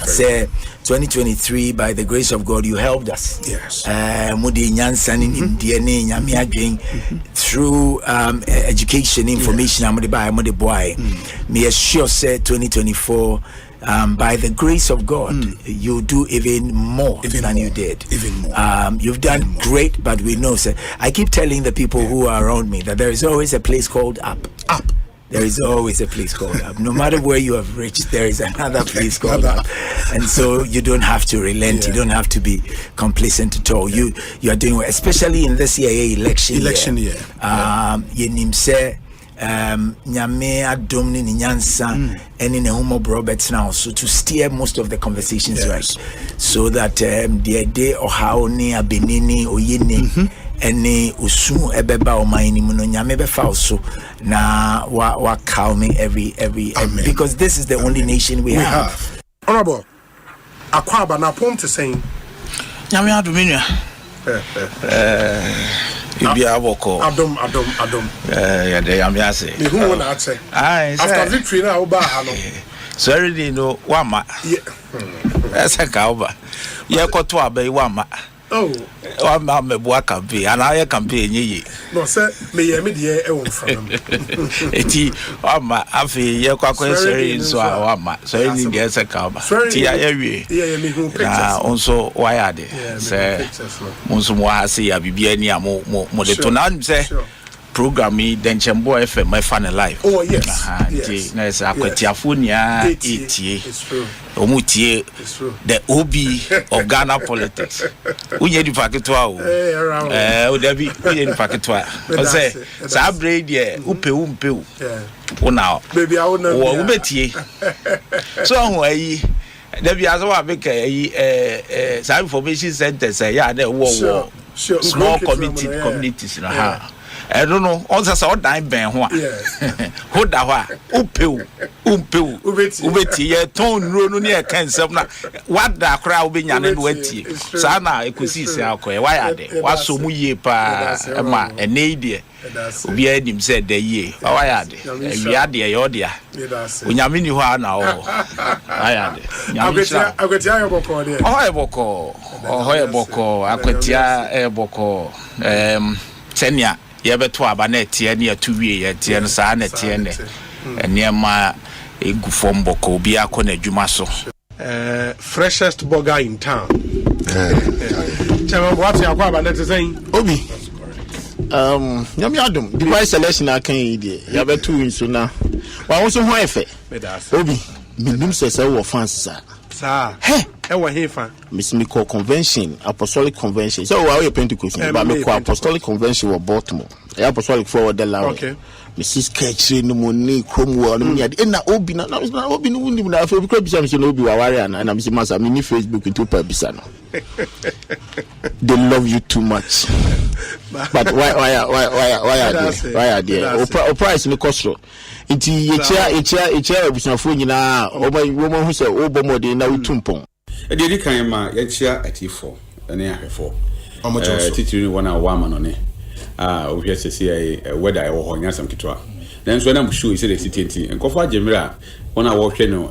Say 2023, by the grace of God, you helped us. Yes. Through education, information, me assure say 2024. By the grace of God, you do even more than you did. Even more. You've done great, but we know, sir. I keep telling the people who are around me that there is always a place called up. Up. There is always a place called up. No matter where you have reached, there is another place called up. And so you don't have to relent. You don't have to be complacent at all. You are doing well, especially in this election year. Nyame adom ni nyansa eni ne homo Roberts now, so to steer most of the conversations right, so that the day or how ni abenini oyini eni usu ebeba o maini muno nyame befa so na wa calming every because this is the only nation we have. Honorable akwaba na ponte saying nyame adomina Ibia Boko. Adom. Yeah, they am yase. Me who wanna say? After victory na oba ano. So already know wama. Yeah. Esa ka oba. Ye koto abai wama. Oh. Wama me bua campaign. Ana ye campaign yi. No say me ye me de e won from. Eti wama afi ye kwakwa seri so wama. So ni de esa ka oba. Ti ya ye wie. Yeah, me who pictures. Na onso waya de. Say onso mo ha se ya bibia ni amo mo de to na say program yi Denchembo FM my fan live. Oh yes. Yes. Na esa akwatiafo nia etie. It's true. Omutie the OB of Ghana politics. Unye di paketwa o. O David unye di paketwa. O say sa braid ye upe. Yeah. Una. Baby I won't know. O ubetie. So ho ayi David aso make sa information center say ya na wo small communities na ha. I don't know. Also, so dying ben ho. Hold that umpeu. Ubeti ye ton no near cancer. What the crowd be yan and wetty. Sana Ekosiise akwa. Why are they? What so mu ye pa ma a nadia. Ubi him said the ye. Why are they? We are the yodia. Unyamini ho na o. Why are they? Akwetia eboko there. Eboko. Akwetia eboko. Senya. Yebeto aba na etie na atuwie ye tie no saa na tie ne enema egu fomboko obi akọ na adwuma so freshest burger in town chama what ya kwa aba na tesen obi nyame adom divine selection akan yi de yebeto nso na wa wo so ho efe obi binim sese wo fans sa ewa hefa Miss Miko convention apostolic convention so we are Pentecost but Miko apostolic convention wa Baltimore apostolic forward the law okay Mrs. Ketchy no money Cromwell no nya na obi na obi no wundi na afi because bisa me no obi wa ware na me masa me ni Facebook into pa bisa no they love you too much but why are they price no cost iti echa obisafo nyina oba hu se obomode na utumpon Edi kan ma ya chia atifo ene ahwefo titiri wona wama no ne ohwe sese weather e wo ho nya sam kitwa nanso na mshu ise de city nkofo agemira wona wo hwe no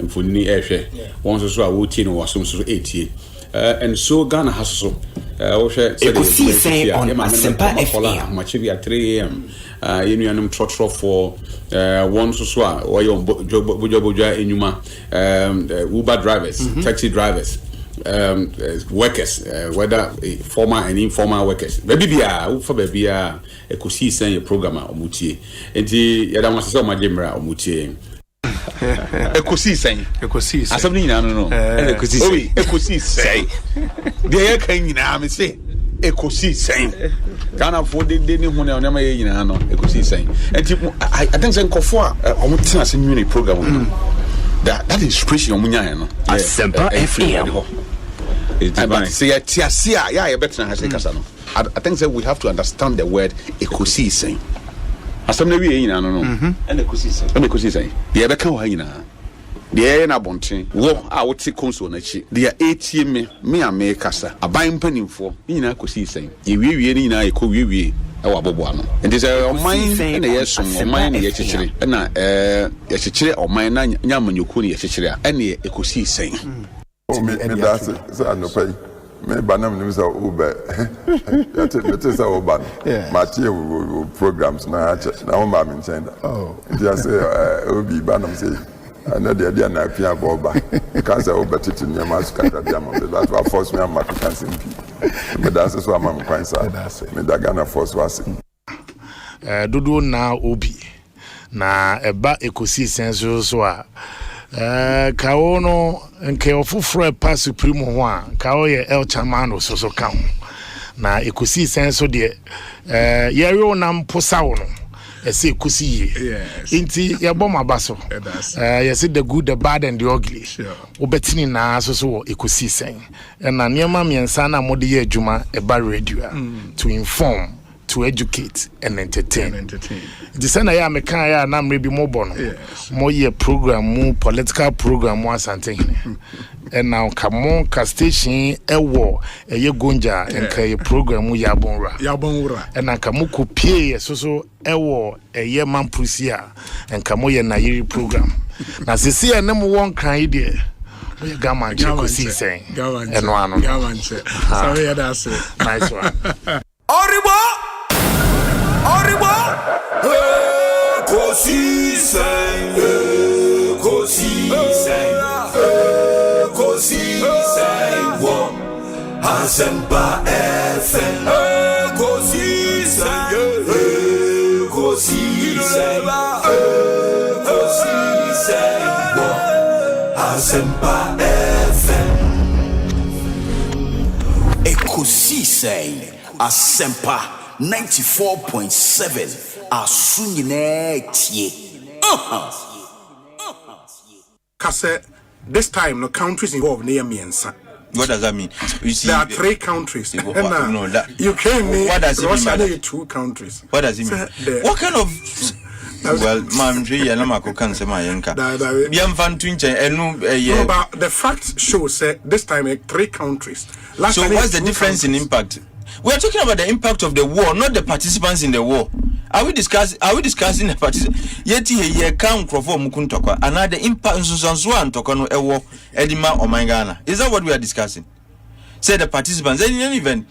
mfonni ehwe won so a wo tie no wasom so etie and so Ghana has so wo hwe Ekosiise On Asempa FM machi bi 3 am yenu anum trotro for one so a oyo bojoboja enyuma Uber drivers taxi drivers workers whether formal and informal workers baby bia wo for baby a Ekosiise your program omutie enti yada masese o magemra omutie Ekosiise asabni nyina no Ekosiise de ya kan nyina me say Ekosiise Ghana for the ni hu na onema ye nyina no Ekosiise enti I think say nkofo a omutena se new program that inspiration omunya no Asempa FM but say tiasia ya better ha say kasa no I think say we have to understand the word Ekosiise asam na wi nyina no and Ekosiise de be kan ho nyina de na bonten wo a wote konso na chi de etie me a me kasa aban mpanimfo nyina Ekosiise ye wie ni nyina ye ko wie ɛwɔ aboboa no nti sɛ ɔman na yɛsom ɔman na yɛkyekyere ɛna yɛkyekyere ɔman na nyamanyɔkuo na yɛkyekyere a ɛne ɛkɔsii sɛn me that's so anɔpa yi me banam nim sɛ wobɛ yɛte sɛ woba no matie wo programs na akyɛ na woma me nkyɛn da nti asɛ obi banam sɛ ana deɛ deɛ na apia bɔba ka sɛ wobɛtete nneɛma so kakra bi ama me that wa force me ama ka nsɛm pii me da sɛ so ama me kwan sa me da Ghana force wase dodo na obi na eba Ekosiisen so a kawo no nke ofufro pa supreme ho a kawo ye el chamano so ka ho na Ekosiisen so de yero nam posawo no ese Ekosi inti yebo mabaso yes the good the bad and the ugly obetini na so Ekosiisen na niema miensa na mode ye adwuma eba radio to inform, to educate and entertain. The same ya me kan ya na mre bi mo bo no. Mo ye program mo political program mo asante. And now come ka station ewo eye gonja enka ye program mo ya bonra. And now come ko pie so ewo eye mampusia enka mo ye na yiri program. Na sisi ya nem won kan ide. We Ghanaian Ekosiisen. Eno ano. Sorry ya that's it. Nice one. Oribo Ekosiisen wo Asempa FM Ekosiisen wo Asempa FM Ekosiisen Asempa 94.7 Asunyine. Kase, this time no countries involved near Miensa. What does that mean? You see, there are 3 countries. No, that, Ukraine, what does it Russia, mean? 2 countries. What does it mean? What kind of well, ma'am, but the facts show this time 3 countries. So what's the difference in impact? We are talking about the impact of the war, not the participants in the war. Are we discussing the participants? Yet ye can crofo mukuntokwa and the impact on tokano ewo edima omangana. Is that what we are discussing? Say the participants. Then in any event,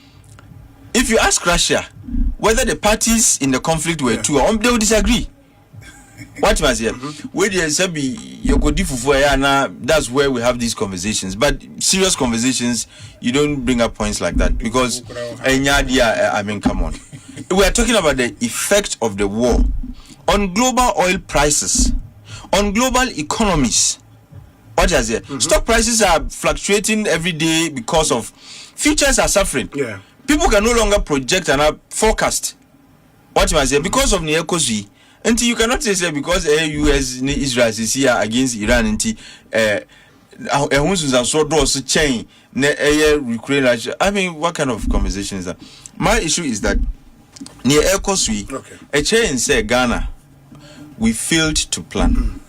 if you ask Russia whether the parties in the conflict were 2, they will disagree. What was here? Where there is that's where we have these conversations. But serious conversations, you don't bring up points like that because I mean, come on. We are talking about the effect of the war on global oil prices, on global economies. What is here? Stock prices are fluctuating every day because of futures are suffering. Yeah. People can no longer project and forecast. What was here? Because of the Ekosiisen. And you cannot say because US Israel is here against Iran and I mean, what kind of conversation is that? My issue is that near Ekosiisen, a chain say Ghana, we failed to plan.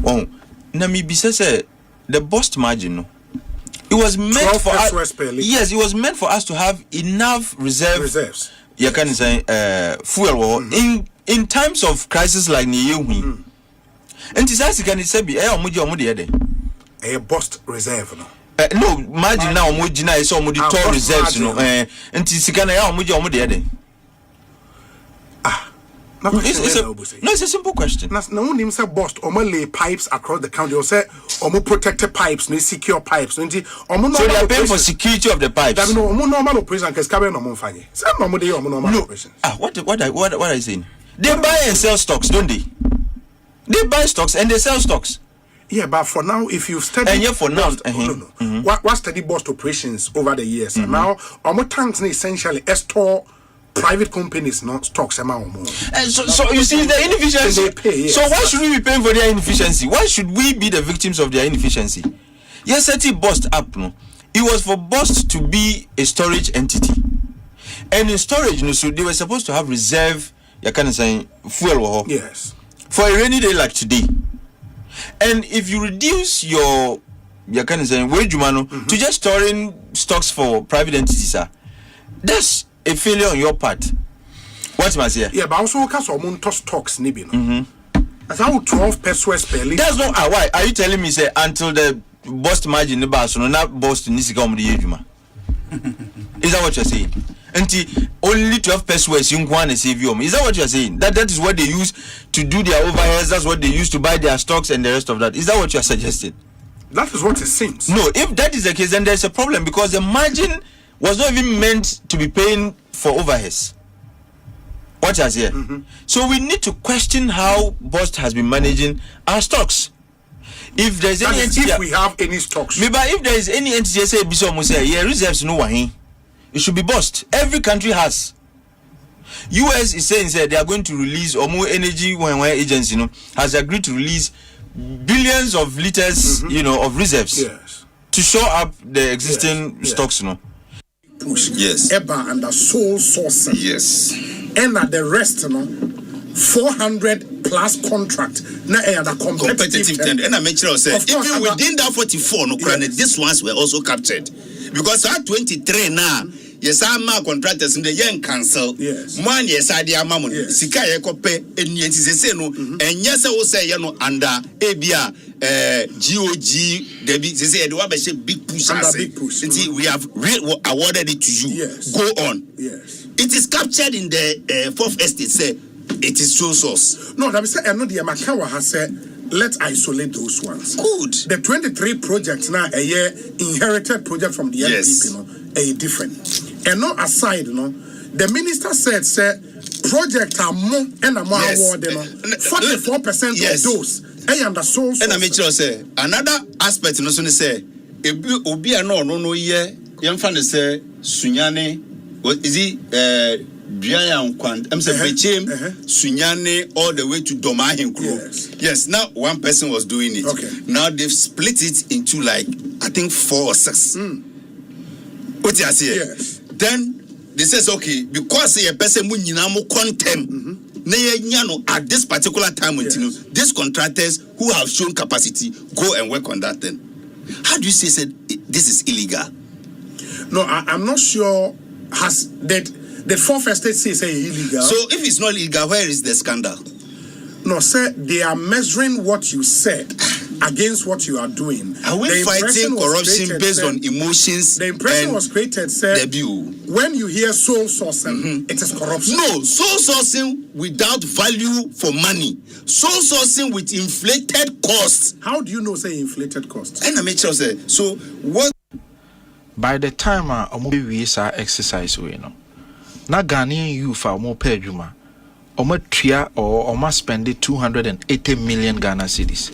Oh, Namibia said the bust margin. It was meant for us. Yes, it was meant for us to have enough reserves. You can say fuel in times of crisis like Niyehui. And this can say be a bust reserve no. No, imagine now Mujina is so mudi toll reserves no. And this can it's a simple question. No one him say bust or lay pipes across the country or say or protected pipes, no secure pipes. So they are paying for security of the pipes. No normal operation because cabin no money. Some normal operations. What are you saying? They buy and sell stocks, don't they? They buy stocks and they sell stocks. Yeah, but for now, if you've studied and yeah, for now, what study bust operations over the years, and now our tanks essentially store private companies, not stocks amount more. So you see the inefficiency. So why should we be paying for their inefficiency? Why should we be the victims of their inefficiency? Yes, it bust up. No, it was for bust to be a storage entity, and in storage, so they were supposed to have reserve. You can say fuel. Yes. For a rainy day like today, and if you reduce your can say wage to just storing stocks for private entities, that's a failure on your part. What must here? Yeah, but also because of Monto stocks, nibi no. That's how 12 pesos per liter. That's not why. Are you telling me say until the bust margin the bar so not bust nisi come the ejuma? Is that what you're saying? Until only 12 pesos you want to save you. Is that what you're saying? That is what they use to do their overheads. That's what they use to buy their stocks and the rest of that. Is that what you're suggesting? That is what it seems. No, if that is the case, then there's a problem because the margin was not even meant to be paying for overheads. Watch us here. So we need to question how Bust has been managing our stocks. If there's any entity, if we have any stocks, maybe if there is any entity say yeah, reserves no one, it should be Bust. Every country has. US is saying they are going to release or more energy when agency has agreed to release billions of liters of reserves to shore up the existing stocks push Eba and the sole sourcing and at the rest 400 plus contract na the competitive tender. And I make sure say even within that 44 these ones were also captured because at 23 now yes, I'm contractors in the young council. Yes. Man, yes, I am Mamon. Sika Yakope, and yes, and yes, I will say, under ABA, GOG, Debbie, they say, big push. Big push. We have awarded it to you. Yes. Go on. Yes. It is captured in the fourth estate, say, it is sole source. No, that is I know the Amakawa has said, let's isolate those ones. Good. The 23 projects now, a year inherited project from the LPP, a different. And not aside, the minister said, project are more and a more award, 44% of those. And the souls. And I make sure say another aspect, say, Obi no ye, young fan say, Sunyane, what is it? Brian Kwant, Sunyane, all the way to Domahin Crew. Yes, now one person was doing it. Okay. Now they've split it into like, I think 4 or 6. What you say? Yes. Then they says okay because a person mu nyina mo contem na yenya no at this particular time these contractors who have shown capacity go and work on that thing. How do you say this is illegal? No, I'm not sure has that the fourth estate say illegal. So if it's not illegal, where is the scandal? No, sir, they are measuring what you said against what you are doing. Are we fighting corruption based on emotions? The impression was created, sir. When you hear soul sourcing, it is corruption. No, soul sourcing without value for money. Soul sourcing with inflated costs. How do you know, say, inflated costs? And I make sure, say, so what? By the time we exercise, na Ghanaian youth are more paid, or spend 280 million Ghana cedis.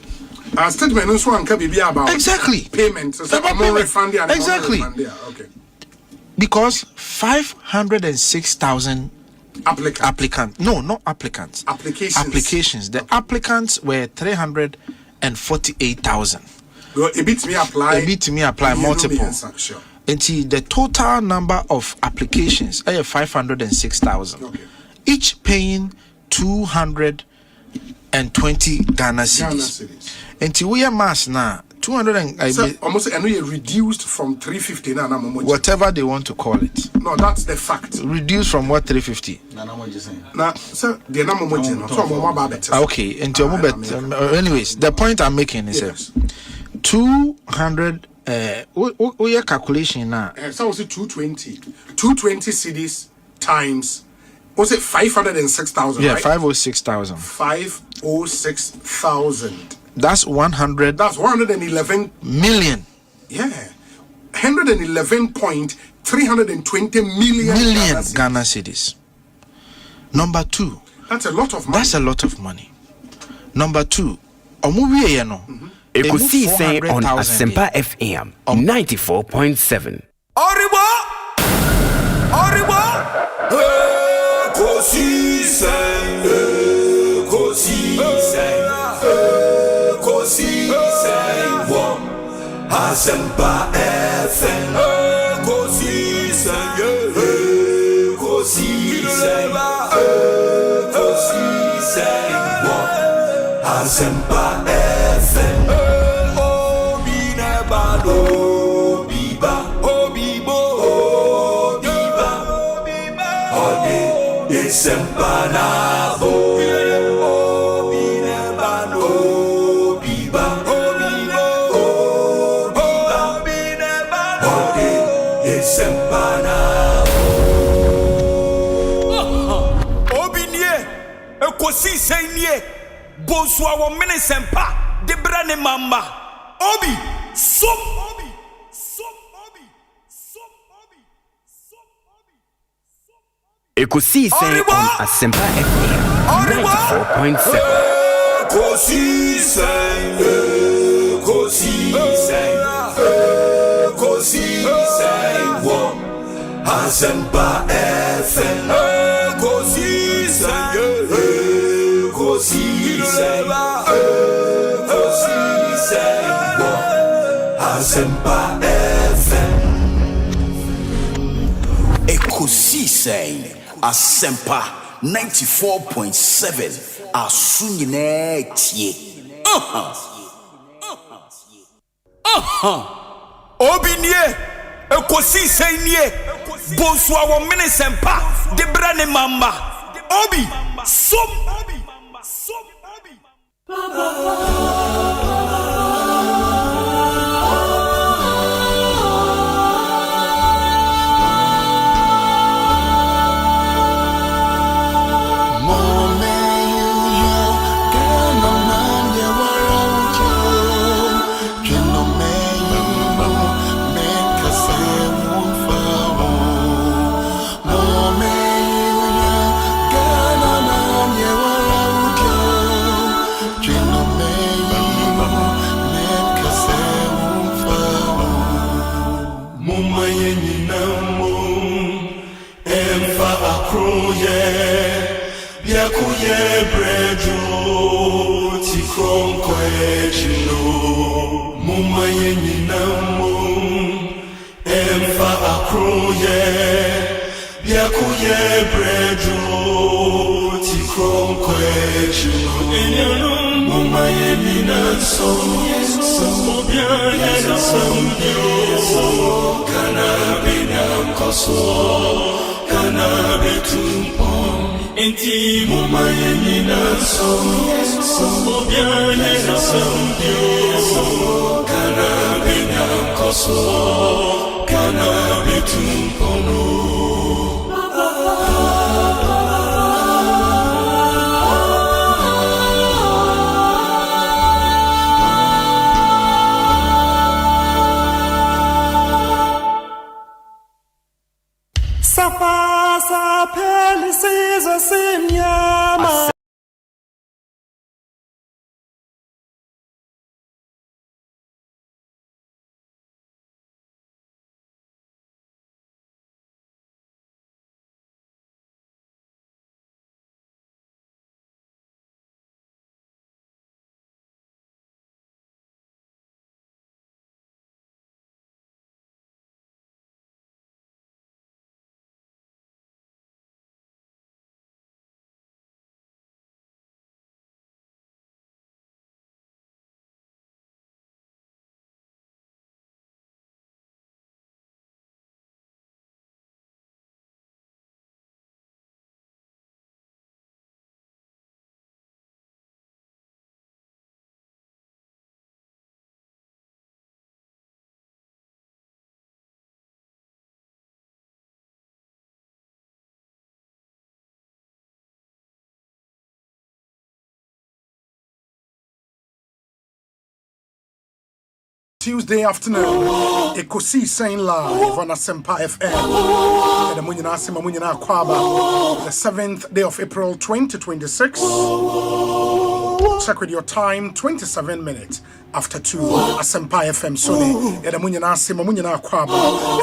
Our statement also can be about exactly payment. So exactly. Okay. Because 506,000 applicants. No, not applicants. Applications. The applicants were 348,000. Well, a bit me apply multiple. Sure. Until the total number of applications are 506,000. Okay. Each paying 220 Ghana cedis. Until we are mass now 200 almost and we reduced from 350 now. Whatever they want to call it. No, that's the fact. Reduced from what 350? Now, sir, the number okay, anyways, the point I'm making is 200 we are calculation now. So was it 220 cedis times was it 506,000? Yeah, right? 506,000. 506,000. That's 100. That's 111 million. Yeah, 111.320 million Ghana cedis. Number 2. That's a lot of money. Number 2. Ekosiisen On Asempa FM 94.7. Oribo! Ekosiisen On Asempa FM. Ekosiisen On Asempa FM. Asempa na Ekosiisen senie Bonsu awo mene sempa de brane mama obi som Ekosiisen On Asempa FM 94.7. Ekosiisen wo Asempa FM Asempa FM. Ekosiisen Asempa 94.7 Asunyine tie. Obinie Ekosiisen nie Bonsu awo mene sempa de brane mama obi som Tuesday afternoon, Ekosiisen live on Asempa FM. The 7th day of April 2026. Check with your time, 27 minutes after 2. Asempa FM Sony.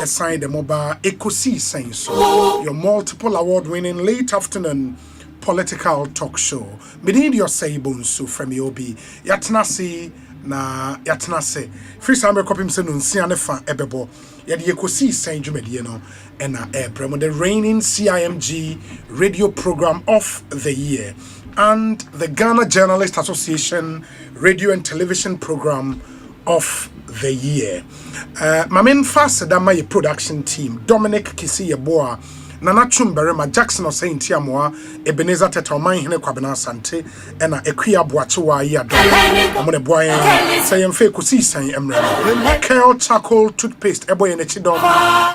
Assign the mobile Ekosiisen. So your multiple award-winning late afternoon political talk show. Medin your say Bonsu from Yobi. Yatnasi. Na yatnase free sambe kopim se no nsia ne fa ebebo ye de Ekosiisen dwumedie no na ebremo the reigning CIMG radio program of the year and the Ghana Journalist Association radio and television program of the year. My main fast that my production team Dominic Kisi Yeboa Nana Chumberema Jackson or Saint Tiamoa, Ebenezer Tetoman Hene Kwabena Sante, and Equia Boatua Yado. I'm on a boy saying Ekosiisen Emre. Kale Charcoal Toothpaste, Eboy and Chidom,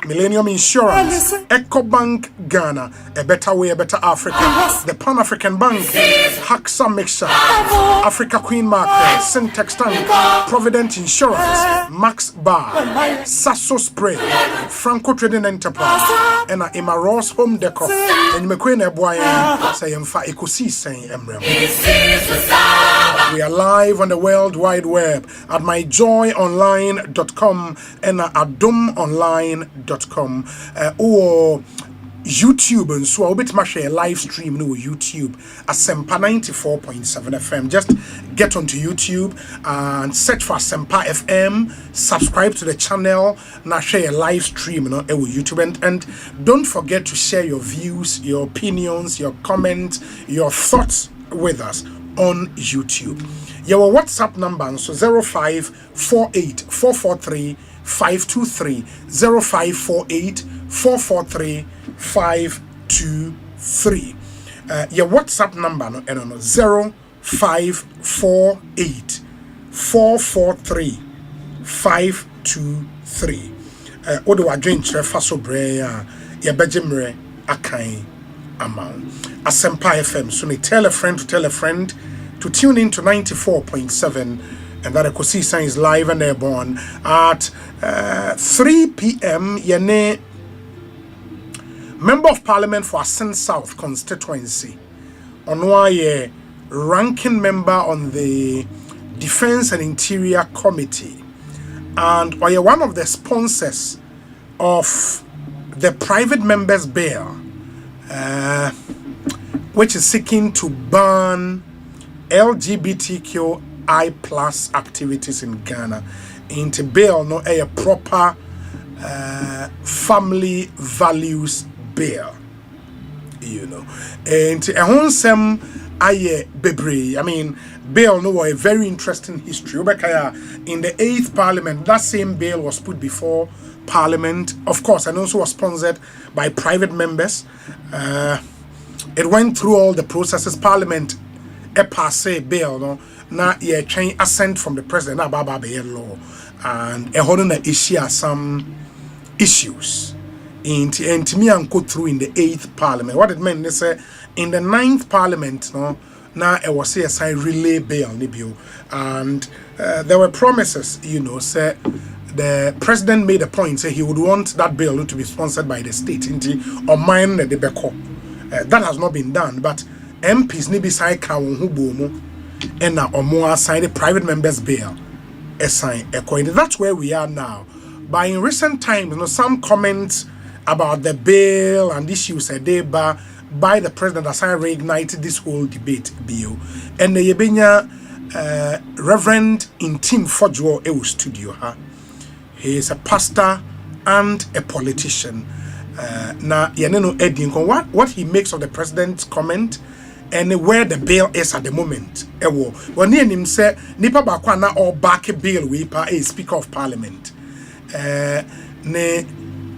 Millennium Insurance, EcoBank Ghana, a better way, a better Africa, the Pan African Bank, Haxa Mixer, Africa Queen Mark, Syntax Tank, Provident Insurance, Max Bar, Sasso Spray, Franco Trading Enterprise, and Emma Ross Home Decor, and McQueen Eboy, saying Ekosiisen Emre. We are live on the World Wide Web at myjoyonline.com and at adumonline.com or YouTube, and so I'll be to share live stream no YouTube Asempa 94.7 FM. Just get onto YouTube and search for Asempa FM, subscribe to the channel, now share a live stream no YouTube, and don't forget to share your views, your opinions, your comments, your thoughts with us on YouTube. Your WhatsApp number so 0548 443 523 0548 443 523. Your WhatsApp number no 0548 443 523. Odo adwen kire faso bre ya bejemre akan amount. Asempa FM. So tell a friend to tune in to 94.7, and that Ekosiisen is live and airborne at 3 p.m. Yene Member of Parliament for Asen South constituency. Onwaye ranking member on the Defense and Interior Committee, and Oye one of the sponsors of the private members bill, which is seeking to ban LGBTQI plus activities in Ghana into bill no a proper family values bill, you know, and a wholesome aye bebre. I mean, bill no a very interesting history. In the 8th Parliament, that same bill was put before Parliament, of course, and also was sponsored by private members. It went through all the processes. Parliament a passe bill no na ye train assent from the president na baba be law, and a whole na issue some issues in me and go through in the 8th Parliament. What it meant they say in the 9th Parliament no na it was a sign relay bill ni bill, and there were promises, you know, say the president made a point, say he would want that bill to be sponsored by the state or mine the beko. That has not been done, but MPs ni be sign kawon hu bomu and na omo assign the private members bill assign according. That's where we are now. But in recent times, you know, some comments about the bill and issues by the president as I reignited this whole debate bill. And the Yebenya Reverend Intim Fodjo Ewu studio. He is a pastor and a politician. Na yeneno edin what he makes of the president's comment and where the bill is at the moment. Ewo when him say nipa bakwa na or back bill we pa a speaker of parliament. Ne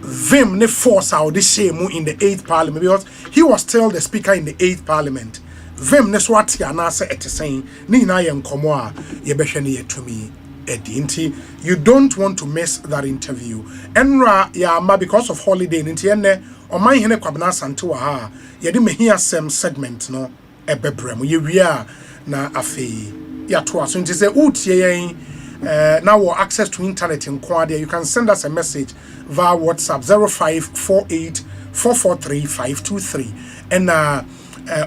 vim ne force out this shame in the 8th Parliament, because he was still the speaker in the 8th Parliament. Vim ne swati anase saying ni na ye nkomo a ye behwe ne yetumi edi. You don't want to miss that interview. Enra ya ma because of holiday nti enne oman hene kwabena sante wa ha ye de mehia sem segment no ebebrem ye wia na afei ya to aso nti say utie yen now we're access to internet in Quadia. You can send us a message via WhatsApp 0548 443 523 and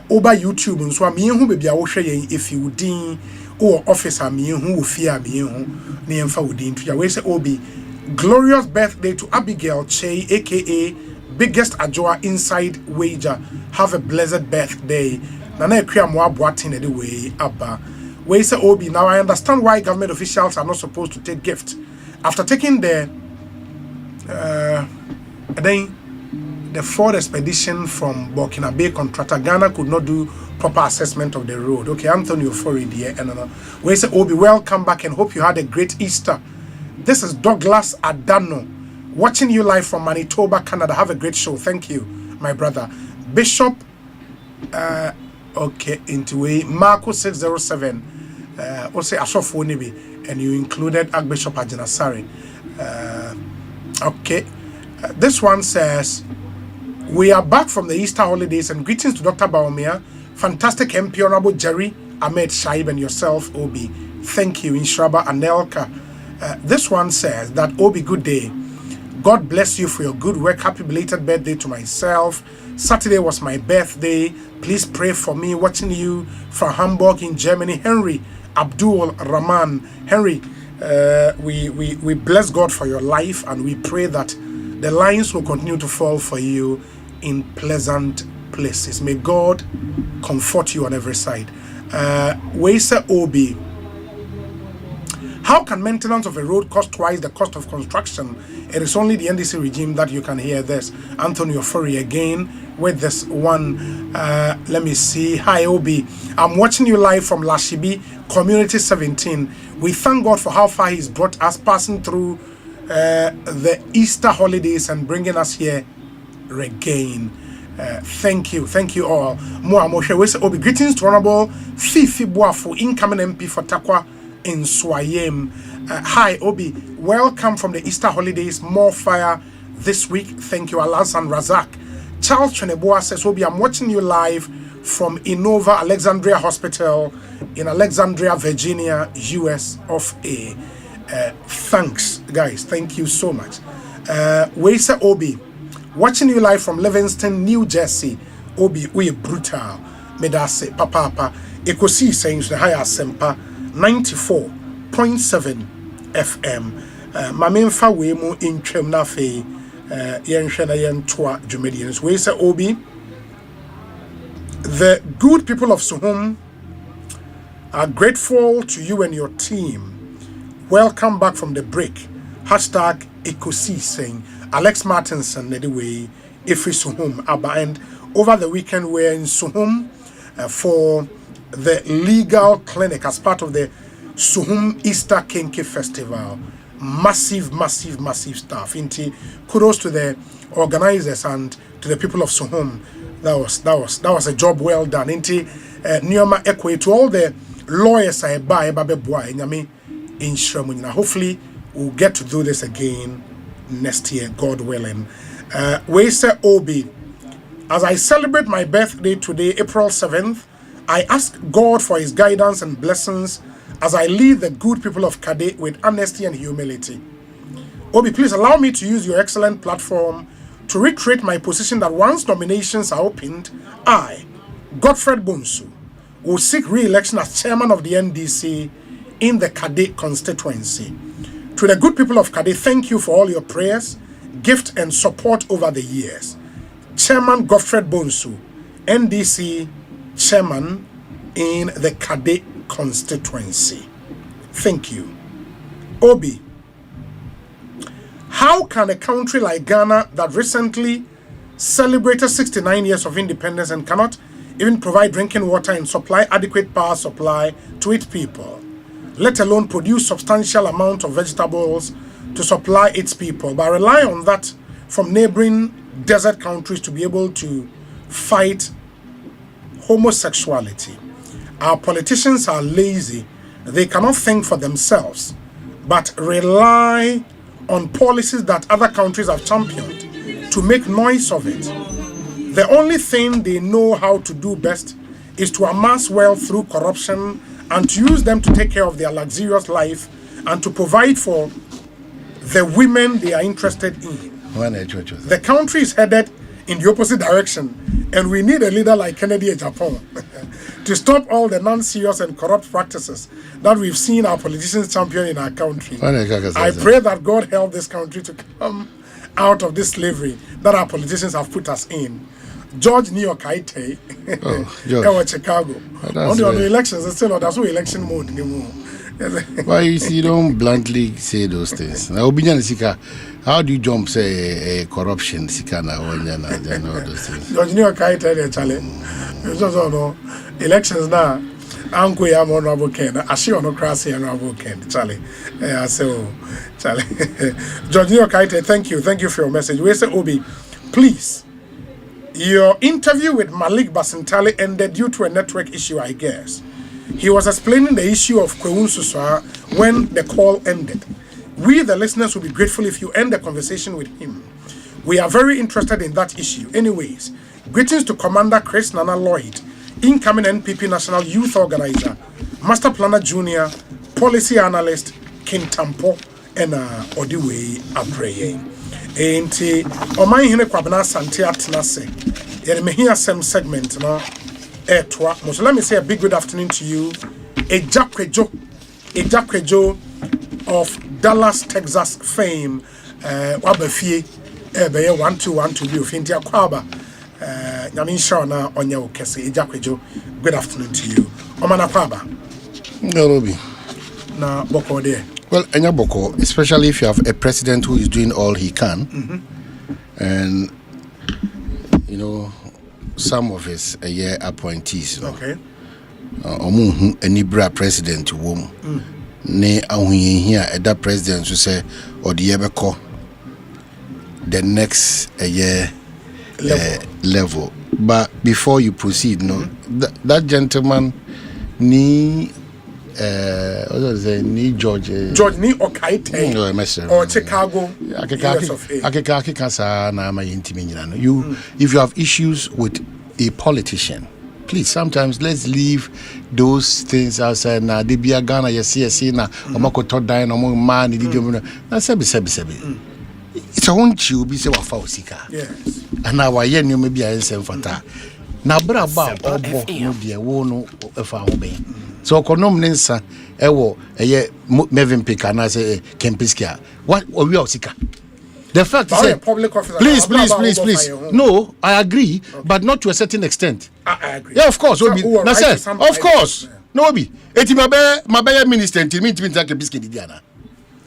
over YouTube and so me who be if you din or officer me who fear me who name for within to your say obi glorious birthday to Abigail Che aka biggest ajoa inside wager. Have a blessed birthday. Nana Kriamwa Boatin anyway Abba. We say Obi, now I understand why government officials are not supposed to take gifts. After taking the Ford expedition from Burkina Bay contractor, Ghana could not do proper assessment of the road. Okay, Anthony Ofori here, and we say Obi, welcome back and hope you had a great Easter. This is Douglas Adano watching you live from Manitoba, Canada. Have a great show. Thank you. my brother. Bishop, okay, into a Marco 607, Osei Asofo Nibi, and you included Archbishop Ajinasari. Okay, this one says, we are back from the Easter holidays and greetings to Dr. Baumia, fantastic MP Honorable Jerry, Ahmed Shaib, and yourself, Obi. Thank you, Inshraba Anelka. This one says that, Obi, good day. God bless you for your good work. Happy belated birthday to myself. Saturday was my birthday. Please pray for me. Watching you from Hamburg in Germany. Henry Abdul Rahman. Henry, we bless God for your life, and we pray that the lines will continue to fall for you in pleasant places. May God comfort you on every side. Weisa Obi. How can maintenance of a road cost twice the cost of construction? It is only the NDC regime that you can hear this. Anthony Ofori again with this one. Let me see. Hi, Obi. I'm watching you live from Lashibi, Community 17. We thank God for how far He's brought us, passing through the Easter holidays and bringing us here again. Thank you all. Obi, greetings to Honorable Fifi Boafo, incoming MP for Takwa in Swayem. Hi, Obi. Welcome from the Easter holidays. More fire this week. Thank you, Alas and Razak. Charles Cheneboa says, Obi, I'm watching you live from Innova Alexandria Hospital in Alexandria, Virginia, US of A. Thanks, guys. Thank you so much. Weisa Obi, watching you live from Livingston, New Jersey. Obi, we brutal. Medase, Papa. Ekosiisen On Asempa 94.7 FM. Mamemfa wemu intwem na fe yenhwe na yentoa dwumediens. Weisa Obi, the good people of Suhum are grateful to you and your team. Welcome back from the break. Hashtag Ekosiisen. Alex Martinson, anyway, Ifri Suhum, Abba. And over the weekend, we're in Suhum for the legal clinic as part of the Suhum Easter Kenke Festival. Massive stuff. Kudos to the organizers and to the people of Suhum. That was a job well done. Nioma Ekwe, to all the lawyers I buy Babe Boy Nyame in Shramunya. Hopefully we'll get to do this again next year, God willing. Weisa Obi, as I celebrate my birthday today, April 7th, I ask God for His guidance and blessings as I lead the good people of Kade with honesty and humility. Obi, please allow me to use your excellent platform to reiterate my position that once nominations are opened, I, Godfred Bonsu, will seek re-election as chairman of the NDC in the Kade constituency. To the good people of Kade, thank you for all your prayers, gift, and support over the years. Chairman Godfred Bonsu, NDC chairman in the Kade constituency. Thank you. Obi, how can a country like Ghana that recently celebrated 69 years of independence and cannot even provide drinking water and supply adequate power supply to its people, let alone produce substantial amount of vegetables to supply its people, but rely on that from neighboring desert countries to be able to fight homosexuality? Our politicians are lazy. They cannot think for themselves, but rely on policies that other countries have championed to make noise of it. The only thing they know how to do best is to amass wealth through corruption and to use them to take care of their luxurious life and to provide for the women they are interested in. The country is headed in the opposite direction, and we need a leader like Kennedy Japan to stop all the non-serious and corrupt practices that we've seen our politicians champion in our country. I pray that God help this country to come out of this slavery that our politicians have put us in. George Niokaite, Chicago. On the elections, it's still that's election mode anymore. Why you don't bluntly say those things? Now, how do you jump say corruption? George Niokaite, Charlie. No elections now. Uncle Yam Honorable Ken, Ashi on Crassi Honorable Ken, Charlie. Charlie. George Niokaite, thank you for your message. We say, Obi, please Your interview with Malik Basintali ended due to a network issue, I guess. He was explaining the issue of Kwewun Suswa when the call ended. We, the listeners, will be grateful if you end the conversation with him. We are very interested in that issue. Anyways, greetings to Commander Chris Nana Lloyd, incoming NPP National Youth Organizer, Master Planner Junior, Policy Analyst, King Tampo, and Odiwe Abreye. Enti Oman Hine Kwabena Sante Atnase. Yeremehia Sem segment no etwa. So let me say a big good afternoon to you. Ejakwejo of Dallas, Texas fame. Wabafie beye 1212 bi ofinti akwaba. Nyame insha na onya okese Ejakwejo. Good afternoon to you. Omana kwaba. Nairobi. Na boko there. Well, Enyaboko, especially if you have a president who is doing all he can, and you know some of his appointees, okay, omu enibra president wom ne ahuye here that president who say or the yebeko the next level. But before you proceed, that gentleman ni. Ni George ni Okaite or Chicago if you have issues with a politician, please sometimes let's leave those things outside. Na de bia Ghana yes na omakoto dan no man na sebi it's a won't you be say wa fa osika yes and our yen you maybe a ensem fata na bra ba obo no de wo no efa ho ben. So econom nensa ewo Mevin Pika na say Kempiskia. What we are sika? The fact is please. No, I agree, but not to a certain extent. I agree. Yeah, of course. Of course. No be. Eti mabe minister until me take Kempiskia Diana.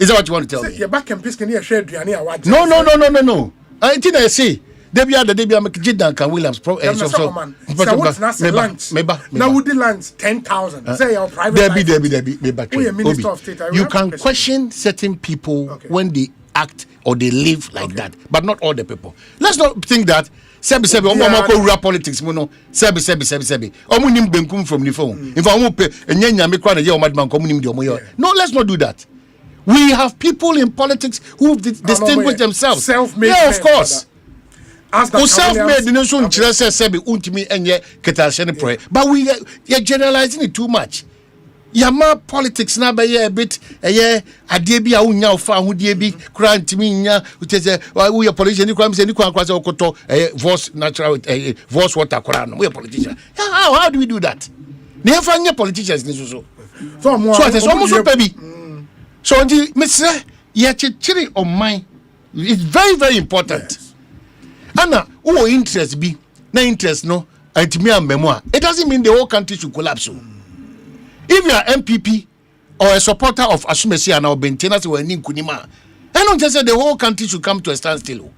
Is that what you want to tell me? You back Kempiskia near share Diana award. No. I think I say Debia make Jidan can Williams lunch. Now would the lunch 10,000. Say your private. You can question certain people when they act or they live like that, but not all the people. Let's not think that sebi rural politics sebi omunim benkum from the phone. If I won't pay enya me kwa na ye omadman komunim de omoyo. No, let's not do that. We have people in politics who distinguish themselves. Self-made. Yeah, of course. Who self-made nation chirese sebi untimi enye ketashe ne. But we are generalizing it too much. Yama politics na be a bit ade bi a unya ofa ahudie bi kura ntimi nya utese we politician ni kura me se ni kwa okoto voice natural voice water kura no we politician. How do we do that? They have any politicians ni so it's almost baby. So me say ye chichiri on mine. It's very, very important. Yes. Anna, who interest be na interest no antimi ambemwa. It doesn't mean the whole country should collapse. If you are MPP or a supporter of Asumesi and our maintenance or any kunima, I don't just say the whole country should come to a standstill.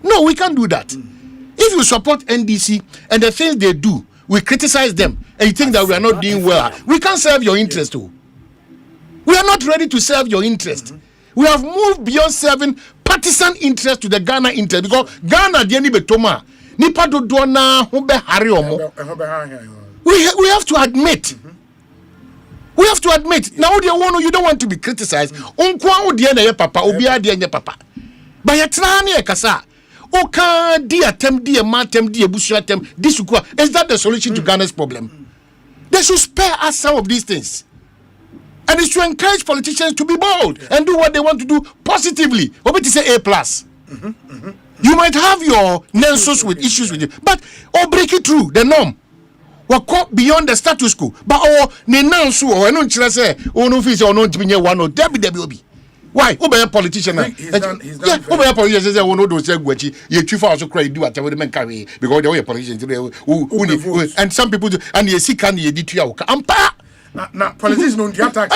No, we can't do that. If you support NDC and the things they do, we criticize them and you think that we are not doing well, we can't serve your interest too. We are not ready to serve your interest. We have moved beyond serving partisan interest to the Ghana interest because Ghana the betoma nipa do na ho be hare omo. We have to admit. We have to admit. Now you don't want to be criticized. Onkwa odi na ye papa, obi ade nye papa. Ba ye tena na e kasa. O kan di atem di e matem di ebusu atem this is that the solution to Ghana's problem? They should spare us some of these things. And it's to encourage politicians to be bold and do what they want to do positively. What to say A+. You might have your nonsense with issues with you, but break it through the norm. What beyond the status quo? But nenansu or no say no fees or no to one or debi. Why? Who be a politician? He's done who be a politician say no do say gwachi ye chief also cry do whatever the men carry because they are politicians who and some people do, and ye see can ye ditua ampa. Now, politicians don't attack.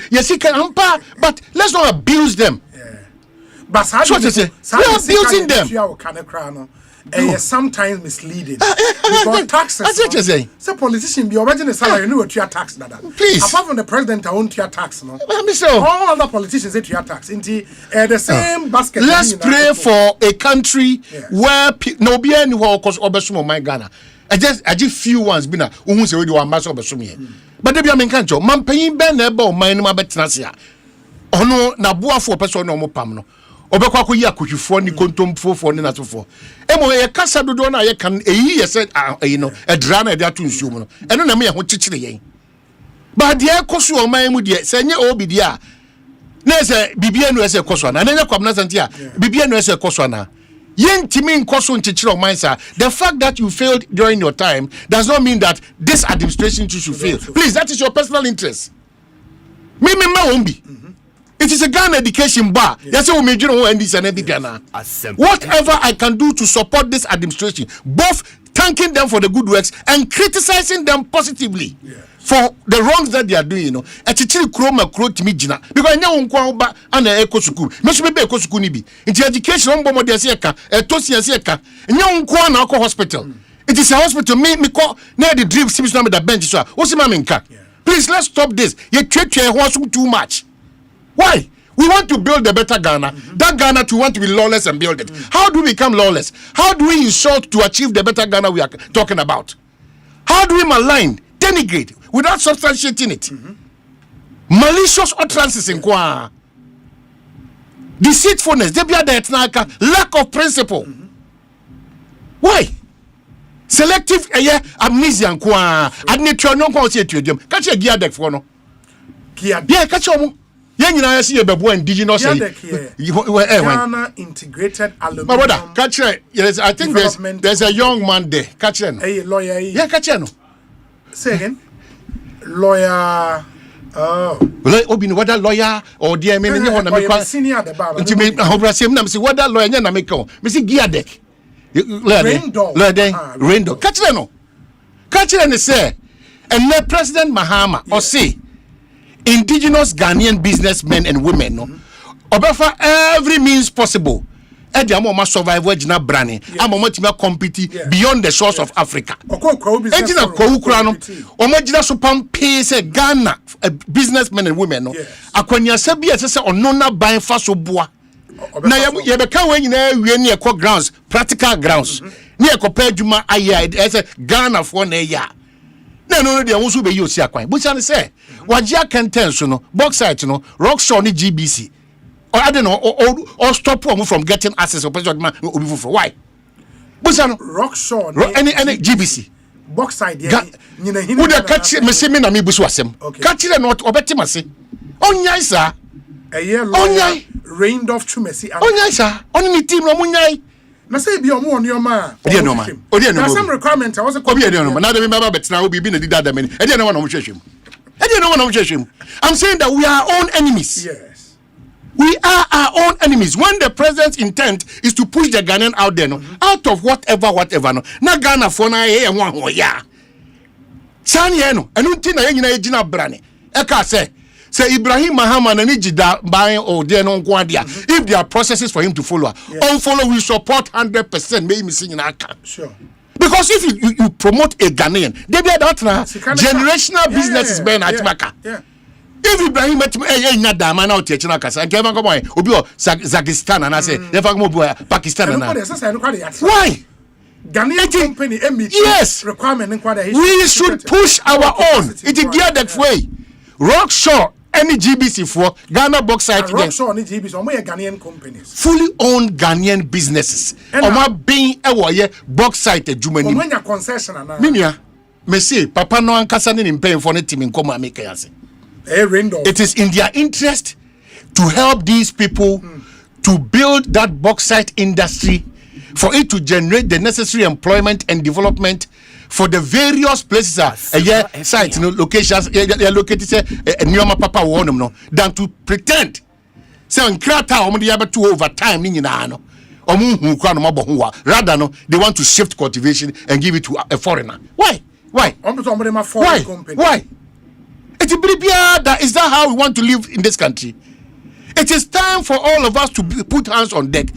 Yes, he can hamper, but let's not abuse them. Yeah. But we are abusing them. sometimes misleading. Because taxes. That's what you're saying. So politician be original salary, you know what your tax that. Please. Apart from the president, I want your tax, no. So, all other politicians say your tax. Into the same basket. Let's pray for a country where no be anywhere cause obesumo my Ghana. I just few ones been a who say we do ambassador obesumi. But they be am kancho man payin ben na eba o man ma betena se a. Ono na boafo person no mo pam no. Obekwa ko yi akohwefo ni kontomfofo ni natofo. Emo ye kasa dodo na ye kan eyi ye said no edra na e dia to nsuo mu no. Eno na me ye ho kikire yen. But the ekoso o man mu de se nye obi de a na se bibia no ese ekoso na nya kwam na santi a bibia no ese ekoso na. The fact that you failed during your time does not mean that this administration should fail. Please, that is your personal interest. Me won't It is a Ghana education bar. Yes, whatever I can do to support this administration, both thanking them for the good works and criticizing them positively for the wrongs that they are doing, you know. Because now unko ana ekosuku. Mesu bebe ekosuku ni bi. Inti education on bomo de seka, tosi seka. Nya unko na ko hospital. It is a hospital. Me call near the drip simis na me da bench so. Osima menka. Please let's stop this. Ye twetwe too much. Why? We want to build a better Ghana. That Ghana to want to be lawless and build it. How do we become lawless? How do we insult to achieve the better Ghana we are talking about? How do we malign, denigrate without substantiating it? Malicious utterances in kwa. Deceitfulness, lack of principle. Why? Selective amnesia in kwa. Adnitro no kwa si etuedium. Catch a gear deck for no. Gear. Yeah, catch omo. Yen see a indigenous Ghana integrated aluminum. My brother, catch it. Yes, I think there's a young man there. Catch it. Hey, lawyer. Yeah, catch it. Say again. Lawyer. Oh. Obi whether lawyer or dear me na me senior the bar. Nti me hobrasem na me say whether lawyer na me ka. Me say gear deck. Rain catch it no. Catch it and say and let President Mahama or say indigenous Ghanaian businessmen and women no obefa every means possible e dey am survive we gina brane am tima compete beyond the shores of Africa ejina kwukura no omagina so pampe say Ghana businessmen and women no akwaniasa bi ese ono na ban fa so boa na ye be ka we nyina wie ne ekọ grounds practical grounds ne ekọ adwuma aye ese Ghana for na ya no dey won so be yosi akwan bu say say wajia kenten so no bauxite no rock shore ni GBC or I don't know or stop them from getting access or person obi for why bu say no rock shore any GBC bauxite nyina hin wo dey catch me say me na me bu so asem catch le no obetim ase onyai sa onyai rained off chumesi onyai sa oni team no munyai na say bi omo oni oma na some requirement I was obi e no na dem baba betina obi bi na dida da mani e dey no one no hwehwem I'm saying that we are our own enemies. Yes. We are our own enemies. When the president's intent is to push the Ghanaian out there, no, out of whatever, no. Na Ghana for na ye one ya. Sani no, enunti na ye nyina ye gina brane. Eka say Ibrahim Mahama na ni jida buying or there no nko dia. If there are processes for him to follow, unfollow we support 100%. Maybe missing in aka. Sure. Because if you promote a Ghanaian, they be that generational businesses ben atmaka. If Ibrahim nya dama na otiechina kasa, nke ba komo obi o Zakistan and I say, never go Pakistan na. Why? Ghanaian company yes requirement we should push our own. It is geared that way. Rock shore any GBC for Ghana bauxite Rock shore any GBC omo Ghanaian companies. Fully owned Ghanaian businesses. Omo being ewoye bauxite adwumani. Omo nya concession na. Minia me say papa no ankasa ne mpem for ne team nkomo ameka yase. It is in their interest to help these people to build that bauxite industry for it to generate the necessary employment and development for the various places sites, locations located Nyoma Papa Wonum no than to pretend say nkrata omo dey able to over time ni nyina no omo hu kwa no mabo rather no they want to shift cultivation and give it to a foreigner. Why? Why? Is that how we want to live in this country? It is time for all of us to put hands on deck,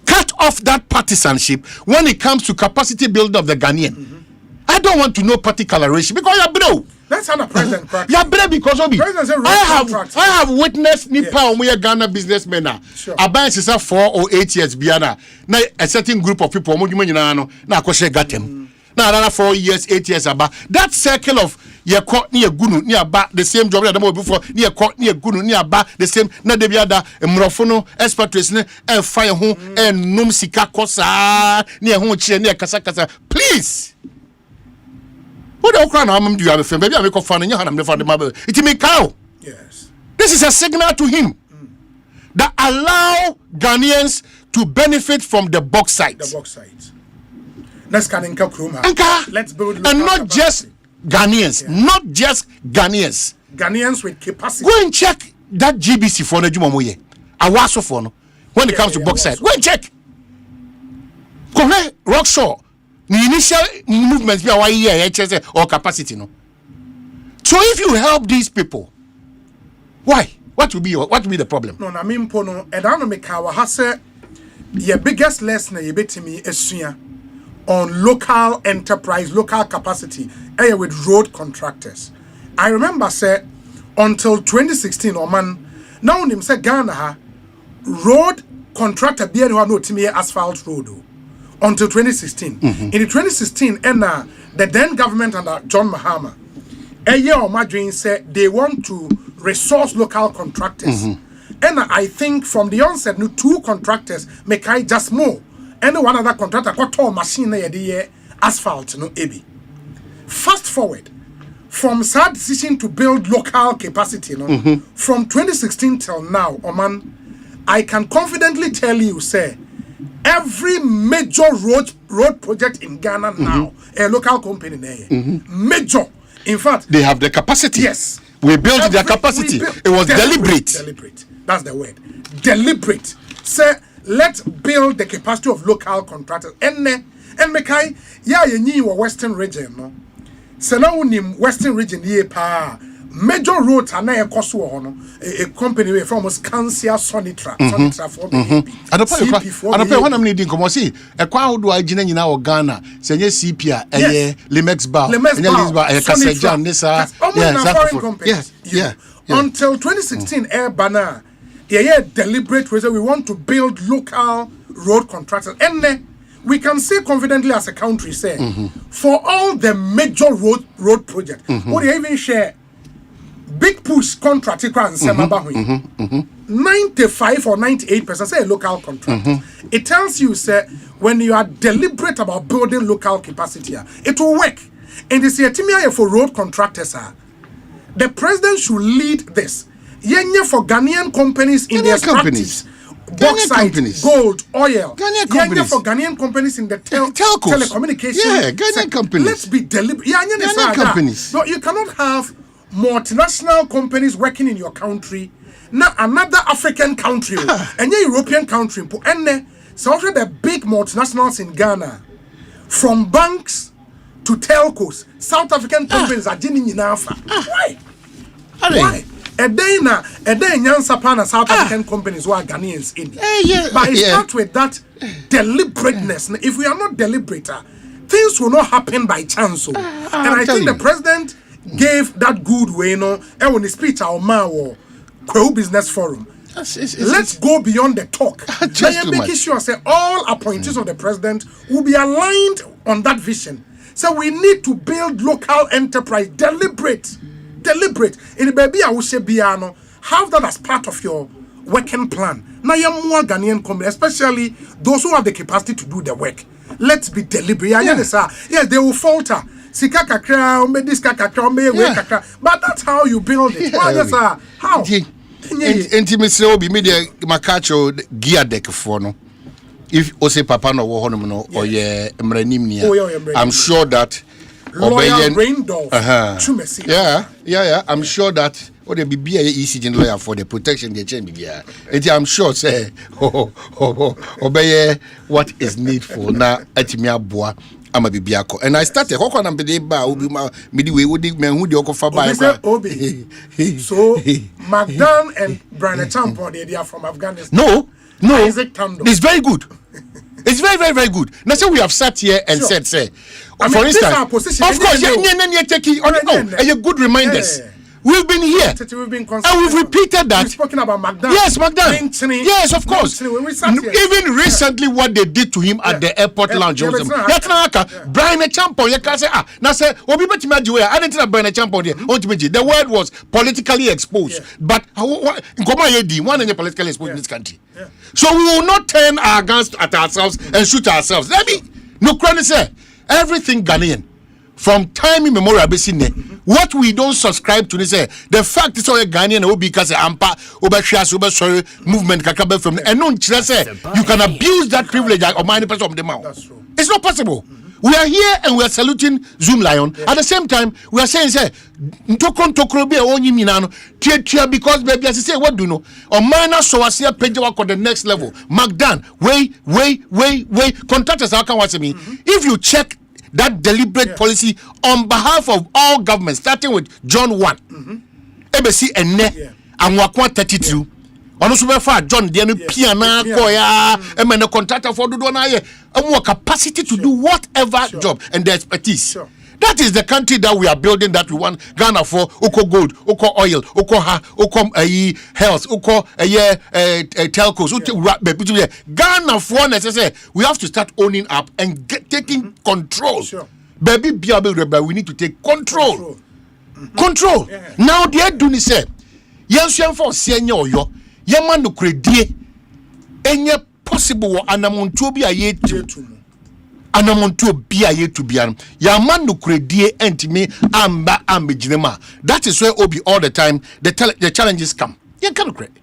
cut off that partisanship when it comes to capacity building of the Ghanaian. I don't want to know party coloration because you're bro. That's how the president practices. You're bro because of me. I have witnessed Nipa and Ghana businessmen now. About 4 or 8 years Biana. Now a certain group of people now got them. Now another 4 years, 8 years about that circle of ye caught near Gunu near back the same job that before near caught near Gunu near back the same na de biada mrofono expatriates and fire home and num sika kosa near home chair near kasa please. What the crown am do you have a film? Maybe I make a fun and you have the mother. It may cow. Yes. This is a signal to him that allow Ghanaians to benefit from the bauxite. The bauxite. Let's build and not just Ghanaians, not just Ghanaians. Ghanaians with capacity. Go and check that GBC for the Jumamoye. Awaso for no. When it comes to bauxite, go and check. Correct, Rockshore. The initial movements be our year or capacity, no. So if you help these people, why? What will be the problem? No, I mean, pono. And I don't make our hase. Your biggest lesson you bet me is on local enterprise, local capacity, with road contractors. I remember say until 2016, or man, now him say Ghana road contractor be who no timi asphalt road. Until 2016. In the 2016, the then government under John Mahama, said they want to resource local contractors. And I think from the onset, 2 contractors make I just more. And one other contractor got a machine asphalt, no ebi. Fast forward, from sad decision to build local capacity, from 2016 till now, Oman, I can confidently tell you, say, every major road project in Ghana now, a local company there. Major. In fact, they have the capacity. Yes. We built their capacity. It was deliberate. Deliberate. That's the word. Deliberate. Say, let's build the capacity of local contractors. And mekai, you Western region, no? So now Western region, major roads are now a company from Scansia Sonitra for I don't pay when I'm needing come see a crowd do I in our Ghana say CPA Limex Bar Kasajan Nessa until 2016 Air Banner deliberate reason we want to build local road contractors and we can say confidently as a country say for all the major road projects what they even share big push contract 95 or 98% say a local contract. It tells you say when you are deliberate about building local capacity, it will work. And this year for road contractors the president should lead this. Yenye for Ghanaian companies in their practice. Bauxite, gold, oil. Yenye for Ghanaian companies in the telecommunications. Yeah, Ghanaian companies. Let's be deliberate. Ghanaian companies. No, you cannot have multinational companies working in your country, now another African country, and European country, and so the big multinationals in Ghana, from banks to telcos, South African companies are getting enough. Why? Why? A day Nyansapana South African companies who are Ghanaians in. But it starts with that deliberateness. If we are not deliberate, things will not happen by chance. And I think the president gave that good way, and when he speech our man business forum. Let's go beyond the talk. Just too making sure say all appointees of the president will be aligned on that vision. So we need to build local enterprise, deliberate. In the baby I will say biano, have that as part of your working plan. Now you are more Ghanaian companies, especially those who have the capacity to do the work. Let's be deliberate. Yes, they will falter. Sika kakra, this kakra, but that's how you build it. How? Intimacy will be media makacho gear deck for no. If Osei Papa no wo hono no or ye mrenimnia, I'm sure that Lawyer Raindolph. I'm sure that or the be ECG lawyer for the protection the chain be. I'm sure say obey what is needful now atimia boa. I'm a bibiako, and I started. How can I be midway? Would the man who do you by? So Magdan and Brian Champo, they are from Afghanistan. No, it's very good. It's very, very, very good. Now, so we have sat here and said, say, for instance, of course, a good reminders. Yeah. We've been here, and we've repeated that. We've spoken about Magdan. Yes, Magdan. Yes, of course. Even recently, what they did to him at the airport lounge. Brian Echampo, you can say, now say, I didn't know Brian Echampo. The word was politically exposed, but one politically exposed in this country. So we will not turn our guns at ourselves and shoot ourselves. Let me no credit say everything Ghanaian. From time immemorial, what we don't subscribe to, say the fact is all Ghanaian will be because Ampa, sorry movement from and no say you can abuse that privilege or mind person of the mouth. It's not possible. We are here and we are saluting Zoom Lion. At the same time, we are saying, say, because baby, as I say, what do you know? Or minor so I see a page work on the next level. Magdan, wait. Contractors, how can watch me? If you check that deliberate policy on behalf of all governments, starting with John 1, ABC and Ne, and Wakwa 32. On super far John Dianu Piana Koya and the contractor for Dudona and more capacity to do whatever job and the expertise. That is the country that we are building, that we want Ghana for Oko Gold, Oko Oil, Oko Health, Oko Telcos, Ghana for necessary. We have to start owning up and taking control. Baby, we need to take control. Control. Now the Eduni said, yes, for senior yo. Yaman no credit any possible anamonto bi aye to anamonto bi aye to bian yaman no credit entime amba ambejinema. That is where obi all the time the challenges come. You can't credit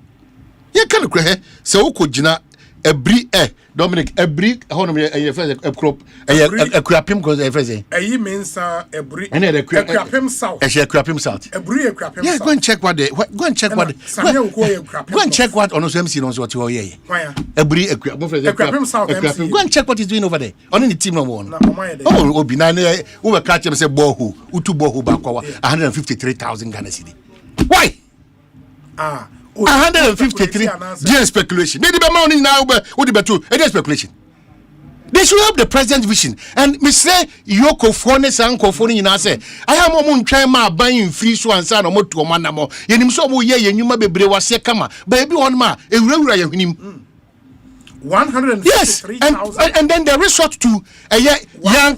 so ukojina every Dominic every honom a crop a crapim cause everything means every crapim south crapim south every crapim. Yeah, go and check what they go and check what go and check what on MC knows what you are here. Every crapim south go and check what he's doing over there on the team no one. Oh, Obinane who were catching say bohu utu bohu bakwa 153,000 Ghana cedi. Why? 153 dear speculation. They be money now, but what the true? It is speculation. They should help the president's vision. And me say Yoko Fones and Kofoni in say I am on trying my buying free so and son or more to a man more. Yenim so mo ye you may be brave was kama. Baby one ma a real him 153,000. And then they resort to a young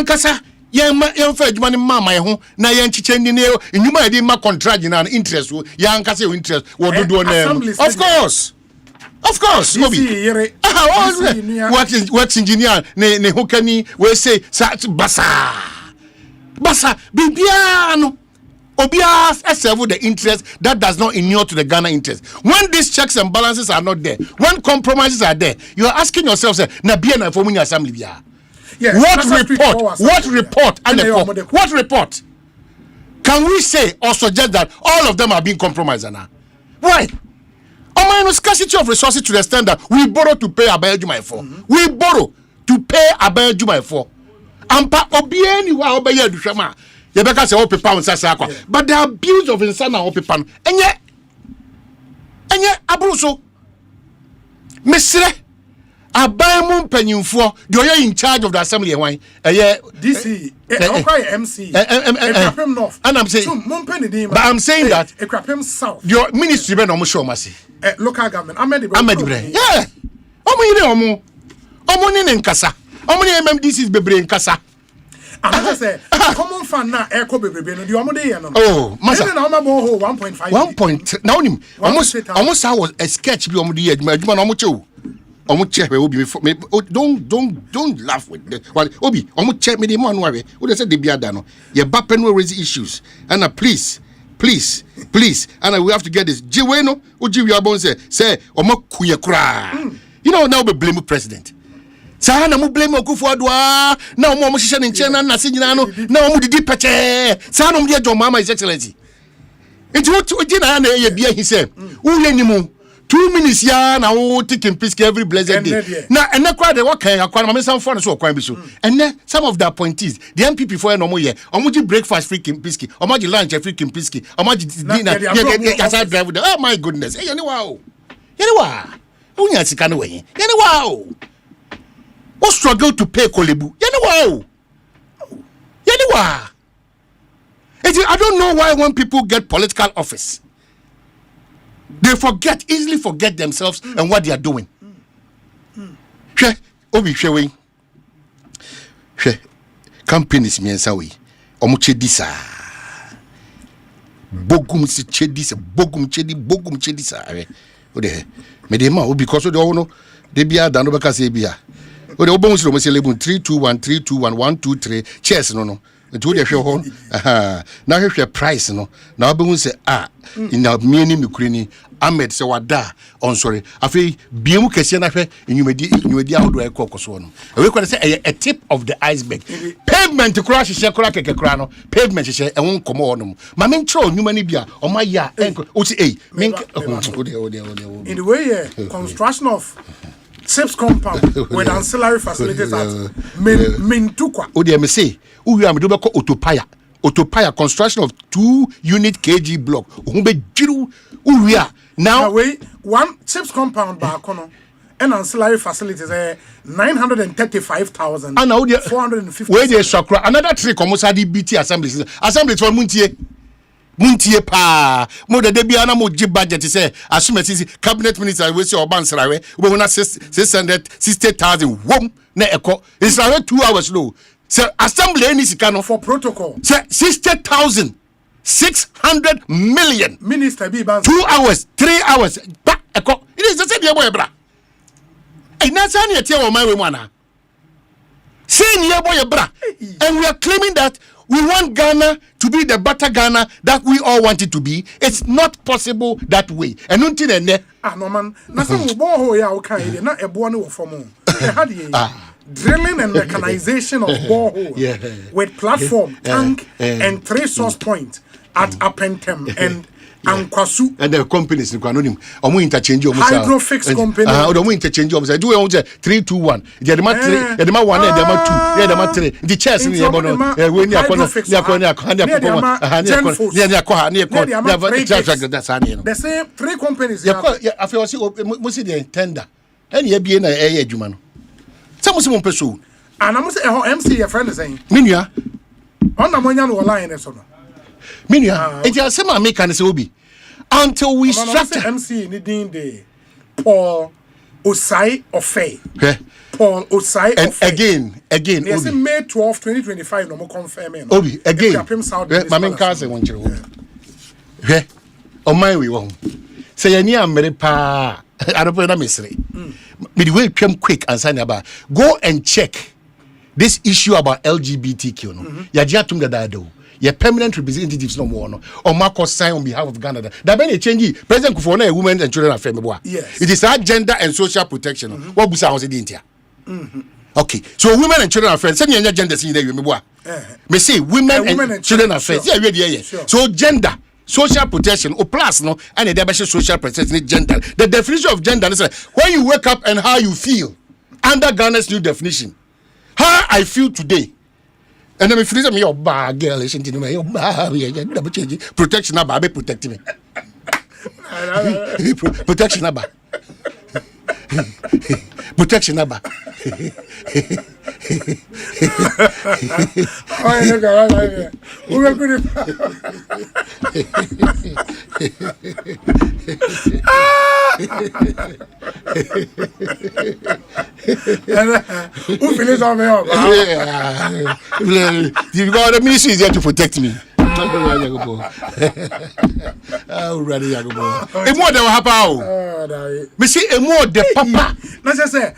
Kasa. Young fed money, mamma, who na young chichen in you, and you might be my contract in an interest, young Cassio interest, what do you do? Of course, works engineer, ne Hokani, will say, such Bassa, Bibiano, Obias, serve the interest that does not inure to the Ghana interest. When these checks and balances are not there, when compromises are there, you are asking yourself, Nabiana for me assembly. Yes, what report can we say or suggest that all of them are being compromised now? Why? On my scarcity of resources to the extent that we borrow to pay Abaya Jumai for. We borrow to pay Abaya Jumai for. Ampa obieni wa Obaya Dushama. Yebeka se ope pound sasakwa. But the abuse of insana ope pound. Enye abruso. Mesre Abaimun Penyufo, do you in charge of the assembly? Why? DC, MC, Ekrapim North, and I'm saying, but I'm saying that Ekrapim South, your ministry, Ben Omoshomasi, local government, Ahmed yeah, Omo in Kasa, Omo MMDC is Bebre in Kasa. And I say, common fan now, Echo Bebre, do you want oh, Massa, 1.5. 1 point, now, almost I was a sketch beyond the edge, my Omocho. Don't laugh with the Obi. Check me the man worry. Who they said they be adano. Your bapen will raise issues. And please. And we have to get this. Jiweno, Uji Yabon say, Omo kuya kra. You know now we blame the president. Sana mu blame Okufuadwa. Now mo shishan in China na sinjinano. Now mo didi peche. Sana mo dia John Mama His Excellency. It's what Ujina na ye bia he say. Uye ni mu. 2 minutes ya na wo taking piece every blessed day. Now and na kwa de what can akwa na some fun so kwan bi so. And then some of the appointees, the MPP for no more here. Omoji breakfast free kimpiski, omoji lunch free kimpiski, omoji dinner. Yeah, drive with. Oh my goodness. Hey, anyway. Unya sika no we. Anyway. who struggle to pay Kolebu. I don't know why when people get political office, they easily forget themselves and what they are doing. Companies miensawi omuche disa bogum chedisa ode me de ma because de ono de bia da no beka se bia ode obon siro mo se lebun 321 123 chairs no nti de hwe ho na hwe price no na obon se ina mieni mikurini Ahmed se wada on sorry afi biemu kese na hwe nyumedi ahodo ekokoso no we kwere say a tip of the iceberg pavement kura hye kura keke kura no pavement hye enwon komo honum ma me nkyere onyuma ni bia o ma ya o ti in the way construction of SIPS compound with ancillary facilities at Mintukwa. Odi me say uwi am do be ko Otopaya construction of 2 unit kg block. Ohun jiru uwi now one SIPS compound back on and ancillary facilities 935,000 and now 450. Where dey shakra another 3 commercial BT assemblies for muntie pa mo de bia na mo gi budget say asumeti cabinet minister we say oban srawe we wona 660,000 wom na eko israwe 2 hours low say assembly any sika no for protocol say 60,600 million minister be 2 hours 3 hours ba eko it is the same boy bra e na say na tie wo man we mu ana say ni boy bra and we are claiming that we want Ghana to be the better Ghana that we all want it to be. It's not possible that way. And until then, no man, na some borehole ya okay, na ebo no for mo. Drilling and mechanization of borehole with platform, tank, and 3 source points at Apentem and Kwasu. And the companies in Kwanonim, omu interchange omu Hydrofix company. Omu interchange omu say do we 321. The demand 3, the demand 1, the demand 2, the demand 3. The chairs in the bono. We ni akona. The same 3 companies. I feel see musi the tender. And ye be na adwuma no. Some musi mo peso. And I say MC your friend is saying. Minua. On na monya no line so no. Minua, it is same American say obi until we structure MC ni din de Paul Osei Ofei. Paul Osei and Ofei. again yes, Obi. May 12 2025 no mo confirm no. Obi again. My main cousin won chiro. On my way home. Say any amere pa aropo na mesre. Me the way twem quick and sign about. Go and check this issue about LGBTQ no. Ya dia tum da do. Your permanent representatives no more no or Marcos sign on behalf of Ghana. That be change President Kufuor na women and children affairs boy. Yes. It is our gender and social protection. What busa house dey intia. Okay. So women and children affairs say any gender sin dey me boy. Me say women and children affairs. Yeah, yeah. So gender social protection or plus no and the definition social protection gender. The definition of gender is when you wake up and how you feel under Ghana's new definition. How I feel today. And then me feel me your bad girl is into me your double change protection aba be protect me. Protection aba. Protection aba. Who finish on me up? You got the ministry is there to protect me. Oh, ready, Yago. A more than happen. Me see a more the papa. Let's just say,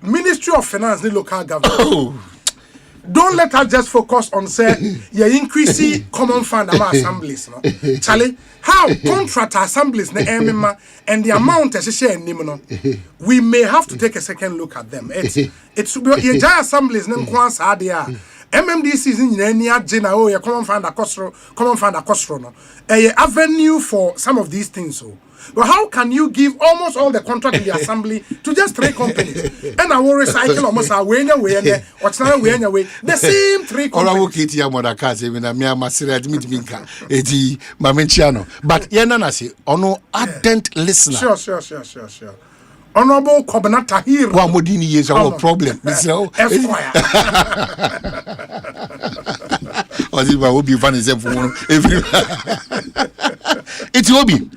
Ministry of Finance, the local government. Don't let us just focus on say you increase common fund among assemblies. No, Charlie, how contract assemblies and the amount as share we may have to take a second look at them. It's you assemblies MMDC in any agenda you common fund a costro no a avenue for some of these things so. But how can you give almost all the contract in the assembly to just 3 companies? And I will recycle almost away what's not way the same 3 companies. But yenana say ono ardent listener. Sure. Honorable Kobana Tahir. One more dini is our problem. So, it will be funny. It will be,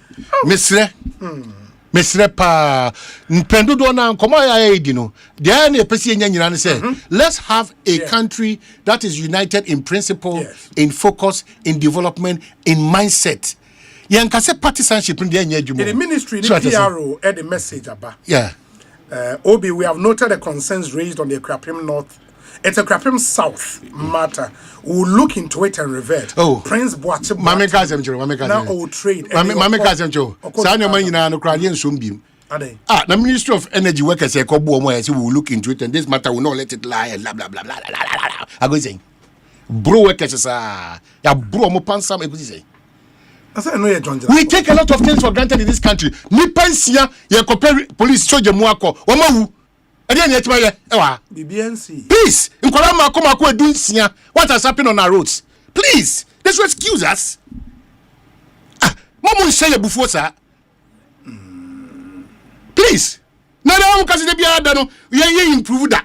Mr. Pa, Pendo Dona, Komaya, you know, the only person say, let's have a country that is united in principle, in focus, in development, in mindset. Yankase partisanship in the ministry, the PRO, had a message about. Yeah. Obi, we have noted the concerns raised on the Krapim North. It's a Krapim South matter. We'll look into it and revert. Oh, Prince Boache. Mame Kazemjo, now all trade. Mame Kazemjo. Sanya Manina no Kradian Sumbim. The Ministry of Energy workers say we'll look into it and this matter will not let it lie and blah blah blah blah blah blah. I go saying, bro workers ya bro mo pansam e go say. We take a lot of things for granted in this country. Ni pensia ye compare police soldier mu akọ. Wo ma wu. E dey nyetma ye. Ewa. BBNC. Please, nkola ma akọ edunsia. What has happened on our roads? Please, let's excuse us. Momo say ye bufo sa. Please. Na na wo kasi dey bia da no, ye improve that.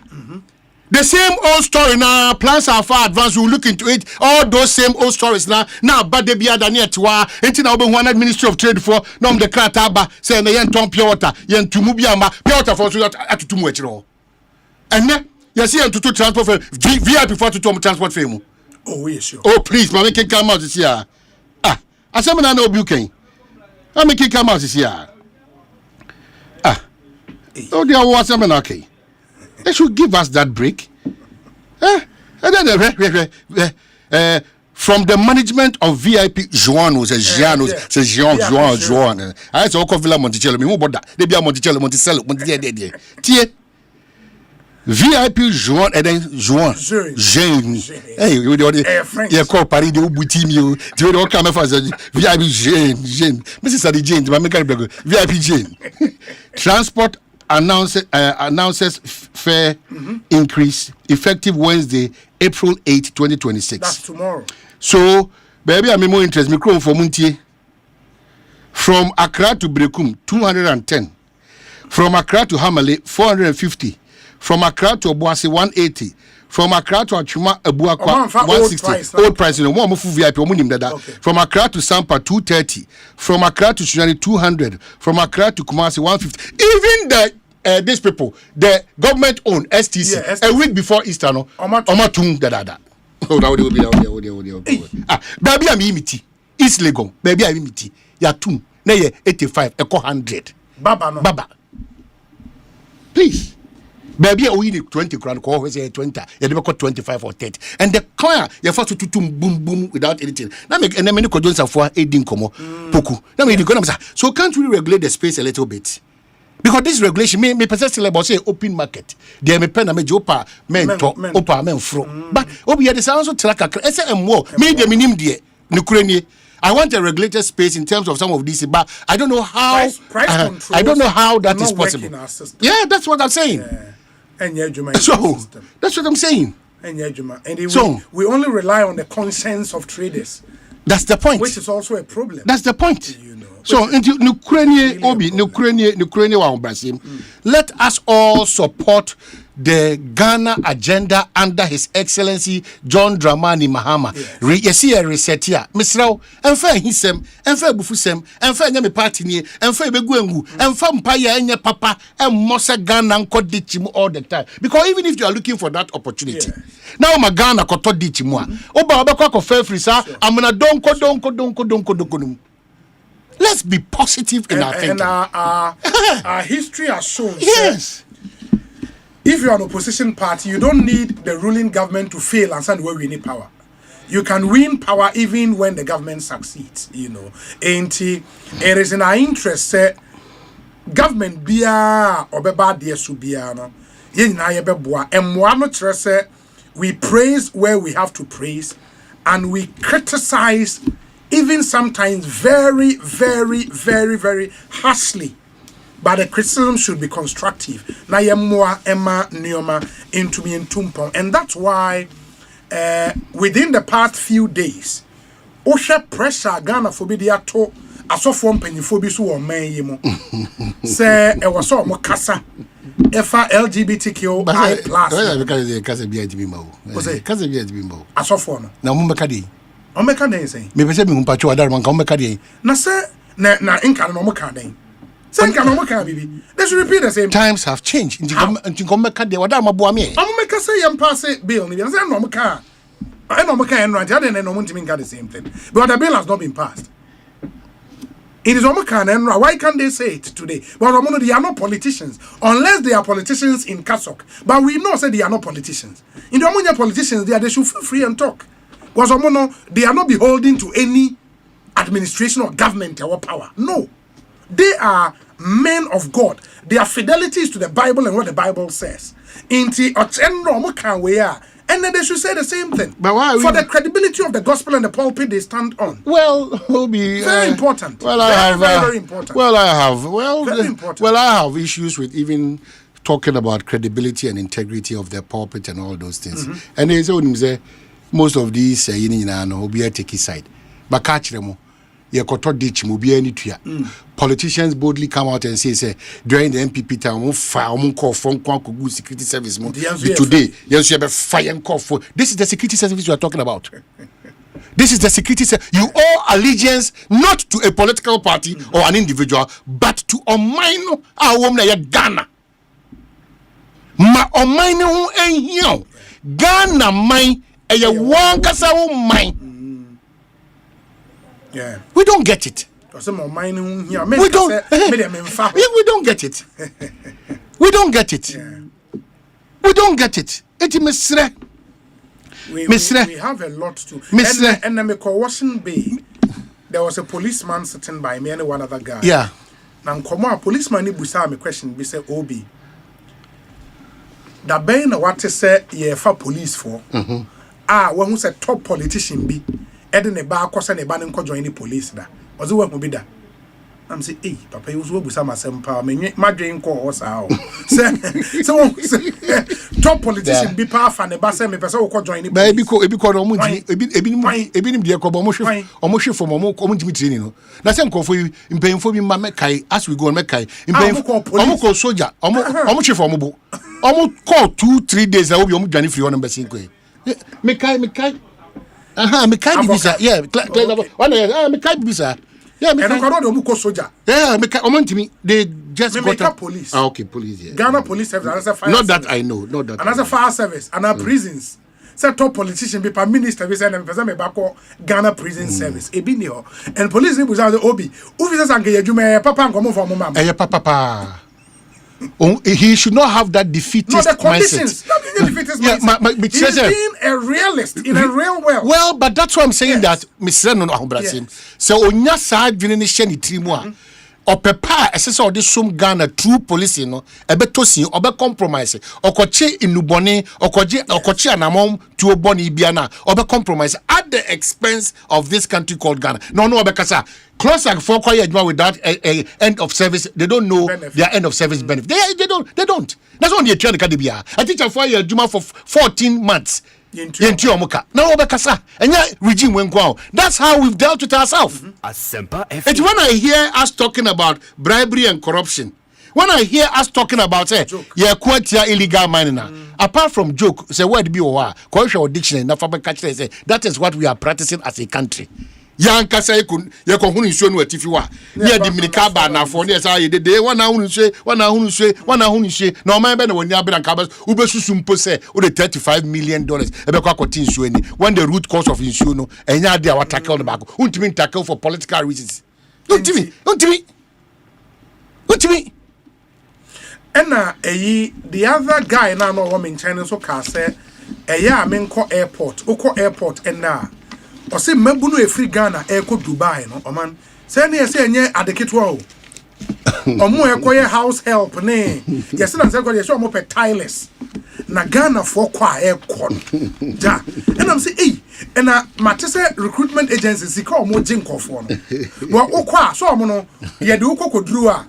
The same old story now. Plans are far advanced. We'll look into it. All those same old stories now. Now, but they be at the near to until now, one Ministry of Trade for no the Krataba saying the yen tom pure water, yen to Mubiama, pure water for at to much. And then you see to transport for VIP for to transport fame. Oh, yes, sure. Oh, please, my making come out this year. I said, I know Buchanan. I'm making come out this year. Oh, dear, what's okay. They should give us that break. And then from the management of VIP, Joan was a Jean. I said, Villa Monticello. Me about that. They be a Monticello, Monticello, Monticello. Tie VIP Joan and then Joan. Jean. Hey, you the call Paris de Boutimio. Do you come for VIP Jane? Mrs. Adi Jane, my VIP Jane. Transport announces fare increase effective Wednesday, April 8, 2026. That's tomorrow. So, baby, I'm more interested. Me for Muntie. From Accra to Brekum, 210. From Accra to Hamale, 450. From Accra to Obuasi, 180. From Accra to Achuma, Abuakwa, 160. Old price, you know, more VIP. From Accra to Sampa, 230. From Accra to Sunyani, 200. From Accra to Kumasi, 150. Even these people, the government-owned STC, a week before Easter, no, Omatung, da. Oh, that would be. Baby, I'm imiti. East Legon, baby, I'm imiti. Ya tum, na ye 85, eko 100. Baba. Please. Baby, we need 20 grand, call say 20, you never got 25 or 30. And the client, you forced to boom without anything. Now make and then many codons for aiding como poku. Now make the so can't we regulate the space a little bit? Because this regulation may possess about say open market. There may pen a major men talk opa men fro. But obi the sounds of track and more. May the minimum dear Nukreni. I want a regulated space in terms of some of these, but I don't know how price I don't know how that is possible. Yeah, that's what I'm saying. So that's what I'm saying. And we only rely on the conscience of traders. That's the point. Which is also a problem. That's the point. So into Ukraine, let us all support the Ghana agenda under His Excellency John Dramani Mahama. Yesi a reset here. Misrao, enfa hisem, enfa bufusem, enfa nyame party ni, enfa ebeguengu, enfa mpaya enye papa, mosa Ghana nko dichimu all the time. Because even if you are looking for that opportunity, now my Ghana koto dichimu. Oba obekwa ko fair free sa, amuna donko. Let's be positive in our thinking. And our history has shown. Yes. If you are an opposition party, you don't need the ruling government to fail and send where we need power. You can win power even when the government succeeds, And it is in our interest, government bia obeba de subiano. We praise where we have to praise, and we criticize even sometimes very, very, very, very harshly. But the criticism should be constructive. Na yemwa Emma Nioma into me in Tumpon. And that's why within the past few days, Osha pressure Ghana for to asofo mpanyifo bi so wo man yi mu se e wo so mo kasa efa LGBTQI plus kasa bi adimi ma wo kasa bi adimi ma wo asofo no na mo meka dey o meka dey say me pese me hu pacho adar man ka o meka dey na se na inka no mo ka dey se inka no mo ka bibi they should repeat the same. Times have changed nti ko meka dey wadar ma boa me o meka say yam pass bill ni say no mo ka I know meka en right and no mo ntimi the same thing but the bill has not been passed. It is Omokan, why can't they say it today? But they are not politicians, unless they are politicians in Kasok. But we know say they are not politicians. In the Omonia politicians, they should feel free and talk. Because they are not beholden to any administration or government or power. No. They are men of God. Their fidelity is to the Bible and what the Bible says. And then they should say the same thing. But why for the credibility of the gospel and the pulpit they stand on? Well, Obi, very important. Well, I have very important. Well, I have very important. Well, I have issues with even talking about credibility and integrity of the pulpit and all those things. And they say most of these Obi take his side. But catch them. Politicians boldly come out and say during the MPP time call for security service today yes you have a fire and call for this is the security service you are talking about. This is the security service. You owe allegiance not to a political party or an individual but to Omaino Ghana. Ma Omaino en Ghana mine e one kasa mine. Yeah. We don't get it. We don't get it. We don't get it. Yeah. We don't get it. We have a lot to. And then Washington Bay, there was a policeman sitting by me and one other guy. Yeah. Now, come on, policeman, he asked me a question. He said, Obi, that bay na what to say, yeah, for police for. When who said top politician be. Eden ne ba akosa ne ba ne nko join the police da ozo wa hu bi da am say papa you so busa Asempa me madwen nko ho sa o say top politician bi pa fa ne ba say me pese wo ko join the police ebi ko no munji ebi nim de ko bo mo hwe fo mo ntimi training no na say nko fo mpanyimfo bi ma mekai as we go on mekai mpanyimfo omo ko soldier omo hwe fo mo bo omo call 2-3 days na obi omo dwane free on number 5 mekai me can't be sir. Yeah, me can't be sir. Yeah, me can't soldier. Yeah, me can't. They just got a police. Okay, police. Yeah. Ghana police have another fire. Not that I know. Not that. Another fire service. And our prisons. Say top politician be prime minister. We say them person me back Ghana prison service. E be near. And police ni buza the obi. Officers ange yejume papa ngomo for mama. Papa. He should not have that defeatist mindset. No, the conditions. Not the defeatist mindset. He's being a realist in a real world. Well, but that's why I'm saying that, Mr. Nono Ahubrasim. So, onya sa adwene sheni trimwa. Opepa esese odi sum Ghana true police no ebetosi obe compromise okoche inubone okoche anamom tuo boni bia na obe compromise at the expense of this country called Ghana. No obekasa close like for kwaya adwuma without a end of service. They don't know benefit. Their end of service benefit. They don't. That's what they try to kadibia. I teach a 4 year adwuma for 14 months. Yentu omuka. Now obekasa. Enya regime wenkwao. That's how we've dealt with ourselves. Asempa FM. It's when I hear us talking about bribery and corruption. When I hear us talking about illegal mining, apart from joke, say word be or dictionary, that is what we are practicing as a country. Yanka say kun ye ko hunu nsuo no atifi wa ne adiminika ba na fo ne say de wana hunu nsuo na o man be na woni abira nka ba ubesusu mpo say o de $35 million ebe kwa kwoti nsuo ni when the root cause of nsuo no enya ade a wa tackle no back untimi tackle for political reasons untimi ena the other guy na no wo mention so ka say eya amenko airport ena o se mabu no efri Ghana eko Dubai no oman se ne yese enye adeketwa o omo ekoye house help ne yese na se ko yese omo pe tilers na Ghana for kwa eko ja and am say ena matese recruitment agencies ka omo jinkofo no wo okwa so omo no ye de ukokoduru a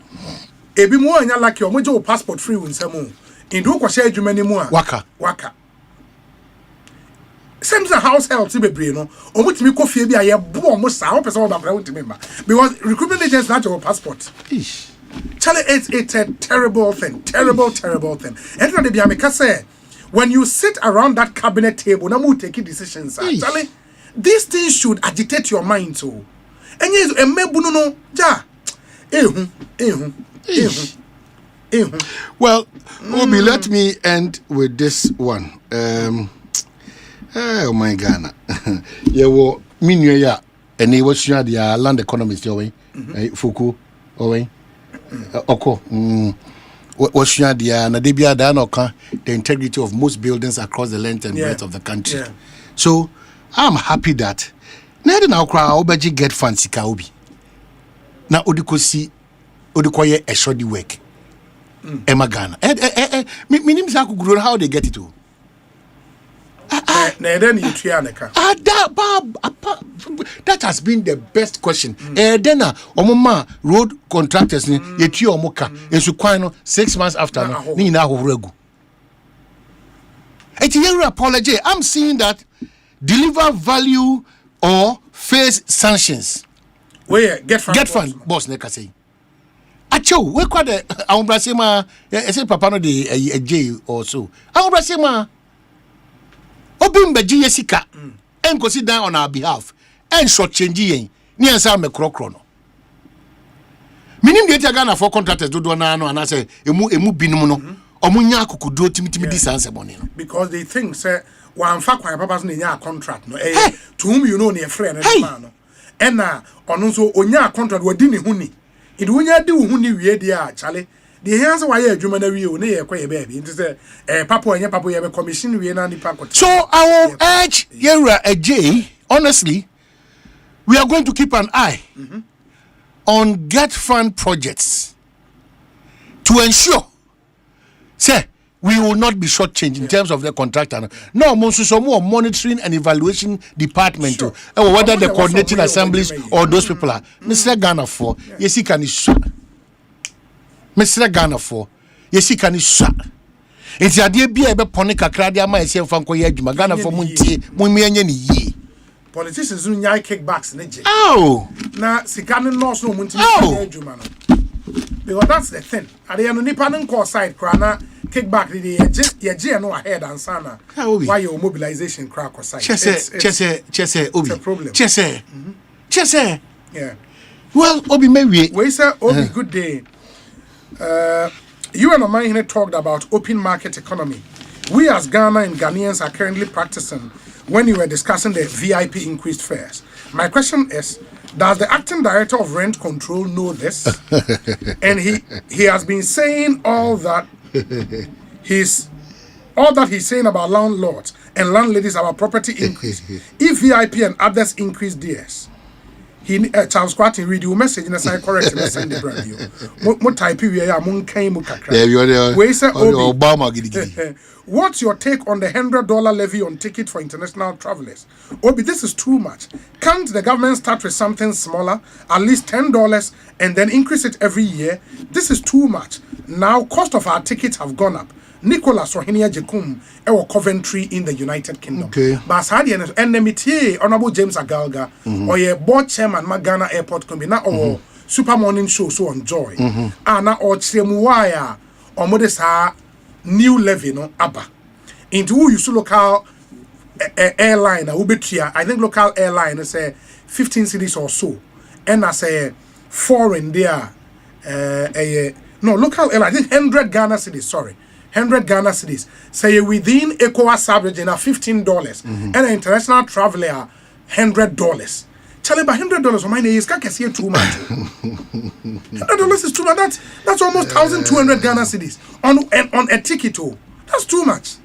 ebi mu anya like omo je passport free winsamo indu ko share adwuma ni mu a waka Same as house health be brain no. Omo timi ko fie bi aye bo omo sa. O person ba bra wotimi ma. Because recruitment agents not your passport. Charlie, it's a terrible thing. Terrible thing. And when they be say, when you sit around that cabinet table, now you take decisions. Charlie, these things should agitate your mind too. And yes, a me no ja. Well, Obi, let me end with this one. Oh my Ghana. Yeah, well, minua ya and he was sure the land economist away. Fuku away. Oko. Was sure the Nadibia Danoka, the integrity of most buildings across the length and breadth of the country. Yeah. So I'm happy that now crowd obaji get fancy kaubi. Now odikosi odikoye a shoddy work. Emma Ghana. Minim Saku grow how they get it to. That has been the best question. Then omoma road contractors ni yeti omoka ensu kwan no 6 months after no ni na hohoregu. Eti apology. I'm seeing that deliver value or face sanctions. Where get fund boss neka say. Acho we kwa de awbrasema ese papa no de a J or so. Awbrasema Obimbeji yesika enkosi down on our behalf and short change yen ni ansa me krokro no minim de Ghana for contractors do na no ana say emu binum no omunya akokodo timitimi di sanse bone no because they think say wan fa kwan papa so na nya contract no to whom you know na friend na no and na ono so onya contract wadi ne huni idu onya di huni wie dia chale the hands why adwuma na wie o na ye kwaye baby nti say papa onye papa ye be commission wie na nipa ko. So I will urge Yera AJ, honestly, we are going to keep an eye on get fund projects to ensure say we will not be shortchanged in terms of the contractor. No, more monitoring and evaluation department, sure. Whether the coordinating assemblies or those people are. Mr. Ghana for yes, he can issue. Mr. Ghana for yes, he can issue. It's the idea be able to kakra dia ma ese mfa nko ye adwuma Ghana for muntie munmianye ni yi. Politicians who nyai kickbacks na je. Oh. Na sika no no so muntie adwuma no. Because that's the thing. At the end of nipa nko side kra na kickback the ye no ahead and sana. Why your mobilization crack or side. Chese Obi. It's a problem. Chese. Yeah. Well, Obi maybe. We say Obi good day. You and Omahine talked about open market economy. We as Ghana and Ghanaians are currently practicing when you were discussing the VIP increased fares. My question is, does the acting director of rent control know this? And he has been saying all that he's saying about landlords and landladies about property increase. If VIP and others increase theirs, Charles Quatin read your message in a side correct send the brand you. What type we are moon came kakra. Obama. What's your take on the $100 levy on ticket for international travelers? Obi, this is too much. Can't the government start with something smaller, at least $10, and then increase it every year? This is too much. Now cost of our tickets have gone up. Nicholas Rohinia Jekum ewo Coventry in the United Kingdom. Okay. But hadi enmity Honorable James Agalga or ye board chairman Magana Airport Combina or Super Morning Show so on Joy. Ana or Chemuaya or Modesa new levy no abba. Into who use local airline ubetria. I think local airline is 15 cities or so. And I say foreign there no local airline I think 100 Ghana cities, sorry. 100 Ghana cedis. Say within ECOWAS average in $15 and an international traveler $100. Tell him about $100 on my name is too much. $100 is too much. That's almost 1,200 Ghana cedis on a ticket. That's too much.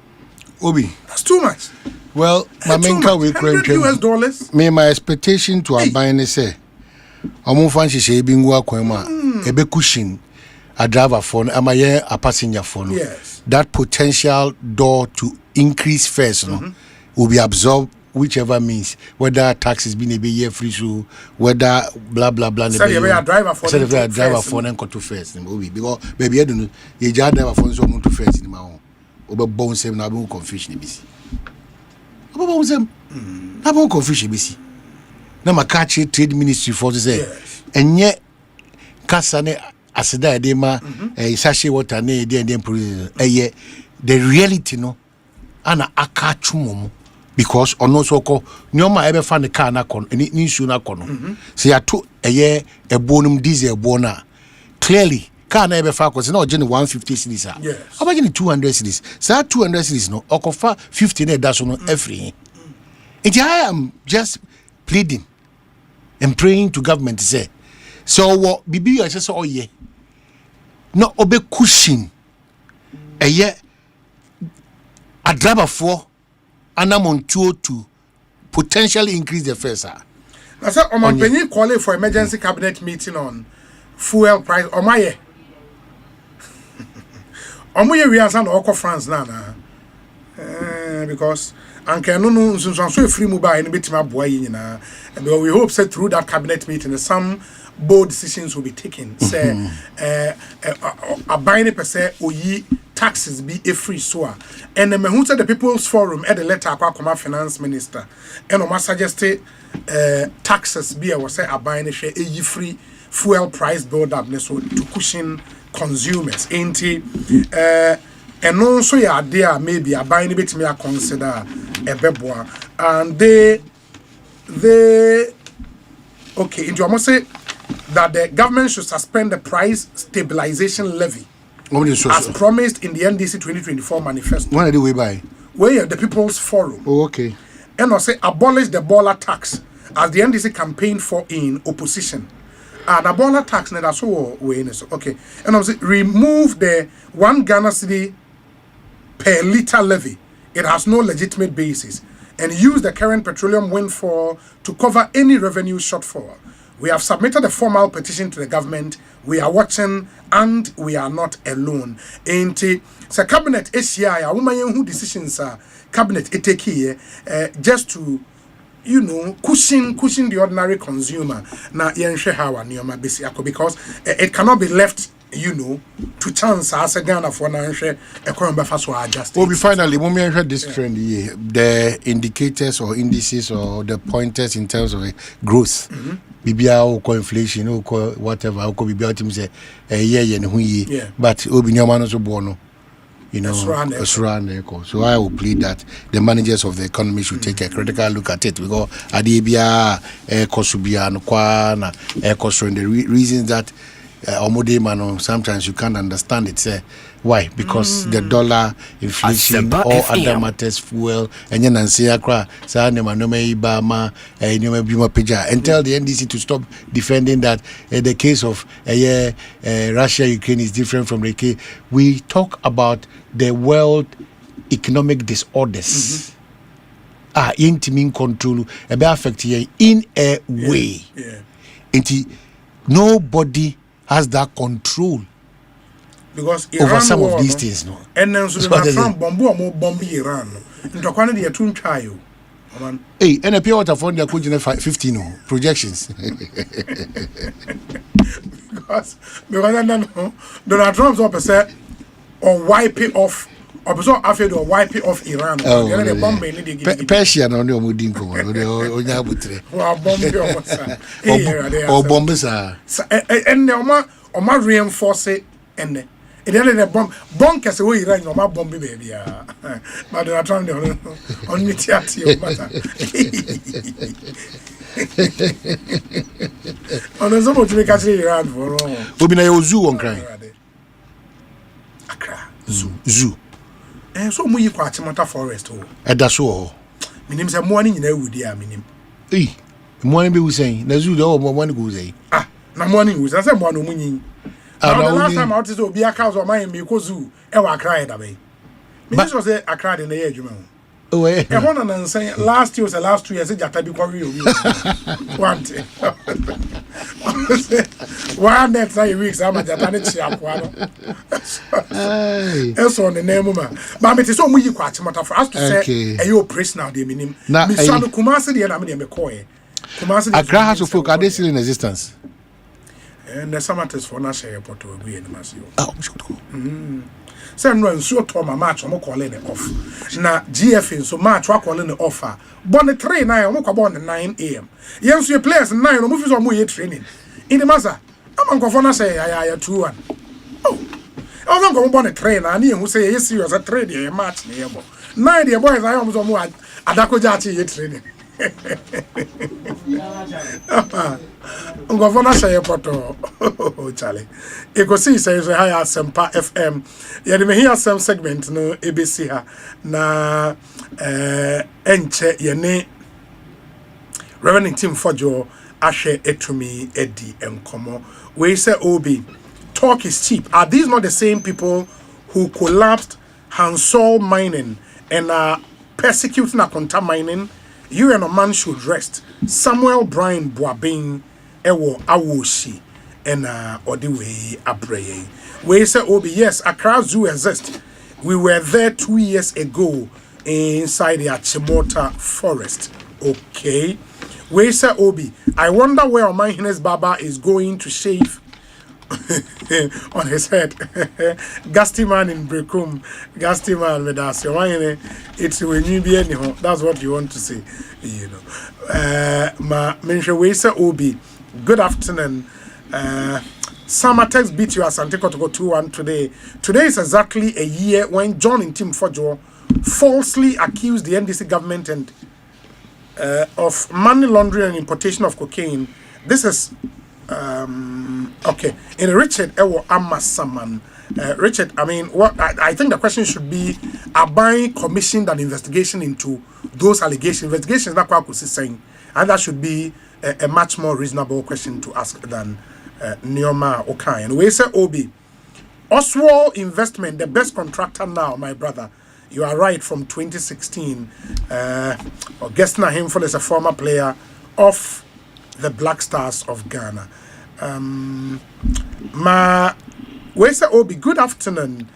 Obi. That's too much. Well, my main car will $100. Me my expectation to a buy say. I'm fancy say bingwa kwema ebe cushion a driver phone am a passenger phone. Yes. That potential door to increase fares will be absorbed whichever means, whether taxes being a year free so whether blah blah blah. Said a driver phone and to fares because baby I don't know you driver phone so to fares in my own over bone same na confusion busy. What was them? About confusion, BC. Now, my catch trade ministry for to say, and yet, Cassane, Asada, Dema, a sachet water, nay, then produce, a the reality, no, and a catchum. Because on no so called Nyoma ever found the car nakon and it needs you nakon. See, I took a year a bonum diesel bona. Clearly, car never found was not generally 150 cities. Yes. How about 200 cities? So 200 cities no, or 15 that's on every. And I am just pleading and praying to government to say, so what BB I just oh yeah. No obe cushion a year a driver for. And I'm on tour to potentially increase the fares. Now, sir, when you call for emergency cabinet meeting on fuel price, we are saying Oko France now, because Anke no so free mobile and bit my boy, you know. But we hope that through that cabinet meeting, some bold decisions will be taken. Say, a buying per se, taxes be a free soa. And the who said the People's Forum at the letter of Finance Minister, and I suggested taxes be a was a buying a free fuel price build up so to cushion consumers. Ain't and also yeah, there maybe a buying a bit me consider a beboa, and they okay. And you almost say that the government should suspend the price stabilization levy. As promised in the NDC 2024 manifesto. When do we buy? Where the People's Forum. Oh, okay. And also abolish the baller tax as the NDC campaigned for in opposition. And the baller tax, that's so okay. And also remove the 1 Ghana cedi per litre levy. It has no legitimate basis. And use the current petroleum windfall to cover any revenue shortfall. We have submitted a formal petition to the government. We are watching and we are not alone. Ain't it? So cabinet SCI, woman who decisions are cabinet take here just to cushion the ordinary consumer. Now how because it cannot be left to chance as a Ghana for now adjust. Well, we finally when we enter this trend here, the indicators or indices or the pointers in terms of growth. Bibia or inflation or whatever, or could be built him say a year and who but Obinyamano so bono, so I will plead that the managers of the economy should take a critical look at it. We go Adibia, Ekosubia, and Kwana, Ekosro, and the reasons that sometimes you can't understand it. Say why? Because the dollar, inflation, all other matters, fuel, and then Akra, Bama, and tell the NDC to stop defending that the case of Russia, Ukraine is different from the case. We talk about the world economic disorders. Intimate control, affect you in a way. Nobody has that control because Iran over some of these things, no. And then so Trump bomb Iran. Into one of the two trial. Hey, and a pure water fund they could 15 projections. because Donald Trump's up said or wipe it off. Or after or wipe it off Iran. Persia no no mudin ko onya butre. Or bombs are. And oma reinforce it and the bomb case we Iran no ma bomb baby. But they are trying to on theater matter. On so much we catch Iran for. Obi na yo zoo on cry. Accra zoo. So mu kwa Chimota forest ho. Eda so. Minim se mo ani nyina wudi a minim. Mo ani be wu saying. Na zoo do mo ani go say. Na mo ani wu say mo no munyin. The last time I was obi aka so man me ko zoo e wa Accra da be. Me just say Accra de na ye adwuma ho. Oh eh. E ho na say last year was the last 2 years jata bi kwa wi obi. One thing. One next 3 weeks I'm jata ne chi akwa no. Eso on the name ma. But me te so mu yi kwa Chimota for us to say e operation now dey minim. Me so no Kumasi dey na me dey me call e. Accra has to folk are they still in existence? And the summaters for Nasha Airport will be in the Masio. Oh, sure. Send one so to my match, I'm calling it off. Now, GF so match, I'm calling it offer. Born the train, I'm born at 9 a.m. Yes, your players 9 or movies or more training. In the Massa, I'm going to say, I 2-1. Oh, I'm going to born a train, and you say, yes, serious, a trade, a match near 9 dear boys, I almost on one. Adakojachi training. Governor say poto Charlie. Ekosiise says hi Asempa FM. Ya me hear some segment no ABC ha na enche ye ne Reverend Tim Fojo ahwe etumi edi enkomo. We say Obi talk is cheap. Are these not the same people who collapsed Hansol mining and persecuting Akonta mining? You and a man should rest. Samuel Brian Boabin Ewo Awoshi and Odiwe Abreye. We say Obi, yes, Accra Zoo exists. We were there 2 years ago inside the Achimota forest. Okay. We say Obi, I wonder where my Hines Baba is going to shave on his head. Gasty man in Brekum, Gasty man with us. It's when you be anyhow. That's what you want to say, you know. Ma mention we say Obi. Good afternoon. Summer text beat you as Antiko to go 2-1 today. Today is exactly a year when John and Tim Fojo falsely accused the NDC government and of money laundering and importation of cocaine. This is okay. In Richard Ewo Amasaman, Richard, I mean, what I think the question should be: Abai commissioned an investigation into those allegations. Investigations that Kwaku is saying, and that should be a much more reasonable question to ask than Neoma Okai. And we say Obi, Oswald Investment, the best contractor now, my brother. You are right. From 2016, Augustina Himful is a former player of the Black Stars of Ghana. We say Obi, good afternoon.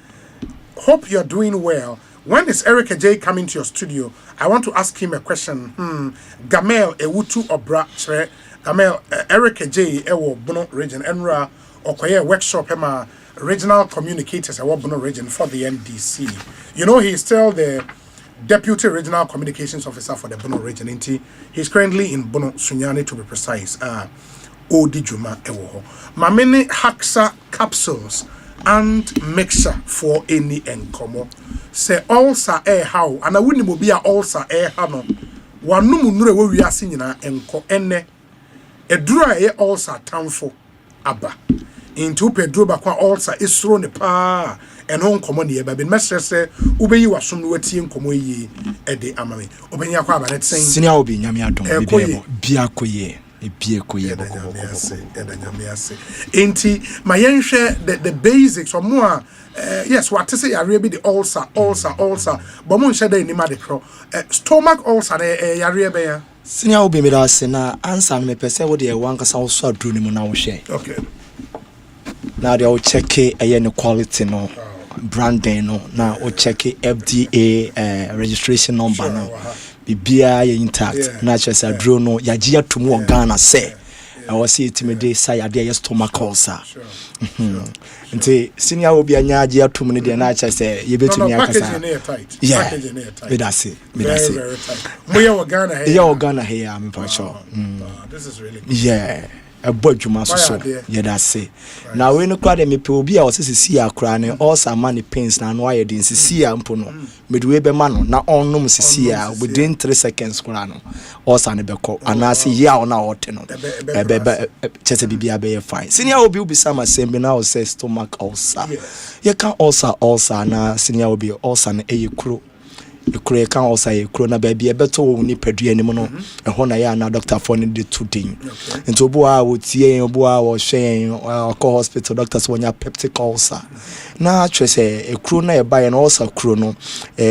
Hope you're doing well. When is Eric J coming to your studio? I want to ask him a question. Gamel Ewutu Obra Chere. Gamel Eric J Ewo Bono region Enra Okoye workshop Emma regional communicators Ewo Bono region for the NDC. You know he's still the Deputy Regional Communications Officer for the Bono region. He's currently in Bono Sunyani to be precise. Odi Juma Ewo. Mamene Haxa capsules and mixture for any enkomo. Say ulcer how and I wouldn't be a ulcer hano. Wanumu nure we are seeing enko ene. A dry ulcer tamfo abba. Into Pedro Bakwa ulcer is thrown a pa. And home common ye, but Master say, Ubey was some wetty and come ye at the Amami. Open your crab and saying, Senior will be Yamiato, Biakoye. Ain't my young share the basics or more. Yes, what to say, I really the ulcer, but mon shade in the medical stomach ulcer, Yaria. Senior will be with us and answer me per se what the one can also do him now share. Okay. Now they will check a quality no branding no now or check FDA registration number no. Bibia intact na chese adro no yagia to mu Ghana say I was see it me dey say ade ya stomach ulcer nti senior obi anya agia to mu ne na chese ye betumi akasa yeah me da say we are Ghana here I'm for sure this is really good. Yeah a bodwuma so yeah that say now we no kwade me pe obi a o se si akra ne also money pains na no aye din sisi a mpo no medwe be ma no na onnom sisi a within 3 seconds kra no also ne be ko anase ya o na ote no chese bibia be fine senior obi be sama sembe na o say stomach ulcer ye can ulcer na senior obi ulcer na kuro ekure kan also ekuro na ba bia beto wo ni padua ni mo no ehon na ya na doctor for ni de tudin nti obo a wo tie obo a wo hwen ko hospital doctors wonya peptic ulcer na twese ekuro na e ba ye na ulcer kuro no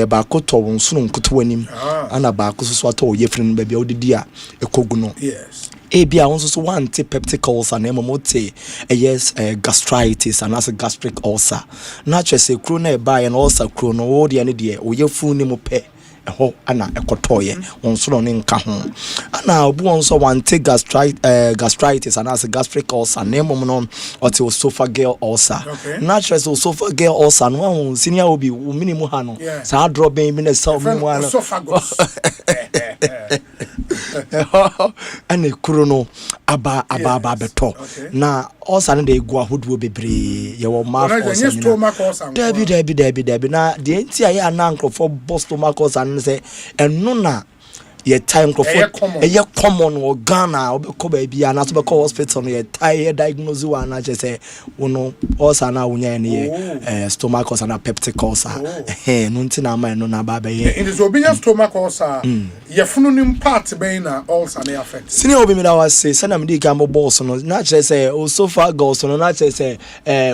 ba ko to wo nso nkoto wanim ana ba ko so ato ye firi no ba bia odidi a ekogu no yes bia also one peptic ulcer na momote yes gastritis and as a gastric ulcer na twese kuro na e ba ye na ulcer kuro no wo de ne de o ye fu ni mo pe ɛhɔ ana ɛkɔtɔɔyɛ wɔn nso no ne nka ho ana obi wɔn nso wante gastritis and as a gastric ulcer na mmom no ɔte esophageal ulcer naturally esophageal ulcer no wɔn senior obi minimum ha no saa drop ben bi na sa minimum ha no ana kuro no aba beto na ulcer no dey go ahodoɔ bebree yɛ wɔ mouth ulcer Debbie na the entire na nkrofo stomach ulcer no say eno na ye time nkrofo eye common or Ghana obekɔ ba bia na so bekɔ hospital no ye tie diagnose wa na che say wono ulcer na wonya ne stomach ulcer na peptic ulcer no ntina ma eno na ba ye it is obi stomach ulcer ye funu nim part ben na ulcer na affect sini obi me da was say na me dey gambo boss no na che say esophagus no na che say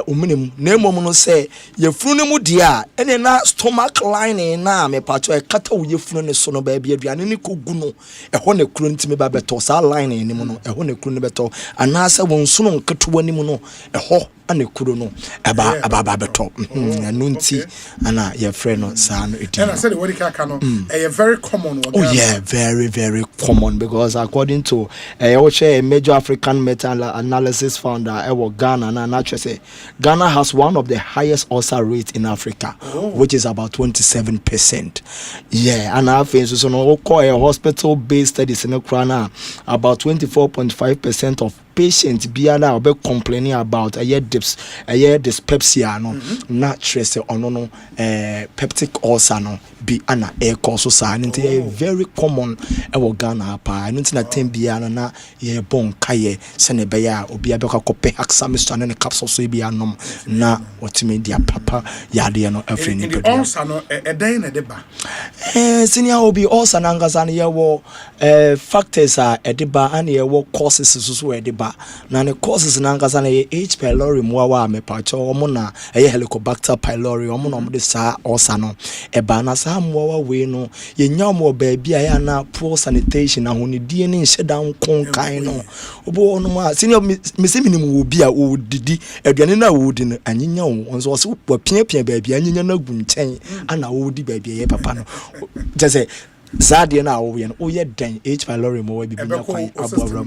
omunim na emom no say ye funu mu dia ene na stomach lining na me pato e kata wo ye funu ne so no ba bia aduane ne kogu no ehɔ ne kuro ntimi ba beto sa lining ne mu no ehɔ ne kuro ne beto anasa won so no nketo wani mu no ehɔ ane kuro no aba beto no nti ana your friend no sa no and I said what you can no a very common one. Oh yeah, very very common because according to a major African meta analysis found that Ghana and naturally say Ghana has one of the highest ulcer rates in Africa, which is about 27%. Yeah, and I think so no call a hospital based studies in Ukraine about 24.5% of patients biana obe complaining about a dyspepsia no naturally say no peptic ulcer no be ana air cause so very common Ghana pa no na tem biana na ye bon kaye se ne be ya obi abeka kope hexamistran ne capsule so bi anom na otime dia papa ya de no afri ni pedia ulcer no eden na de ba senior obi ulcer na ngasa ne ye wo factors are edeba and ye wo causes so edeba na ne causes na ngasa na ye H pylori muwa me pacho omo na ye Helicobacter pylori omo na omo de sa ulcer no eba na sa muwa we no ye nya omo ba bia ya na poor sanitation na honidie ne nheda nkonkan no obo no ma senior me se minimum wo bia wo didi aduane na wo di no anyinya wo nso wo pia ba bia anyinya na gu nchen ana wo di ba bia ye papa no just Zadie na wo ye no wo ye den H pylori mo wa bibia kwan abowra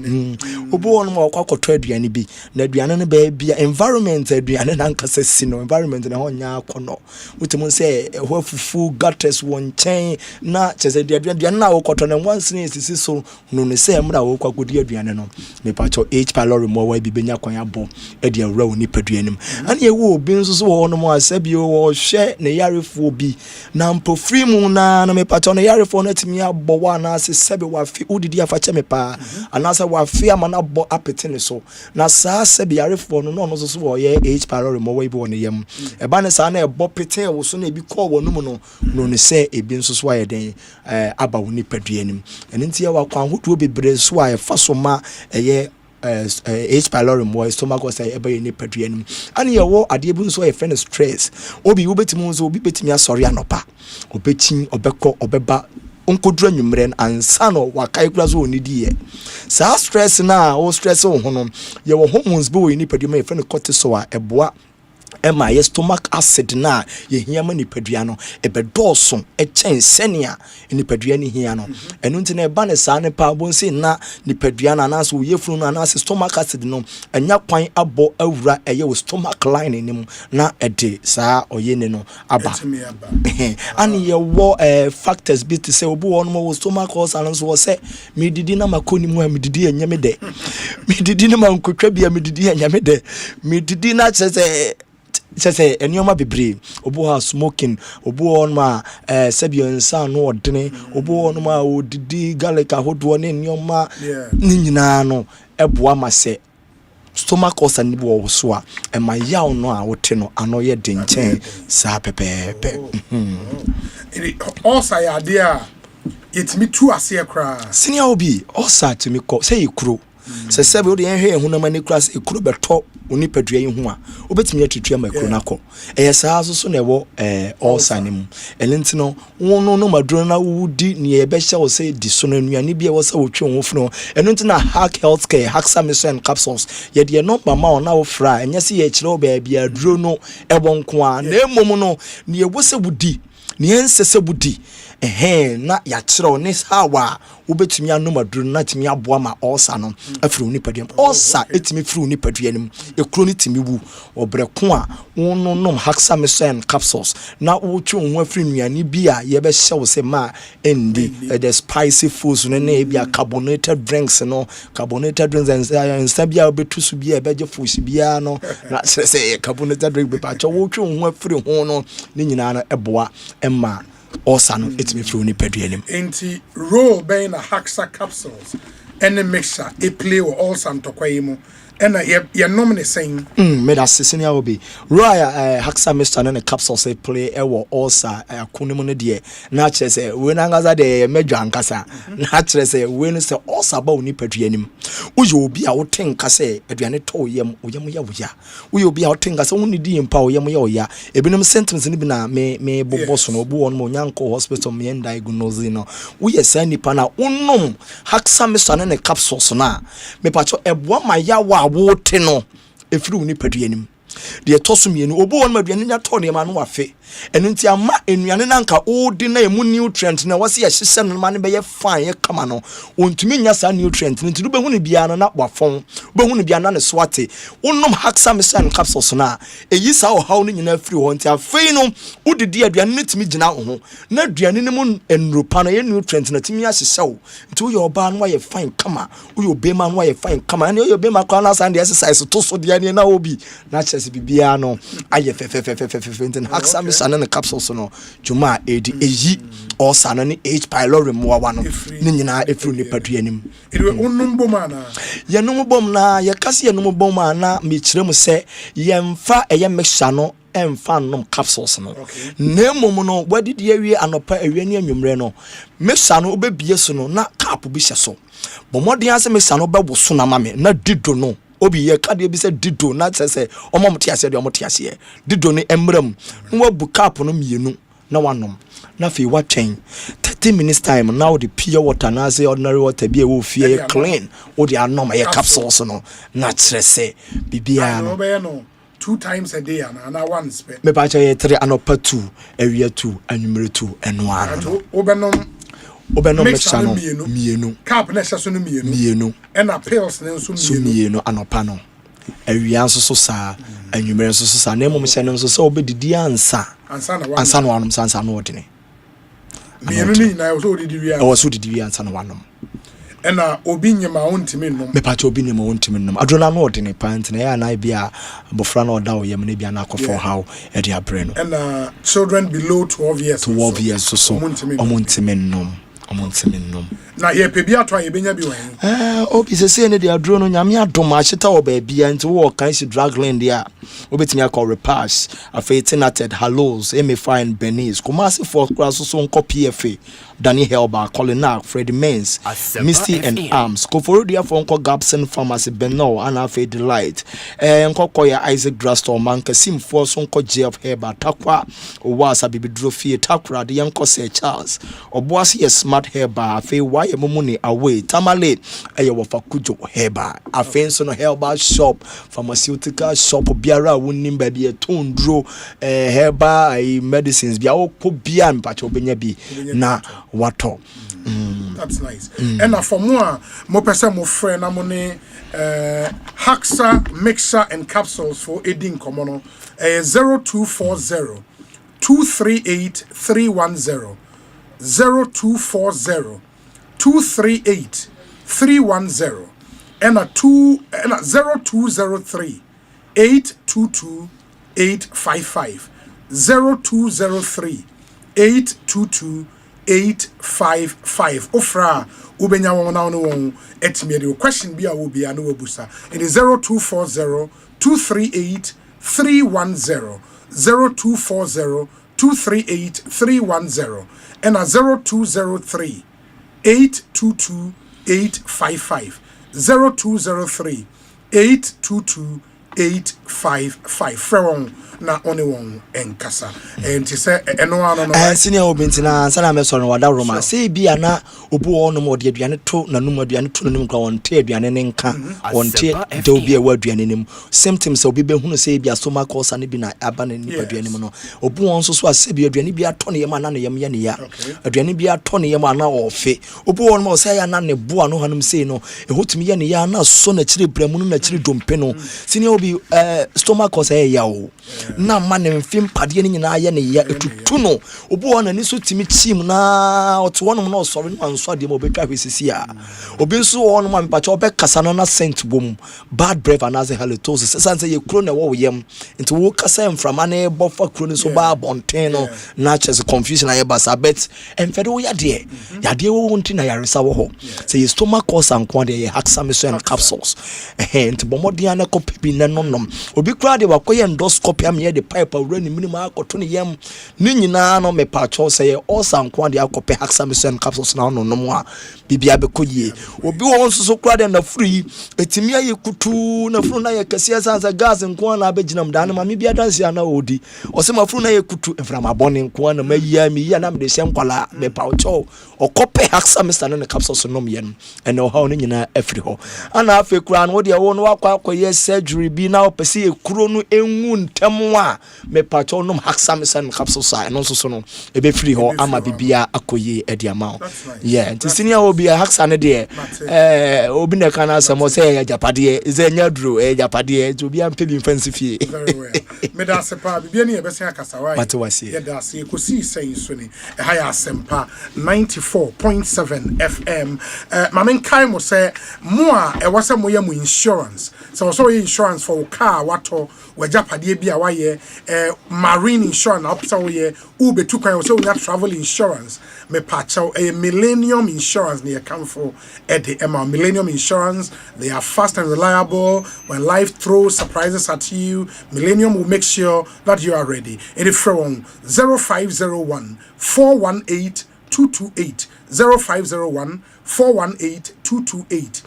obo won mo kwakoto aduane bi na aduane no ba bia environment aduane na nkasa si no environment na ho nya akono wutum se ho afufu gutters won chen na chese aduane na wo koto na once na esisi so no ne se mra wo kwakodi aduane no me pacho H pylori mo wa bibia kwan abo e de awra oni paduanim ani ye wo obi nso so wo no mo asabi wo hwe ne yarefo bi na mpofri mu na me pacho ne yarefo no timi abɔ na se sebe wa fi udidi afache me pa anasa wa fi amana bɔ apete ne so na saa sebe yarefo no no so wo ye H pylori mo wa bi won yam e ba ne saa na e bɔ pete wo so na e bi kɔ wo no mu no ne se e bi nso so wa ye den aba wo ni paduanim ene nti ya wa kwan hodo bebre so a e fa so ma ye H pylori mo stomach ulcer ebe ni paduanim ani ye wo ade bu nso ye friend stress obi wo betimi nso obi betimi asori anopa obetin obekɔ obeba onkodura nwumren ansa no wakai kura so onidi ye sa stress na o stress ho no ye wo hormones bi wo ni padua ye friend cortisol a eboa ema ye stomach acid na ye hia ma nipadua no ebedoso echen senia nipadua ni hia no enu nti na eba ne sa ne pa bonse na nipadua na na so ye funu na na stomach acid no enya kwan abo awura eye wo stomach lining ni mu na ede sa oye ne no aba ani ye wo factors bi to say obo won mo stomach ulcer no so wo say medidi na makoni mu a medidi enya me de medidi na mankotwa bia medidi enya me de medidi na say enioma bebre obo ha smoking obo on ma sebion san no odene obo on ma odidi garlic ahodo ne enioma ni nyina no eboa ma se stomach ulcer ni bo so a e ma yaw no a wote no ano ye denchen sa pepepe ulcer ya de a yetimi tu ase kra senior obi ulcer timi ko say ikuro se sebe odi enhwe ehunama ne kura se ikuro beto oni padua hu a obetimi atutua makro nako saa so na ewo ulcer ni mu elenti no wono no maduro na wudi ne ye be hye wo se di so na nuane bia wo se wotwe wo funu enenti na hack healthcare hexamistran capsules ye de no mama na wo fra enye se ye kire wo ba bia duro no ebo nko a na emom no ne ye wo se wudi ne ensese budi na ya kyerɛ ne sawa wobetumi anom aduru na timi aboa ma osa no afiri oni paduam osa etimi firi oni paduam ekuro ne timi wu obreko a wononom hexamethrin capsules na wotwe ho afiri nuane bi a ye be hye wo se ma endi the spicy foods no na bia carbonated drinks no carbonated drinks and bia obetu su bia beje foods bia no na se carbonated drink be pa cho wotwe ho afiri ho no ne nyina no eboa emma also no etimi firi oni paduam enti roll being a haxa capsules and a mixture a play or all santokwaimo and a nominee saying made a senior will be Roya haxa mixture and a capsules a play ewo also a kunimune die naturally say when angaza de major ankasa naturally say when say also about oni paduam uyo obi a wotenka say aduane to yam ya uyo obi a wotenka say woni di mpa oyam ya ebinom symptoms ni bi na me boboso no obu won mo nyanko hospital me diagnose no uye say nipa na unom haxa mixture and a capsules na me pacho eboa ma yawa wote no efiri woni paduanim de etoso mienu obo won maduane nya to ne ma no wafe enu nti ama enuane na nka odi na emu nutrient na wase ya hyehye no ma ne be ye fine kama no ontumi nya sa nutrient nti do be hu ne bia na wafon be hu ne bia na ne swate wonom hexamethrin capsules na eyi sa o haw no nyina afiri ho nti afei no udidi aduane ne timi gina ho na aduane ne mu enropa na ye nutrient na timi ahyehye wo nti wo ye oba no ye fine kama wo ye obema no ye fine kama na ye obema kwa na san de exercise to so de ne na obi na chese bibia no aye fe nti hexamethrin and the capsules no juma edi eyi osa no ne H pylori mowa no ne nyina efru ne paduanim ewe onum bom ana ye num bom na ye kase ye num bom ana me kirem se ye mfa eye mixture no emfa nom capsules no na mom no wadidi awie anopa awie ne anwumre no mixture no obebie so no na cap bi hye so bomodin ase mixture no bebo so na mame na dido no obi ye kade bi se dido na se omomte ase de omte ase dido ne emram nwa bu cap no mienu na wanom na fe watwen 30 minutes time now the pure water na say ordinary water bi e wo fie clean o de anom ye capsules no na se bibia no 2 times a day and once me pa che 3 anopa 2 awia 2 anwumre 2 eno ano obenom mixture no mienu cap na hye so no mienu and a pills na so mienu anopa no awia nso so saa anwumre nso so saa na mom hye no nso so obedidi ansa na wanom sansa no odine mienu ni na so odidi wi ansa so odidi wi ansa na wanom ena obi nyema wontimi nom me pa cha obi nyema wontimi nom adona no odine pant na ya na bia bofra na oda oyem na bia na akofo how e dia bre no ena children below 12 years so omontimi nom na ye pe bia to ye benya bi wan obi se ne de aduro no nyame adom a cheta wo ba bia nti wo kan si dragland dia obetimi akọ repass afeitinated hallows eme fine benis komasi for class so nko pfa Danny Helba, Colina, Freddie Mains, Misty and Arms, Koforodia for Uncle Gabson Pharmacy Benno, and Afe Delight, and Kokoya Isaac Drastor, Manka Sim for Sonko J of Heba, Takwa, Wasa Bibidrofi, Takra, the young Cose Charles, or Bossy a smart Heba, Afe Waya Mumuni away, Tamale, Ayawafa Kujo Heba, Afe Son Helba shop, pharmaceutical shop, Biara, Winning Baby, a tone drew Heba, medicines, Biao Kubian, Pacho Benyabi, na. Wato. That's nice. And for more person, more friend, I'm on Haxa mixture and capsules for Edin Komono 0240 238 310 0240 238 310 and a 0203 822 855 0203 822 855 ofra ubenya wona no etime the question bia wo bia no wabusa it is 0240 238 310 0240 238 310 and a 0203 822 855 0203 822 855 from na one won enkasa enti se eno ano no senior obintina sana me so no wada roma say bia na obu ono mo de aduane to nanum aduane to nanum kwa won te aduane ne nka won te de obi e wa aduane nim symptoms obi be hunu say bia stomach ulcer ne bi na aba na ni aduane mu no obu won so ase bia aduane bia to ne yem ana ne yem ye ne ya aduane bia to ne yem ana ofe obu won mo say ya na ne bo ano hanum say no e hotumi ye ne ya na so na chire bramu na chire dompe no senior obi stomach ulcer ya o na ma ne mfim pade ne nyina ye ne ya etutu no obu won na ni so timi chim na oto won no sori no anso de mo betwa hwesisi a obi nso won no ma mpacha obekasa no na scent bom bad breath and as a halitosis sense ye kro na wo yem nti wo kasa emframa na bofa kro ni so ba bonten no na chese confusion aye basa bet emfede wo yade yade wo nti na yaresa wo ho say stomach ulcer anko de ye hexamethasone capsules nti bomodian na kopi na nonom obi kra de wakoye endoscopy am ye de pipe awura ni minimum akoto ne yem ni nyina no me pacho say ulcer anko de akope hexamethasone capsules na no nom a bibia be koyie obi won so kra de na free etimi aye kutu na furu na ye kase sansa gas nko na abeginam dan ma me bia danse ana odi o se ma furu na ye kutu enframa bone nko na mayia mi ya na me de se nkwala me pacho okope hexamethasone capsules nom ye no ene o ha no nyina afri ho ana afi kra no de wo no akwakoye surgery bi na opese e kuro no enwu ntem a me pacho nom hexamethasone capsules a no so no e be free ho ama bibia akoye ediama yeah nti senior obi hexa ne de obi na kana asemo say ya japade ze nya duro japade to obi ampe bi fancy fie very well me da sepa bibia ne be se akasa wa ye da se Ekosii say so ni ha ya Asempa 94.7 FM mamen kai mo say mo a e wase mo ye mo insurance so insurance for car wato wa japade bi a wa ye marine insurance na opsa wo ye ubetu kwan so nya travel insurance me pacho a Millennium Insurance near Camfo at the Millennium Insurance. They are fast and reliable. When life throws surprises at you, Millennium will make sure that you are ready. It is from 0501 418 228 0501 418 228.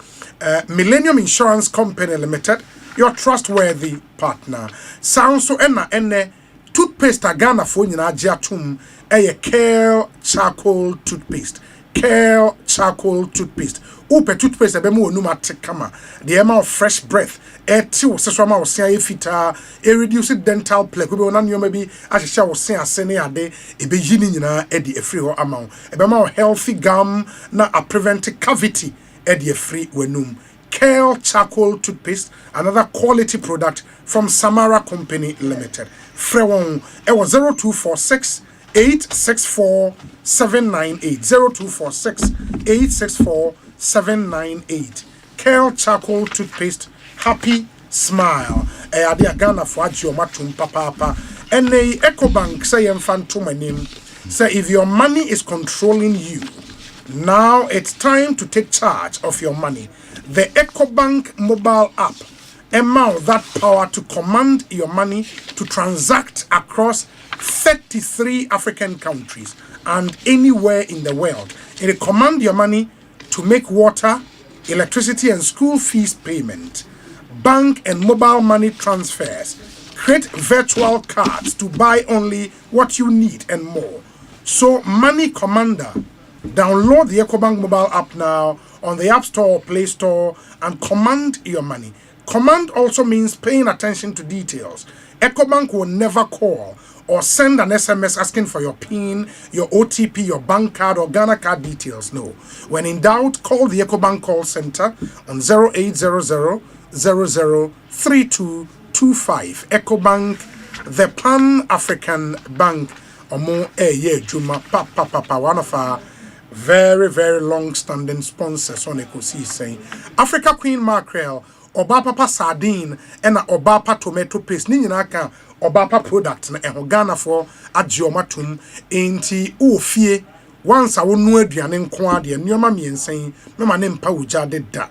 Millennium Insurance Company Limited, your trustworthy partner. Sounds so ene toothpaste Ghana for nyina agiatum a Kale charcoal toothpaste. Kale charcoal toothpaste. Upe toothpaste abemu onuma tekama. The amount of fresh breath. Eti wo seso ama wo sen afita e reduce dental plaque. Obi ona nyoma bi ahyehyɛ wo sen asene ade e be yini nyina e di efri ho ama wo. E be ma healthy gum na a prevent cavity e di efri wenum. Kale charcoal toothpaste, another quality product from Samara Company Limited. Frewon ewo 0246 864 798 0246 864 798. Kale charcoal toothpaste, happy smile. Ade Ghana for agio matum papa. Ene Ecobank say emfanto manim. Say if your money is controlling you, now it's time to take charge of your money. The Ecobank mobile app amount that power to command your money to transact across 33 African countries and anywhere in the world. It command your money to make water, electricity and school fees payment, bank and mobile money transfers, create virtual cards to buy only what you need and more. So Money Commander, download the Ecobank mobile app now on the App Store or Play Store and command your money. Command also means paying attention to details. Ecobank will never call or send an SMS asking for your PIN, your OTP, your bank card or Ghana card details. No. When in doubt, call the Ecobank call center on 0800 003225. Ecobank, the Pan-African Bank. Omo Juma Papa, one of our very, very long-standing sponsors on Ekosii saying Africa Queen Mackerel, Obapa Sardine, and Obapa Tomato Paste. Nina can Obapa product na Ghana for Adiomatum inti Ufie. Once I will know Dianin Quadi and Yoma me saying, Mama name Pauja de da.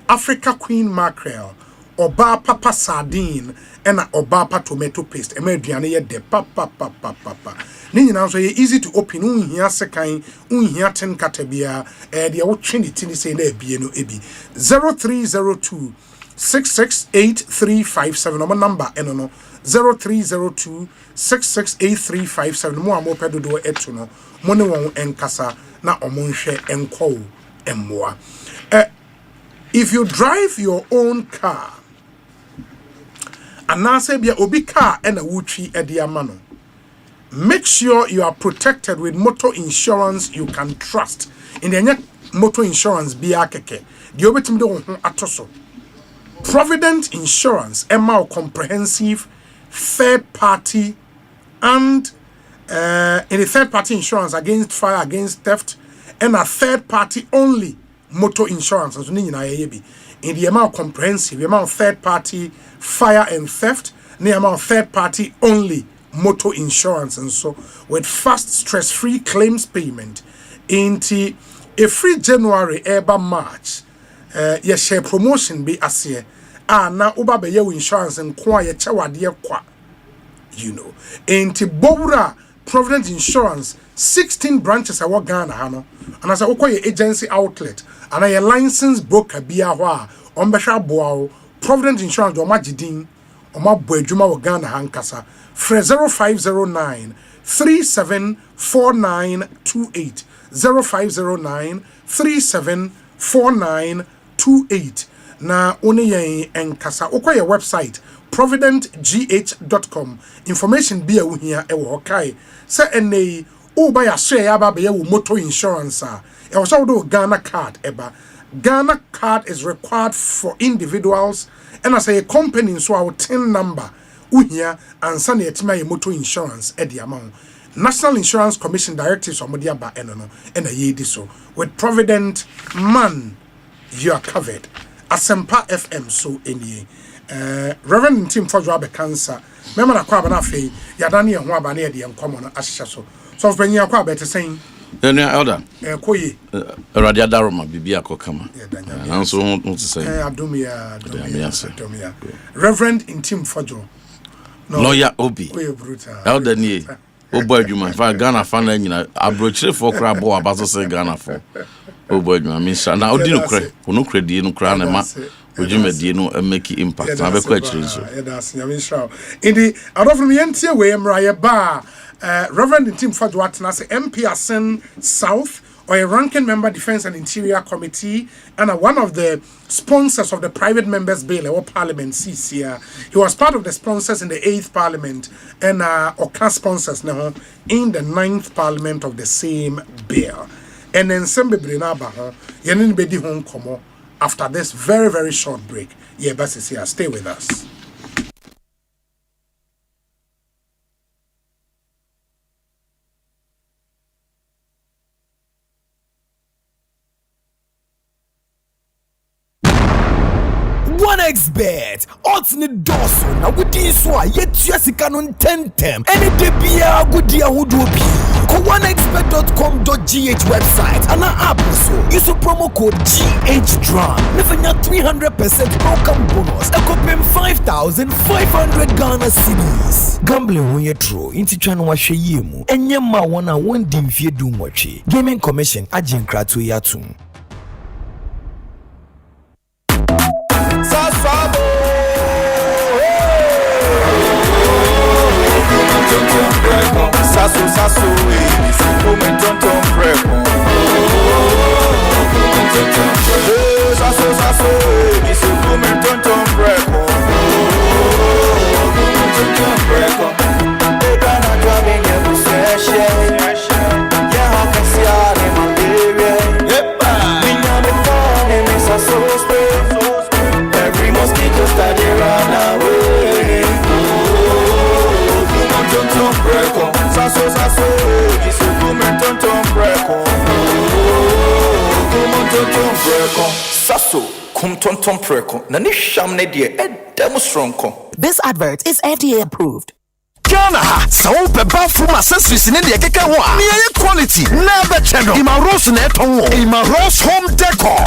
Africa Queen Mackerel, Obapa Sardine, and Obapa Tomato Paste. Emediane de papa. Nina so easy to open unhia sekan unhia 10 katabia de wo trinity ni say na ebie no ebi 0302 668357 number eno no 0302 668357 mo amo pedodo etu no mo ne won enkasa na omonhwe enko emmoa. If you drive your own car and now say be obi car and a wutri ediamano, make sure you are protected with motor insurance you can trust. In the motor insurance be akeke the obetim do ho atoso. Provident Insurance emma comprehensive third party and in the third party insurance against fire, against theft, and a third party only motor insurance as in the amount comprehensive, the amount third party fire and theft, the amount third party only motor insurance, and so with fast stress-free claims payment into a free January eba March. Yes, share promotion be as here. Na uba be ye insurance and kwa ye chawade kwa. You know. Into Bowra Provident Insurance 16 branches are Ghana hano. And as a okoye agency outlet and a licensed broker bia hwa ombesha boao Provident Insurance do majidin oma boedwuma wo Ghana hankasa fre 0509 374928 0509 374928 na one yen enkasa okoye website providentgh.com information be a uhia e wo kai se ene uba ya share ya ba be wo motor insurance e wo so do Ghana card eba. Ghana card is required for individuals and as a company so our TIN number uhia ansa na yetima ye motor insurance e di amount. National Insurance Commission directives omodia ba eno and a ye so with Provident man you are covered. Asempa FM so any Reverend Tim for Job cancer. Remember na kwa na fe yadani ho aba na ye de enkomo no ahihye so. So for nyia kwa better saying then elder koyi radio daroma bibia kokama. Anso ho to say adumia. Reverend Tim Fojo. Lawyer Obi. Elder ni Obo adwuma fa Ghana fa na nyina abrochire for kra bo abaso say Ghana for Obo adwuma me sha na odi no kre die no kra na ma ojumedie no make impact na be kwa chire so that's nyame sha in the adofo me yentie we mra ye ba Reverend Tim Fojo atna say MP Asen South or a ranking member Defense and Interior Committee and one of the sponsors of the private members bill or parliament CCA. He was part of the sponsors in the 8th parliament and Oka sponsors now in the 9th parliament of the same bill. And then Sembe Brinaba Yenin Bedi Hong Komo after this very, very short break. Yeah, Basis, stay with us. OneXBet, odds ni doso na wudi so a yetua sika no tentem. Any day bia gudi ahodo bi. Ko onexbet.com.gh website and app so. Use promo code GHDRAM. Never 300% welcome bonus. Ekopem 5,500 Ghana cedis. Gambling when you true. Inti chano wa sheye mu. Enye ma wana wondi mfie du mwachi. Gaming Commission ajin kratu yatum. Sasso, come tonton prego. Sasso, come tonton prego. Egana coming every session. Yeah, how can see all in my baby? Minya me phone and miss a so every mosquito study run away. Tonton prego. Sasso, isso come tonton prego. Sasso, come tonton prego. Nani shamne die demonstranko. This advert is FDA approved. Ghana, so pe bathroom accessories in the keke wa. Quality, never channel. Ima Rose neton. Ima Rose home decor.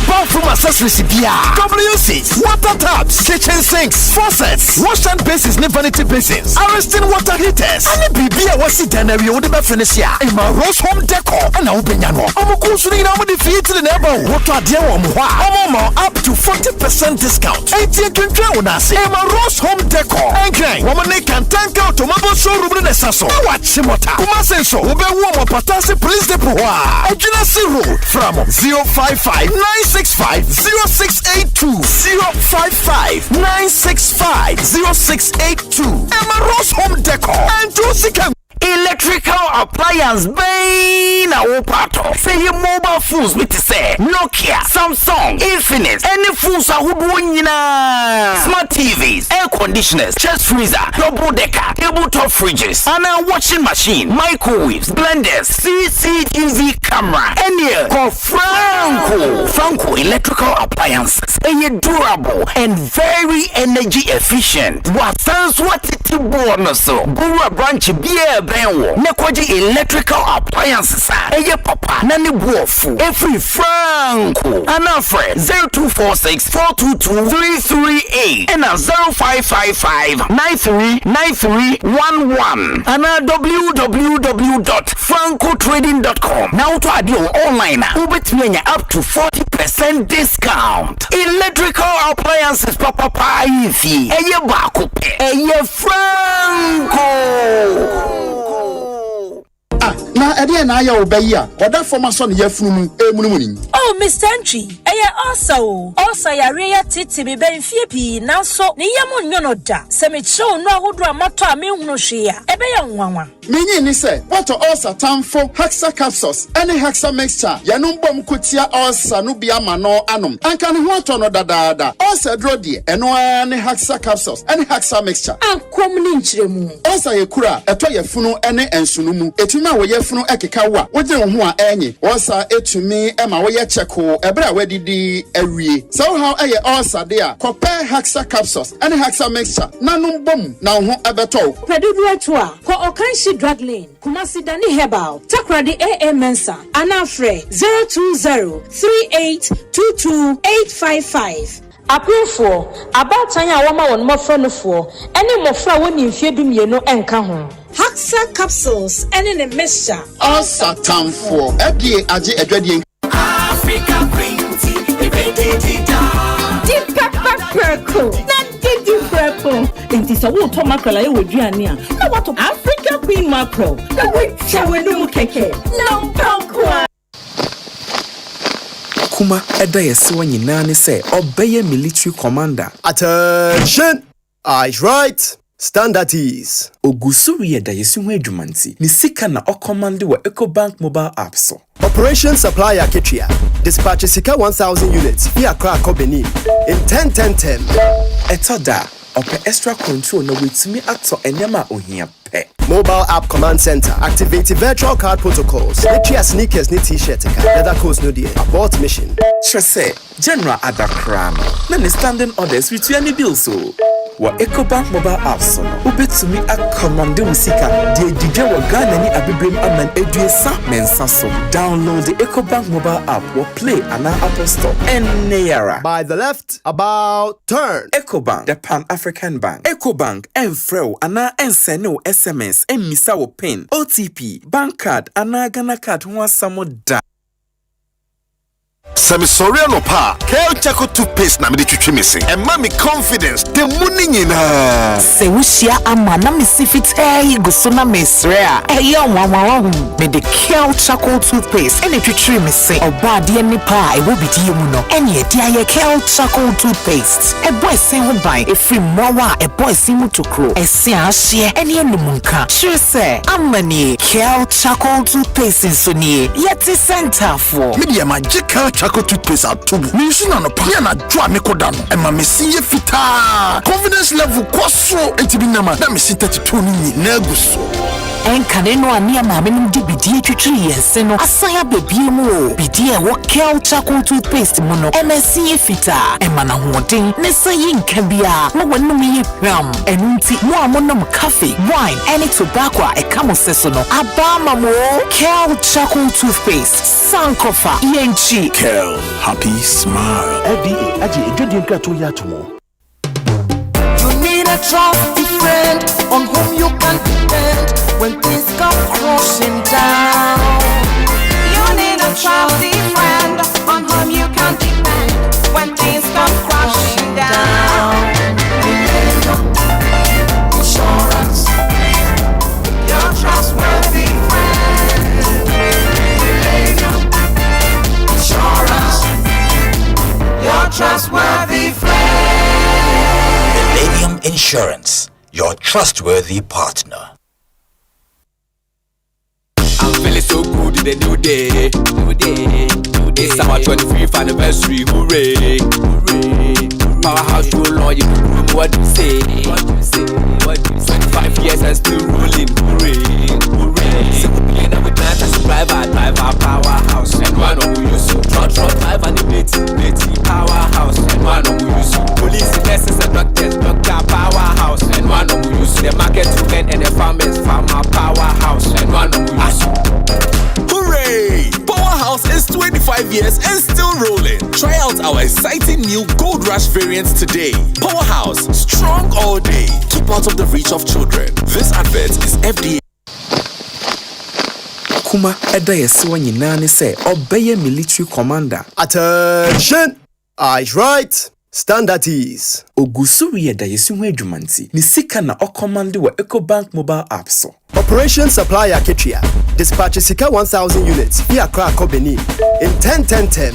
bathroom accessories bia. WCs, water taps, kitchen sinks, faucets, wash and basins, ne vanity basins, arresting water heaters. Ani bibia wasi tanari odi be finish ya. Ima Rose Home Decor and obenya no. Omo kusuni na mo defeat the neighbor. What are they wo mo hwa? Up to 40% discount. 80 unase. Ima Rose Home Decor. Enkran, woman can tank out to mabo showroom ne saso. Watch mota. Kuma senso, ube wo mo patase police depot wa. Ejunasi Road from 055 965 0682 055 965 0682. Ima Rose Home Decor and 2 electrical appliance bay na wopato. Say your mobile phones with say Nokia, Samsung, Infinix, any phones are nyina. Smart TVs, air conditioners, chest freezer, double decker, tabletop fridges, and a washing machine, microwaves, blenders, CCTV camera, any call Franco electrical appliances. A durable and very energy efficient. What sounds what it bonus so Bura branch beer benwo nekwaji electrical appliances eye papa na ne buofu every Franco anafre 0246 422 338 and 0555 939311 and www.francotrading.com. Now to add your online ubetmenya up to 40% discount. Electrical appliances papa ifi eye bakope eye Franco. Na ede na ya obayi a oda former son ye funu emunumuni. Oh Mr. Entry also yare ya titi be benfie pi nanso ne yam nyono da se me chew no ahodo amato a me hunu hwe a ebe ya nwanwa menyi ni se what also tamfo hexa capsules any hexa mixture ya no mbom kotia also no bia ma no anom anka ne ho ato no dadaada also dro de eno any hexa capsules any hexa mixture akom ni nchiremu also ye kura eto ye funu ene ensunumu etuma wo ye funu ekeka wa wo gye ho a enyi also etumi ema wo ye cheko ebra wadidi awie so how eye also de a compare hexa capsules any hexa mixture nanum bom na ho ebeto predudu eto a ko okanshi drug lane Kumasi Dani Herbal Takradi AA Mensa Anafre 02038228855 Approve about Tanya Wama on Mofrano for any Mofra when you fear no enka home. Haxa capsules and in a mixture. All Satan for FDA Aji Edwedian Africa Green Tea, Deep pepper purple. Deep purple. It is a water mackerel I would do. No, what of Africa Queen mackerel? The which shall we do keke? No, punk. Kuma eda yesiwa nyina ne se obeye military commander. Attention! Eyes right. Stand at ease. Ogusuri eda yesiwa adwumanti. Ni sika na okomande wa Ecobank mobile app so. Operation Supply Aketria. Dispatch sika 1,000 units via Accra Benin in 10-10-10. Etoda ope extra control na wetumi ato enyama ohia pe. Mobile app command center. Activate virtual card protocols. Letria sneakers ni t-shirt ka. Leather coats no die. Abort mission. Trese General Adakrano. Na ni standing orders with any bill so. Wa Ecobank mobile app so no. Ubetumi akomande musika de didwe wa Ghana ni abibrem aman eduesa mensa so. Download the Ecobank mobile app or play ana Apple Store. Eneyara. By the left, about turn. Ecobank, the Pan-African Bank. Ecobank enfreo ana enseno SMS emisa wo pin OTP bank card ana Ghana card ho asamo da. Samisoriano pa Kale Chaco toothpaste na me twetwe missing and mommy confidence the money nyina se wushia ama na misifit guso na mesrea eyo nwanwa me the Kale Chaco toothpaste ene twetwe missing oba de nipa e wo bidi mu no ene de aye Kale Chaco toothpaste e boy sen ho ban e free mowa e boy sin mu tokro e se ahye ene enumnka sure say amani Kale Chaco toothpaste so nie yeti center for media magical Chaco toothpaste atubu. Minsu no pa na dwa me kodano. E ma mesiye fita. Confidence level kwaso enti bi na ma. Na mesi 32 ni na guso. Enkane no ani amame no di bidie twetwere yense no asaya bebie mu o bidie wo kel charcoal toothpaste mu no MSC fita emana hoden ne sayi nka bia wo wonum yi hwam enunti mo amonom coffee wine any tobacco e kamo seso no abama mo kel charcoal toothpaste sankofa yenchi Kel happy smile FDA aje ejodi nkrato ya tomo. You need a trusty friend on whom you can depend when things come crashing down. You need a trusty friend on whom you can depend when things come crashing down. Insurance, your trustworthy friend. Insurance, your trustworthy friend. Millennium Insurance, your trustworthy partner. I'm feeling so good in the new day. It's our 25th anniversary, hooray. Powerhouse roll on, you room, what do you say? 25 years and still ruling, hooray. So we begin with night as a driver powerhouse. And one of we use trot drive and the powerhouse. And one of we use police, nurses and doctors, doctor powerhouse. And one of we use the market women and the farmers, farmer powerhouse. And one of we use Hooray! Powerhouse is 25 years and still rolling. Try out our exciting new Gold Rush variants today. Powerhouse, strong all day. Keep out of the reach of children. This advert is FDA. Kuma eda yesiwa nyina ne se obeye military commander. Attention! Eyes right. Stand at ease. Ogusuri eda yesiwa adwumanti. Ni sika na okomande wa Ecobank mobile app so. Operation Supply Aketria. Dispatch Sika 1,000 units via Krakow Benin in 10-10-10.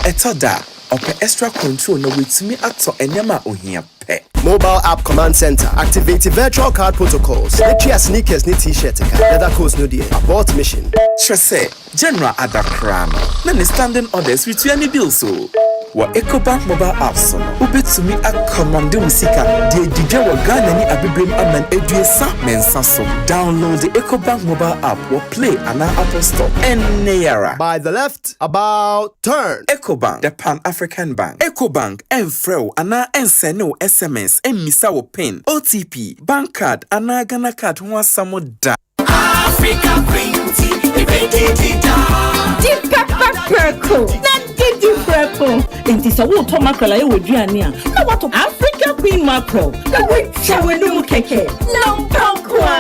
Etoda, ope extra control na wetimi ato enyama ohia pe. Mobile app command center. Activate virtual card protocols. Let's sneakers ni t-shirt. Leather coats no dear. Abort mission. Trese, General Adakrano. Nani standing orders with any bill so. Wa Ecobank mobile app so. Ubetumi akomande musika. Die didya wa Ghanaian abibrem aman eduesa mensa so. Download the Ecobank mobile app or play ana Apple Store. Eneyara. By the left, about turn. Ecobank, the Pan-African Bank. Ecobank, enfreo ana enseno SMS. Emisa wo pin, OTP, bank card, ana Ghana card huwa samo da. Africa printing, Deep pepper purple. Not deep purple. Inti sa wo to mackerel aye woduane a. Na what Africa Queen mackerel. Na we chawe no keke. No pankwa.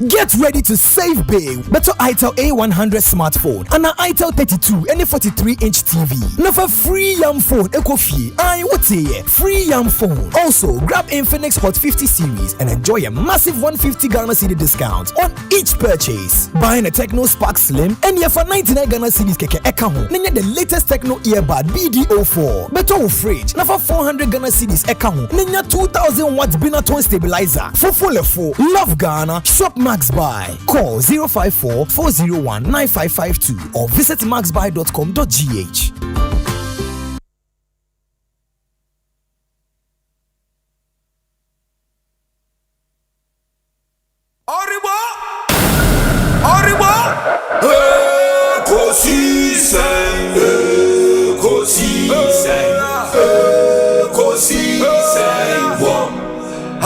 Get ready to save big. Better Itel A100 smartphone and an Itel 32 and a 43-inch TV. Now for free yam phone, Ekofi. What's here? Free yam phone. Also, grab Infinix Hot 50 series and enjoy a massive 150 Ghana cedi discount on each purchase. Buying a Techno Spark Slim and you for 99 Ghana cedis keke ekaho. Then the latest Techno earbud BD04. Better fridge. Now for 400 Ghana cedis ekaho. Then 2000 watts Binaton stabilizer. For full love Ghana. Shop Max Buy. Call 054-401-9552 or visit maxbuy.com.gh.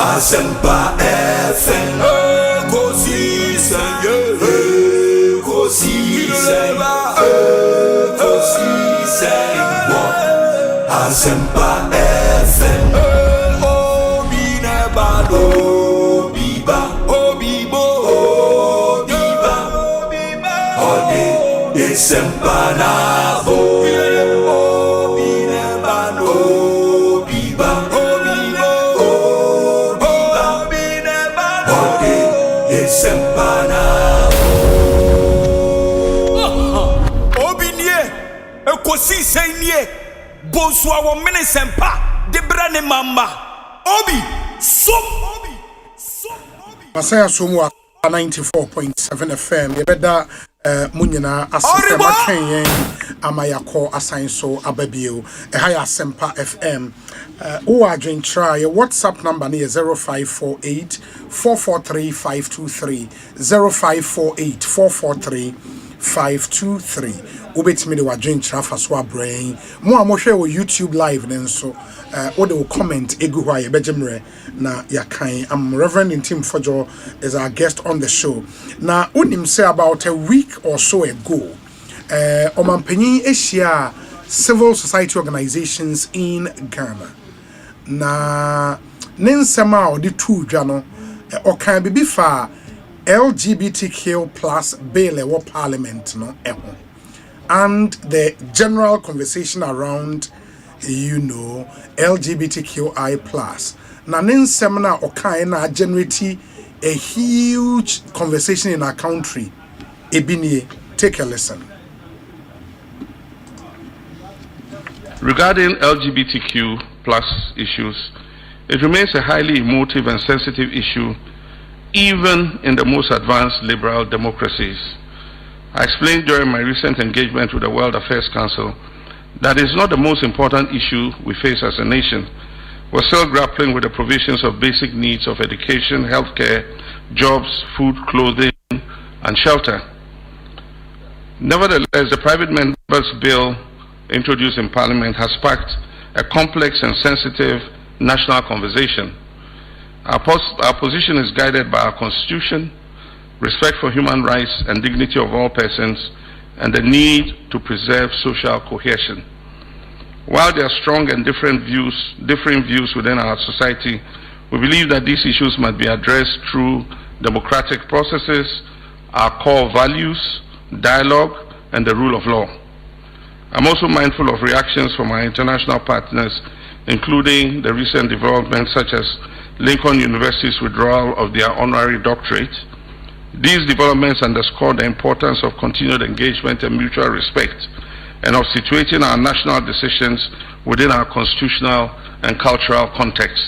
Asempa FM. Asempa FM. Obi neba obiba obibo obiba ode Asempa na bo obi neba obiba obibo obiba ode Asempa na obi nie ekosise nie Bonsu awo mene sempa de brane mama obi som Masaya Somu 94.7 FM. Yebeda munyina asema kan amayako asan so ababio ehaya Asempa FM who are join try WhatsApp number is 0548 443 523 0548 443 523 ubetimi de wadwen trafa so abrain mo amohwe wo YouTube live nenso what will comment egu hwa ye bejemre na yakan Reverend Intim Fojo is our guest on the show. Now unim say about a week or so ago omampanyin ehia civil society organizations in Ghana na nensema odi tu dwa no okan bibi fa LGBTQ plus bill or parliament no and the general conversation around LGBTQI plus na nsem na okan na generate a huge conversation in our country. Ebinie, take a listen. Regarding LGBTQ plus issues, it remains a highly emotive and sensitive issue even in the most advanced liberal democracies. I explained during my recent engagement with the World Affairs Council that it's not the most important issue we face as a nation. We're still grappling with the provisions of basic needs of education, healthcare, jobs, food, clothing, and shelter. Nevertheless, the private members' bill introduced in Parliament has sparked a complex and sensitive national conversation. Our position is guided by our Constitution, respect for human rights and dignity of all persons, and the need to preserve social cohesion. While there are strong and differing views within our society, we believe that these issues must be addressed through democratic processes, our core values, dialogue, and the rule of law. I'm also mindful of reactions from our international partners, including the recent developments such as Lincoln University's withdrawal of their honorary doctorate. These developments underscore the importance of continued engagement and mutual respect, and of situating our national decisions within our constitutional and cultural context.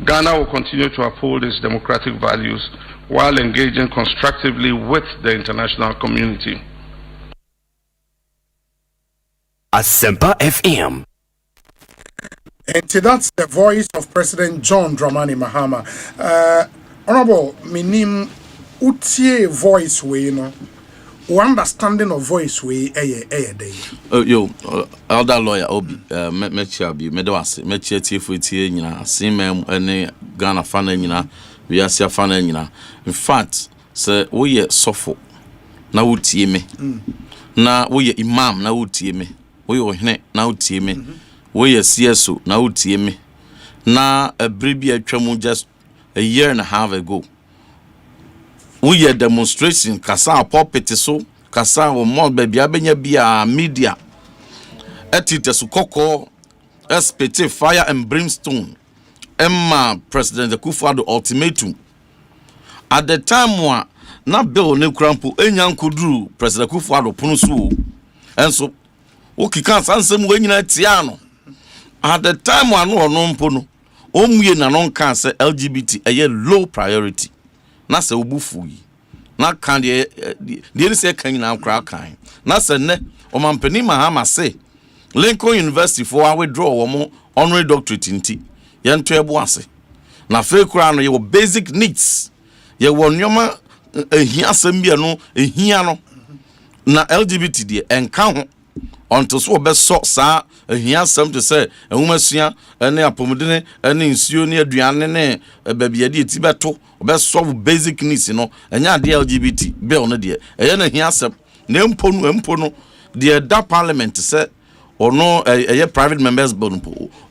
Ghana will continue to uphold its democratic values while engaging constructively with the international community. Asempa FM. And that's the voice of President John Dramani Mahama. Honorable, minim utie voice way, understanding of voice way, day. Elder lawyer Obi, Mechabi, Medawasi, Mechiati, Simem, and Ghana Fanina, we are Fanina. In fact, sir, we are Sopho, now Tieme. Now we are Imam, now Tieme. We are now Tieme. We are CSO, now Tieme. Now a bribia tremor just a year and a half ago. We are demonstration, Kasa puppet so, Kasa or more baby abenya bia media. Etite sukoko, espete fire and brimstone. Emma President Akufo-Addo ultimatum. At the time wa na bill ne krampo enyan koduru President Akufo-Addo punusu. Enso okika sansem we nyina tia no. At the time wa no mpo no, omue na non kan say LGBT eye low priority. Na se obufu yi. Na kan de ni se kan nyina kra kan. Na se ne omampani Mahama say Lincoln University for our withdraw womo honorary doctorate inti yanto ebo ase na fe kura no your basic needs ye won nyoma ehia sambia no ehia no na LGBT de enka ho onto so obeso sa ehia sam to say ehumasuya ene apomudene ene nsuo ne aduane ne babia de eti beto obeso basic needs no enya de LGBT bill no de eye na ehia sam na empo no de da parliament say or no a private members bill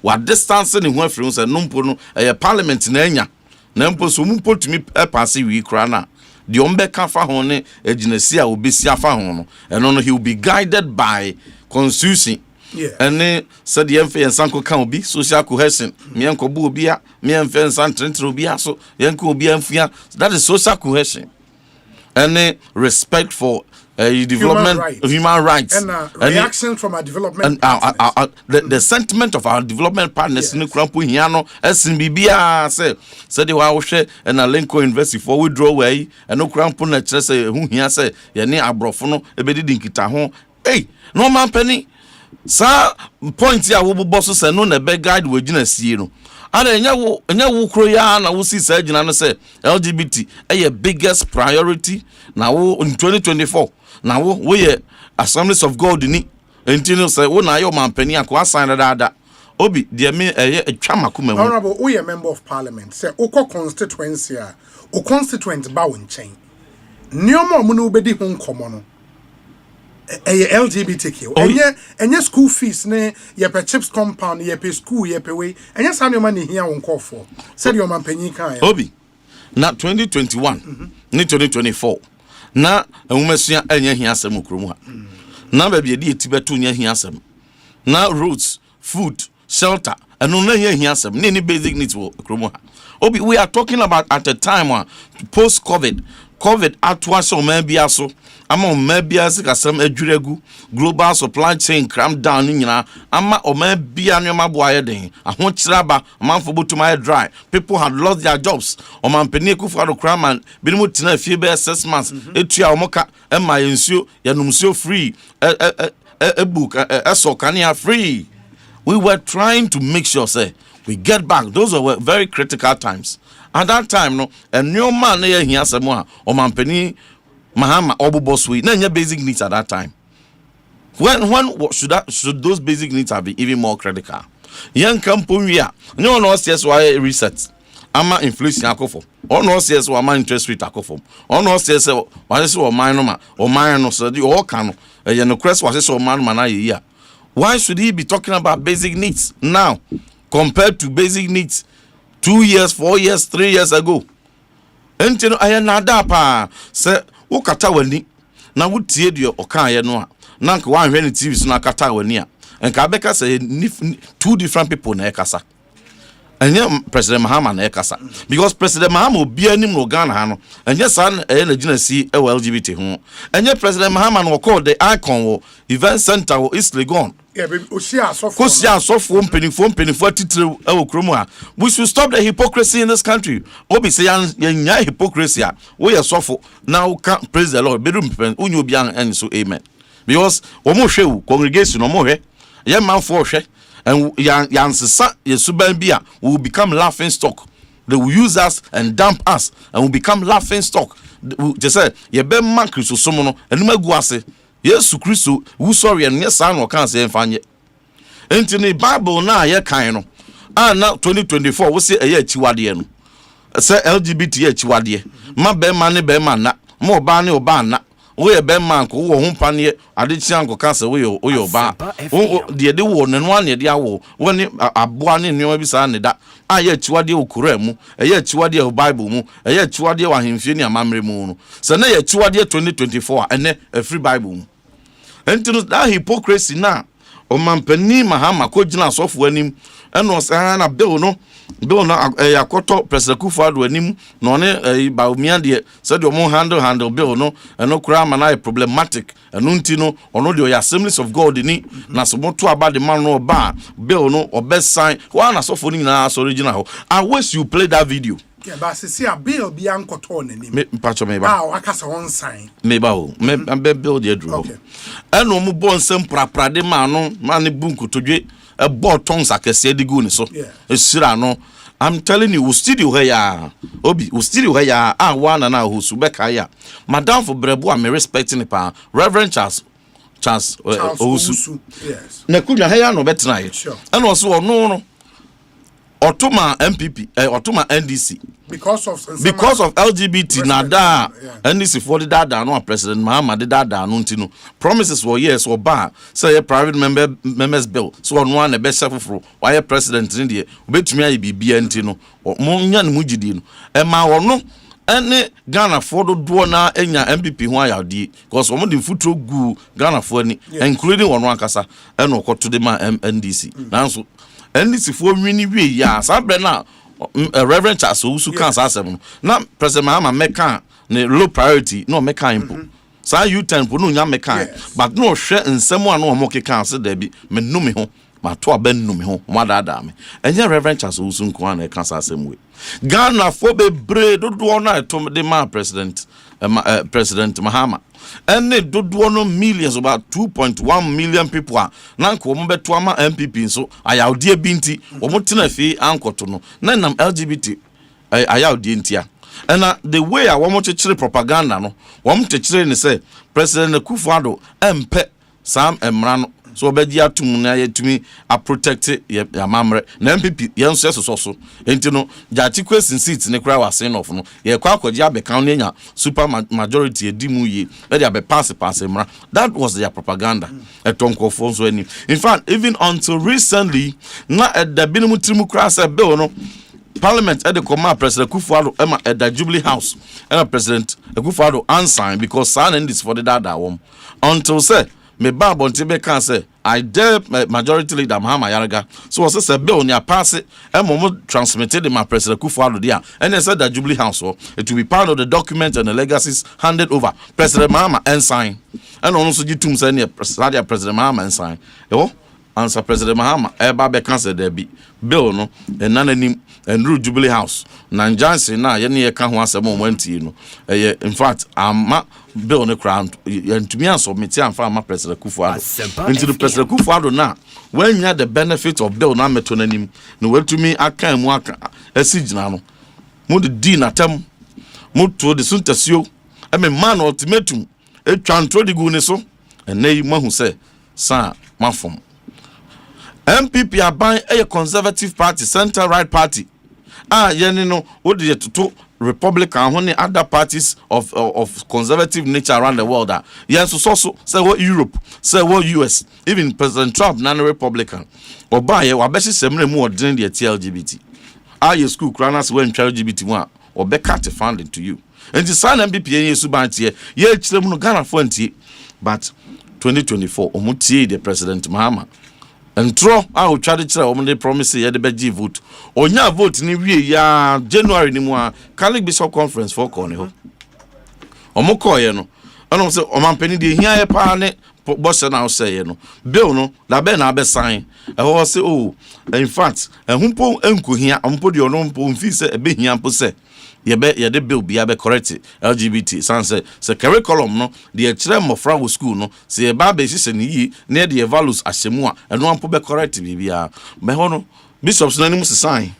what distance in one from say no mpo no a parliament na enya na mpo so mpo tumi pass wi kra na the ombeka fa ho ne aginasi a obesi afa ho no eno no he will be guided by constitution and said the MF and Sanko can be social cohesion me enko bu obia me enfe nsan trentre obia so yenko obia mfia that is social cohesion and respect for human rights, and reaction from our development and the sentiment of our development partners in Krampu Hiano, SNBBA said they were share and a Lenko University for withdraw way and no Krampu Nature say who he say Yane Abrofono, a bedi dinkitaho. Hey, no man penny. Sa point ya wo boss say no na be guide we gina sie no. And enya wo kro ya na wo si say gina no say LGBT a biggest priority na wo in 2024. Now we Assemblies of God ni enti say wo na yo man pani akwa sign that obi de me atwa makoma mu. Honorable, we a member of parliament say oko constituency o constituent ba won chen nioma mu no bedi ho nkomo no LGBTQ enye school fees ne ye pe chips compound ye pe school ye pe we enye sa nioma ne hia won kofo said your man pani kan obi na 2021 ni 2024 na enwumasua enya hia asem okromu ha na ba bia di etibeto nya hia asem na roads food shelter and no hia asem ni basic needs okromu ha obi we are talking about at a time post covid atwa so man bia so ama man bia se kasam adwuregu global supply chain cram down nyina ama o man bia no maboaye den aho kiraba man for botuma dry people had lost their jobs o man peni ekufa do cram bi mu tina fie be 6 months etua o moka e ma yensuo yanumsuo free a book so kania free. We were trying to make sure say we get back. Those were very critical times. At that time, no, a new man here here somewhere or man penny Mahama obu bosswe. No, your basic needs at that time. When should those basic needs have been even more critical? Young company, no one says why reset. Ama inflation akofo. Or no says why interest rate akofo. Or no says why this or minor or minor so the all can. You know, crest was this or man year. Why should he be talking about basic needs now compared to basic needs 2 years, 4 years, 3 years ago? Enti no ayenada pa se wo kata wani na wo tie de okan ye no a na nka wan hwe ne TV so na kata wani a enka beka say two different people na ekasa. Enye President Mahama na ekasa because President Mahama obi anim no Ghana ha no enye san na gina si e LGBT ho enye President Mahama no call the icon wo event center wo East Legon. Yeah, baby, Osia Sofo penifo titire e okromu ha. We should stop the hypocrisy in this country. Obi say nya hypocrisy a we ye sofo now can praise the Lord bedum unyo bi an so amen because omo hwe congregation omo hwe ye manfo hwe and yansesa yesuban bia will become laughing stock. They will use us and dump us and will become laughing stock. They say ye be man Kristo somo no enuma gu ase Yesu Kristo wu sorry and yes an kan say enfanye enti ni Bible na ye kan no na 2024 wo say eye achiwade no say LGBT achiwade ma be man ne be man na ma oba ne oba na wo ye be man ko wo ho pane ade chi anko kan say wo ye oba de wo ne no ane de awo wo ni aboa ne nneoma bi sa ne da ye achiwade okura mu eye achiwade o Bible mu eye achiwade wa hemfie ni amamre mu no say na ye achiwade 2024 ene free Bible mu enti no that hypocrisy na o mampani Mahama ko gina asofo anim eno say na bill no yakoto President Kufuor anim no ne Baumia de said o mo handle bill no eno kura mana problematic eno nti no ono de Assemblies of God ni na so moto aba de man no ba bill no o best sign wa na asofo ni na so original ho. I wish you play that video. Yeah, but see a bill be ankoto ne ni. Me pacho me ba. Akasa one sign. Me ba o. Me bill de dru. Okay. Eno mo bon sem prapra de man no man ne bunku todwe e bo tons akese de gu ni so. Esira no. I'm telling you, we still here. Obi, we still here. One and who subeka ya. Madam for Brebu, I'm respecting the Reverend Charles Osu. Yes. Nekuja here no better night. Sure. And also no. Otoma MPP, Otoma NDC. Because of LGBT nada NDC for the dada no President Mahama the dada no ntino promises for years or bar say a private members bill so on one the best for why president in there obetumi ayi bibia ntino mo nya no mugidi no e ma wono ene Ghana for do na enya MPP ho ayade because omo de futuro gu Ghana for ni including one akasa ene okoto de ma NDC nanso NDC for wini we ya sabre na Reverend Charles Osu kan asem na President Mahama meka ne low priority no meka impo Sa U10 po no nya meka but no hwe nsem anu omo keka ase da bi me no me ho ma to abennu me ho ma da me enye reverend Charles Usunku an e ka sa asem we Ghana for be bre dodo na to de ma president Mahama and they do no millions about 2.1 million people are nanko mo beto ama MPP so ayawde binti omo tena fi ankoto no na nam LGBT ayawde ntia and the way I want to chire propaganda no want to chire ni say President Akufo-Addo empe sam emra no so obedi atum na yetumi a protect ya mamre na MPP yenso so enti no jati question seat ne kra wa sen of no ye kwa akwaji abekan no nya super majority edimu ye e dey be pass emra. That was their propaganda etonkofo so any. In fact, even until recently na the binimu trimu kra say bill no Parliament at the command President Akufo-Addo at the Jubilee House and President Akufo-Addo unsigned because sign and this for the data until say me Bible Tibe can say I dare majority leader Mahama Yaraga so was a bill near pass it and Momo transmitted in my President Akufo-Addo there and they said that Jubilee House it will be part of the document and the legacies handed over President Mahama and sign and also you two say President Mahama and sign answer President Mahama eba cancel there be bill no and none and rule Jubilee House Nanjansi na ye ne ka ho asem omanti no in fact ama bill ne crown and to me and submit am for ama President Akufo-Addo into the President Akufo-Addo na when you the benefit of bill na meto nanim no we to me aka mu aka asigina no mo de di natam mo to de suntasio e me man ultimatum e twantro de gu ne so and nay mahu say sa mafom MPP aban a conservative party, center right party. Yeni no, what did to Republican, honey, other parties of conservative nature around the world. Yes, so say what Europe, say what US, even President Trump, non Republican. Or by a wabeshi semre more than the LGBT. Your school cranas when LGBT one or bekat funding to you. And the sign MPP in Subanti, ye chilemu Ghana 20, but 2024, omuti the President Mahama. And throw out charity on the promise ye the beji vote. Onya vote ni wie ya January ni mwa Catholic Bishop Conference for kone ho. Omoko ye no. Ano se omampeni de hia ye pa ne boss na say ye no. Bill no da be na be sign. E ho se oh in fact ehumpo enku hia ompo de ono mpo mfi se ebe hia mpo se ye de bill be correct LGBT sanse se curriculum no de kire mofra wo school no se ye ba be sise ni yi na de values asemu a eno ampo be correct bibia me ho no bishops na nim se sign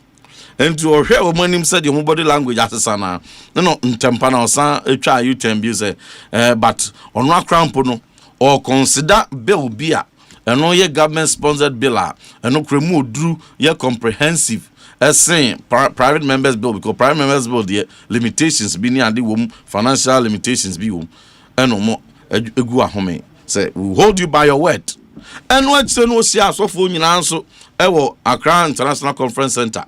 enti o hwe o manim se de body language asesa na no ntempa na osan etwa U10 bi se but ono akrampo no or consider bill bia eno ye government sponsored bill a eno kremu odru ye comprehensive saying private members bill because private members bill the limitations be near the womb financial limitations be womb and no more egu ahome say we hold you by your word and what say no sia so for nyina so e wo Accra International Conference Center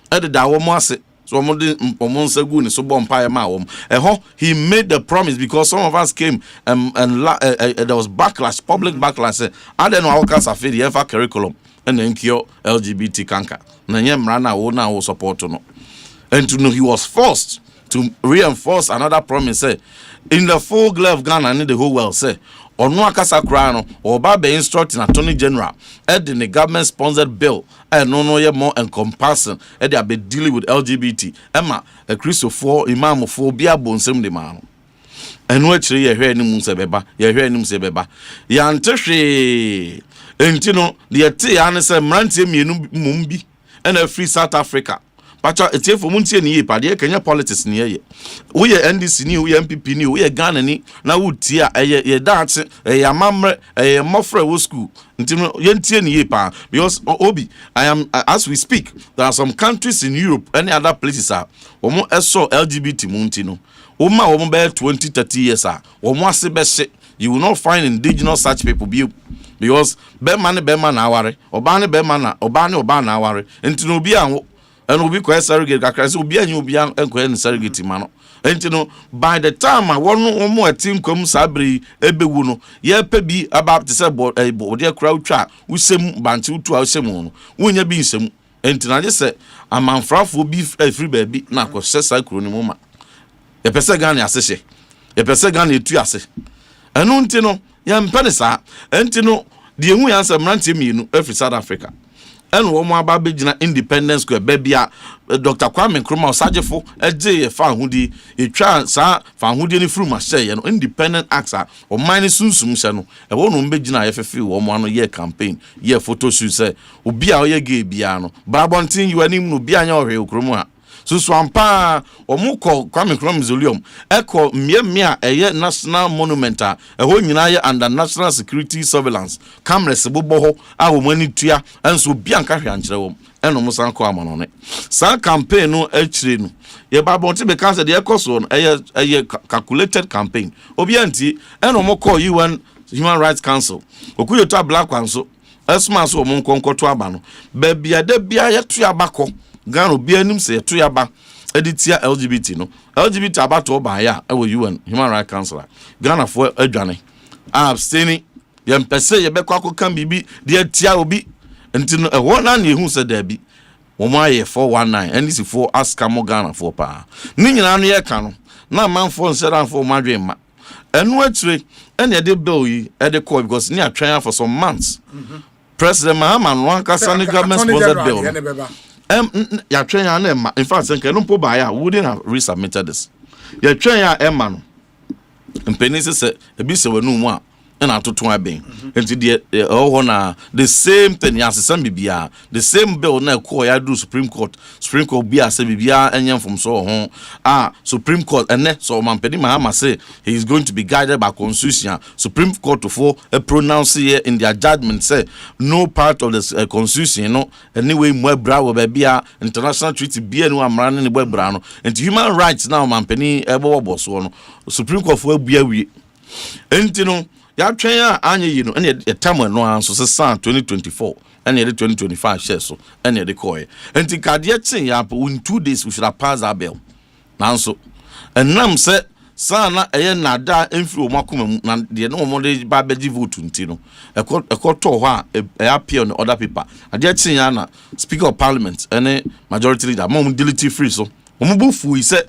e de da wo mo ase so mo de omonsa gu ni so bompa ma wo e ho he made the promise because some of us came and there was backlash public backlash I don't know how can say the ever curriculum and then cure LGBT cancer na na wo support no and to know he was forced to reinforce another promise say in the full glove of Ghana and the whole world say onu akasa kra no oba be instructing attorney general in the government sponsored bill and no ye more encompassing they be dealing with LGBT ema a Christopher imam for bia bonsem de ma no enu akire ye hwe ni mu se beba ye hwe ni mu se beba ya ntehwe enti no de te ya ne se mrantie mienu mumbi and a free South Africa. Pacha etie for muntie ni ye pade Kenya politics ni ye. Wo ye NDC ni wo ye MPP ni wo ye Ghana ni na wo tie ye dance ye mamre ye mofre wo school. Nti no ye ntie ni ye pa because obi I am as we speak there are some countries in Europe and other places are wo eso LGBT munti no. Wo ma wo be 20-30 years are wo mo ase be hye you will not find indigenous such people because be man na aware oba na aware enti no bi an and obi ko surrogate kakra se obi anyi obi an ko en surrogate ma no enti no by the time wonu mo atim kom sabri ebewu no ye pa bi about to say bo de kra utwa usem banti utu a usem no wonya bi nsem enti na je se amanfrafo bi free baby na ko sesa kro ni mo ma ye pese Ghana asehye ye pese Ghana etu ase ɛno nti no yɛmpɛ ne saa ɛnti no deɛ hu yɛn sɛ mmeranteɛ mmienu ɛfiri South Africa ɛna wɔn aba bɛgyina Independence Square baabi a Dr. Kwame Nkrumah ɔsagyefo ɛgye yɛ fa ahodi etwa saa fa ahodi ne furu ma hyɛ yɛ no Independent Acts a ɔman ne sunsum hyɛ no ɛwɔ no bɛgyina yɛfɛfɛ wɔn ano yɛ campaign yɛ photo shoot sɛ obi a ɔyɛ gay bia no baabɔnten yi anim no obi anya ɔhwɛ okurom a so ampa ɔmo kɔ Kwame Nkrumah Mausoleum ɛkɔ mmea ɛyɛ national monument a ɛhɔ nyinaa yɛ under national security surveillance cameras bobɔ hɔ a wɔn ani tua ɛnso obi anka hwɛ ankyerɛ wɔm ɛna ɔmo san kɔ amanɔne saa campaign no akyire no yɛ baabɔnten bɛka sɛ deɛ ɛkɔ so no ɛyɛ calculated campaign obi antie ɛna ɔmo kɔ UN Human Rights Council okuyo to black one so ɛsoma so ɔmo nkɔnkɔto aba no baabi ada bia yɛto aba kɔ Ghana obi anim sɛ yɛto yaba editia LGBT no LGBT abato ba ya ɛwɔ UN Human Rights Council Ghana fo adwane abstaining yɛmpɛsɛ yɛbɛkɔ akɔka bibi de atia obi nti no ɛwɔ na ne ehu sɛ dabi wɔn ayɛ 419 ɛne si fo aska mo Ghana fo pa ne nyinaa no yɛ ka no na manfo nsɛranfo madwe ma ɛno akyire ɛne yɛde bill yi ɛde kɔ because ne atwɛn for some months President Mahama no ankasa ne government sponsored bill ya train ya na in fact senke no po ba ya wouldn't have resubmitted this ya train ya emma no mpenisi se ebi se wanu mu a na atoto aben enti de na the same thing ya asesam bibia the same bill na ko ya do Supreme Court bia se bibia enyem from so ho Supreme Court ene so mampedi Mahama say he is going to be guided by constitution Supreme Court for a pronounce here in their judgment say no part of the constitution no anyway mo bra wo bia international treaty bia no amra ne bo bra no and human rights now mampeni ebo so no Supreme Court for bia wi enti no ya twen a anye yi no ene etam no anso se san 2024 ene de 2025 share so ene de koy enti kade chen ya in 2 days we should have passed that bill nanso enam se san na eye nada emfiri o makoma na de no mo de ba beji vote nti no ekoto ho a appear on other paper ade chen ya na Speaker of Parliament ene majority leader mom delete free so omubufu is say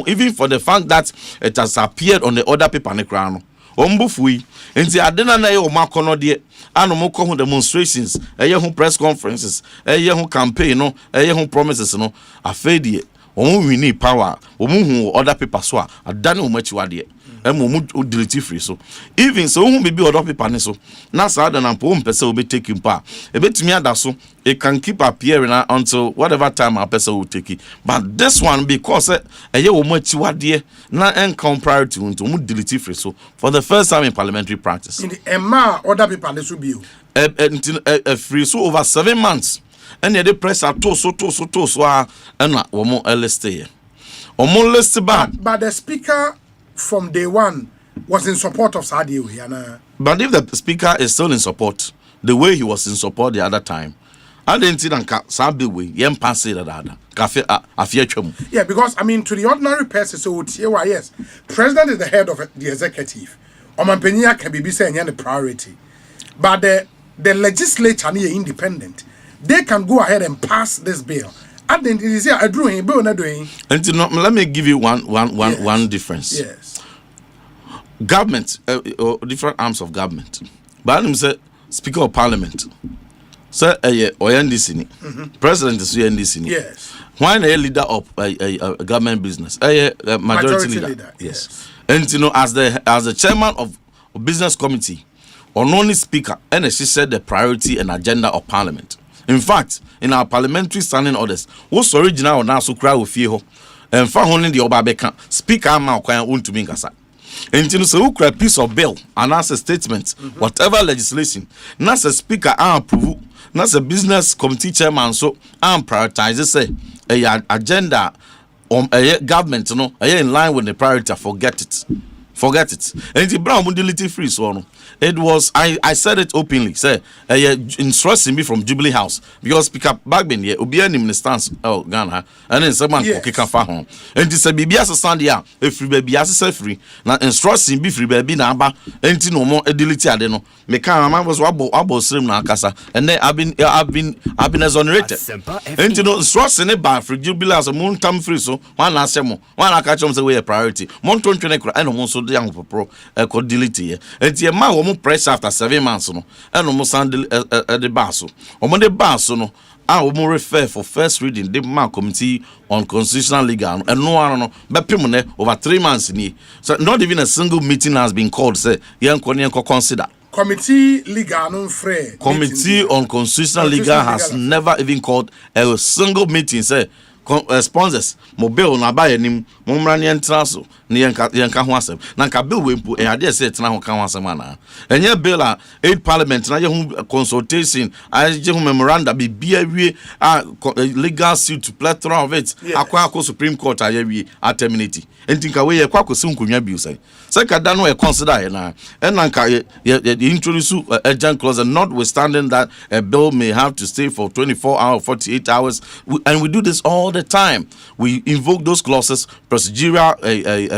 even for the fact that it has appeared on the other paper ne kra no ombufui enti adena na ye o makono de anomoko ho demonstrations eye ho press conferences eye ho campaign no eye ho promises no afedie omo wini power omo hu other people so adana o machiwa de emu delete free so even so hu bibi other people ne so na sa adana po mpese obe take him pa ebetumi ada so it can keep appearing until whatever time a person will take it but this one because eye o machiwa de na encounter priority unto omo delete free so for the first time in parliamentary practice in the emma other people ne so bio free so over 7 months and the press are to so and womo list here omo list but the speaker from day one was in support of Sadio Yana. But if the speaker is still in support the way he was in support the other time I didn't see that Sabi way yem pass it that cafe yeah because I mean to the ordinary person so yes president is the head of the executive Omampenia can be saying the priority but the legislature is independent. They can go ahead and pass this bill. And then they say, I drew him, bill not doing. And let me give you one difference. Yes. Government, different arms of government. But I'm say Speaker of Parliament. Say NDC. President is NDC. Yes. Why a leader of a government business? A majority leader. Yes. And as the chairman of business committee, or only speaker, and she said the priority and agenda of Parliament. In fact, in our parliamentary standing orders, what's original now so cry with you, and for only the Obabeka speaker ma kwan won't mean gasa. And you know, so a piece of bill and as a statement, whatever legislation, not a speaker approve, not a business committee chairman, so prioritize say a agenda on a government, you know, in line with the priority, forget it. And the brown mobility free so it was I said it openly say instructing me from Jubilee House because Speaker Bagbin here obi anim stance Ghana and then someone kokeka fa ho and this bibia stand here free baby as free na instructing be free baby na aba enti no mo delete ade no me kan am was abo srim na akasa and then I've been exonerated enti no instructing ba free Jubilee House mo tam free so one asemo one aka chom say we a priority mo ntwe kra and mo so de ahopopro e delete ye enti e ma wo mo press after 7 months no e no mo sand de baso o mo de baso no a wo mo refer for first reading the man committee on constitutional legal and no bepim ne over 3 months ni so not even a single meeting has been called say yen consider committee legal no free committee on constitutional legal has never even called a single meeting say sponsors mobile na ba yanim momra ne entra so ne yenka ho asem na nka bill wempu e ade se tena ho ka ho asem ana enye bill a 8 parliament na ye hu consultation je hu memoranda be bia wie legal suit to plethora of it akwa supreme court aye wie terminate entinka we ye kwa kosi nkonwa bill say ka da no e consider ye na nka ye introduce urgent clause notwithstanding that a bill may have to stay for 24 hours 48 hours and we do this all the time. We invoke those clauses, procedural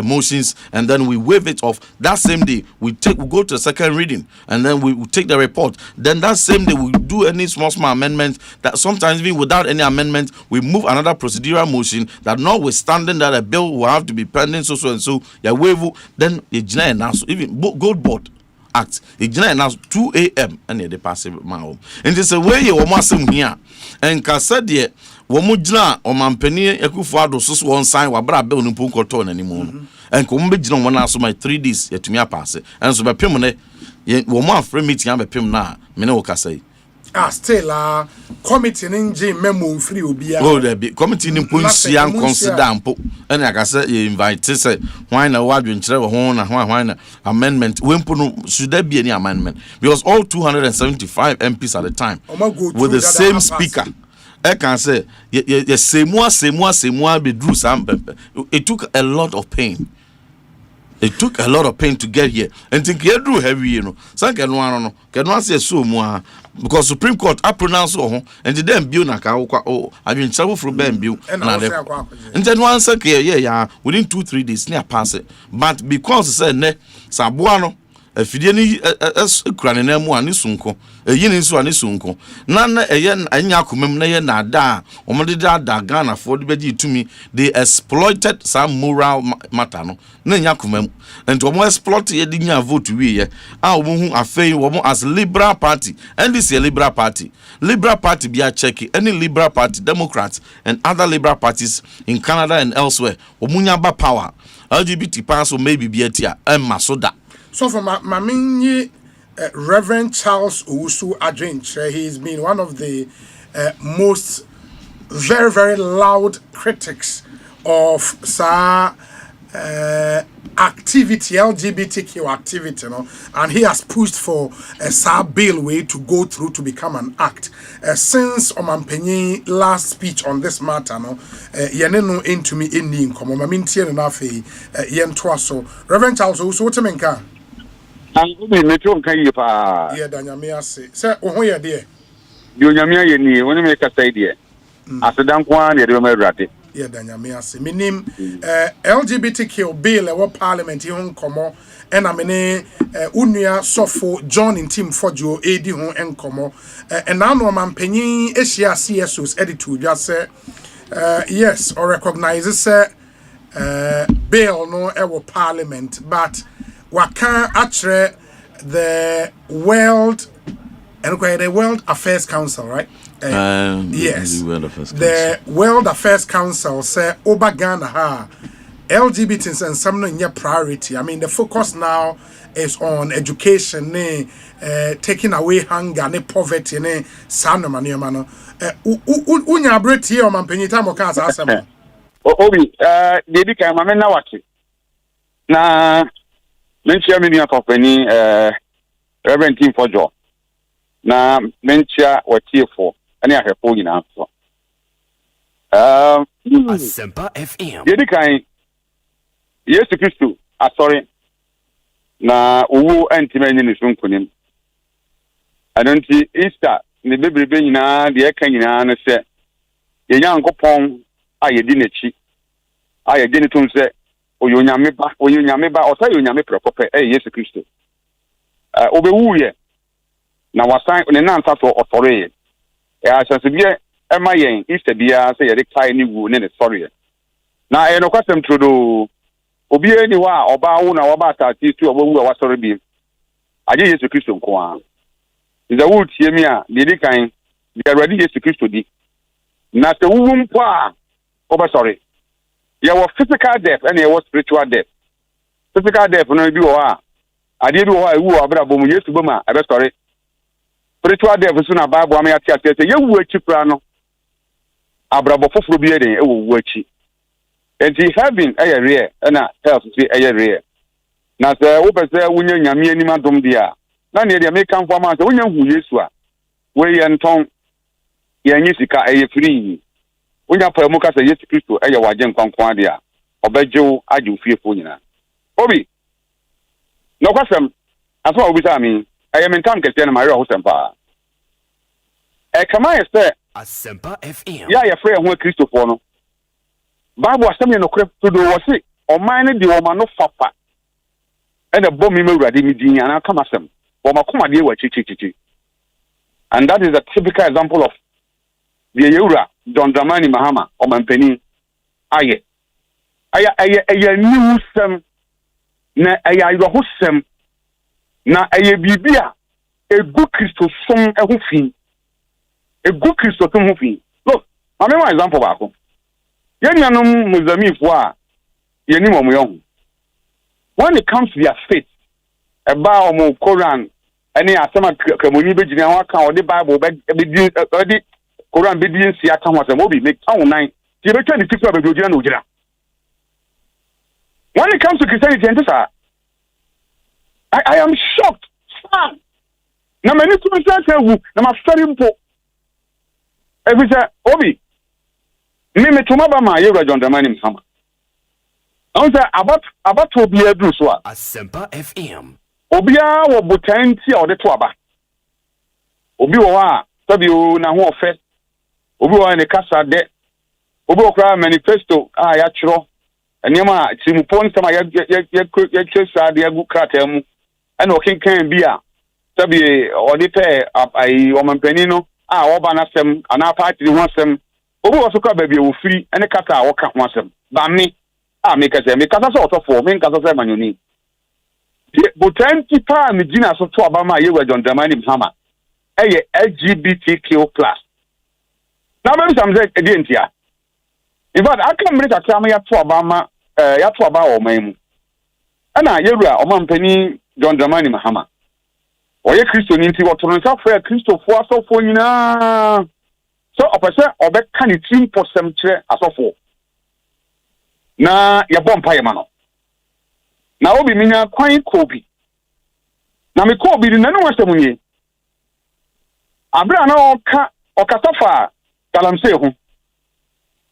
motions, and then we waive it off. That same day, we go to the second reading, and then we take the report. Then that same day, we do any small amendment. That sometimes even without any amendment, we move another procedural motion that notwithstanding that a bill will have to be pending so and so. Yeah, waive. Then even Gold Board Act. It now 2 a.m. and they pass it my home. And it's a way you almost here. And Casadia. Womujna o mampeni Ekufuado so one sign wa bra bill no punkoto na nimu no enko mbegina mo na so my 3 days yetumi apase enso be pem ne wo mo afre meeting abepem na me ne wo kasai still committee nje memo free obia oh the committee ni ponsia consider mpo ene akase ye invite say why na wadwe nkire wo ho na why na amendment wempo no should there be any amendment because all 275 MPs at the time with the same speaker I can say, it took a lot of pain. It took a lot of pain to get here. And think you do heavy, you know. Some can say so more because Supreme Court I pronounce and then bill na I've been travel from Ben bill and then one second, yeah, within 2-3 days near pass it. But because said ne Sabuano. Fideni krane na mu ani sunko yini nso ani sunko na eye anya komam na ye na da omode da Ghana for the beji tumi they exploited some moral matter no na anya komam and omo exploit ye di nya vote wi ye omo hu afei omo as liberal party and this is liberal party be a check any liberal party Democrats and other liberal parties in Canada and elsewhere omunya ba power LGBT pass or maybe be atia masoda. So for my main Reverend Charles Owusu Adwenche, he's been one of the most very, very loud critics of activity, LGBTQ activity, you know, and he has pushed for a bill way to go through to become an act. Since Omanpenyi last speech on this matter, no, yeneno into me in the income. I mean, tier enough, so Reverend Charles Owusu, what you mean, can? Yeah, Danyamia say, sir, oh, yeah, dear. You Yamia, when you make a say, dear. After that one, you do my ratty. Yeah, Danyamia say, me name LGBTQ bill, our parliament, you home come and I mean, Unia Sofo, John in team for Joe, Adi home and come and now no man penny, Asia CSO's editor just say, yes, or recognizes, bill no, our parliament, but what can actually the World Affairs Council, right? Yes, the World Affairs Council say over Ghana ha LGBT and some in your priority. I mean, the focus now is on education, taking away hunger, poverty, sano mano. Unya breti o mampenita mo kansa asem. Obi, debi kan ma na wake. Na mentia me of any Reverend Team for Joe. Na mentia watiefo ani ahefo nyina so. Asempa FM. Debi kan Yesu Kristo asori na owu antimanyi ni sunkunim. Adonti Easter ne bebrebe nyina de eka nyina no se yenya nkopon ayedi nachi ayedi ne tum se oyonyame ba ota yonyame prekope Yesu Kristo obewuye na wasan ne nansa so otore ya chance bia ema yen Easter bia se yede kai ni wu ne sorry na no kwasem trodo obi eni wa oba wo na oba atati tu obawu a wasori bi aje Yesu Kristo nko a is a wood yemi a de kan de ready Yesu Kristo di na se wuwu mpo a oba sorry ya wo physical death and ya wo spiritual death. Physical death no bi wo a ade bi wo a ewu abra bom Yesu boma abe sorry. Spiritual death so na Bible am ya tia ye wu achi pra no abra bo foforo bi eden e wo wu achi. Enti heaven eye rare na health si eye rare. Na se wo pese wunya nyame anim adom dia na ne dia make am for man se wunya hu Yesu a we ye nton ye nyi sika eye free wunya pa mu ka se Yesu Kristo eye waje nkwankwan dia obejew age ofiefo nyina obi no kwasem aso obi sa mi eye mentam kese na mari ohosempa e kama ye se Asempa FM ya ye frɛ ho Kristo fo no Bible asem ye no kre to do wo se oman ne de wo ma no fafa ene bom mi mawurade mi din ana kama sem wo makoma de wa chichichichi. And that is a typical example of the Yura John Dramani Mahama or Mampeni aye new sem na aye sem na aye bibia a good Christo song a hufin a good Christo to hufin. Look, I mean my example back. Yanyanum Muzami for Yanimo young. When it comes to their faith, about more Quran, any Asema Kamuni Bijina or the Bible, the Quran Bidian Siaka was a movie, make town 9. You return the people of Julian Ujira. When it comes to Christianity, I am shocked. Now, many people say, I'm a very poor. Every say, Obi, me to my Yoga John the Manim Hammer. I say about to be a Druswa. Asempa FM. Obia wo botanti or the twaba. Obi wa sabi o na ho ofe. Obi wa ne kasa de. Obi okra manifesto ya chiro. Enema timupon sama ya twesa de agu krata mu. Ana okenkan bi a sabi o de pe ai o mampani no oba na sem ana party ho sem. Obi wo so ka ba bi wo firi ene kata wo ka ho sem. Ba me me kasa so otofo me kasa se manyoni. Botanti pa mi gina so to abama ye wa John Dramani Mahama eye LGBTQ+. Na me sam say e dey ntia. In fact, aka mre kakra ma ya to abama ya to aba o man mu. Ana yewura o mampani John Dramani Mahama. Oye Kristo ni nti woto nsa fa Kristo fo asofo nyina. So opese obeka ni team posem kire asofo. Na ya bompa ye ma no. Na obi minya kwan kobi na me kobi na no wasemunye abra na okatafa galamse ho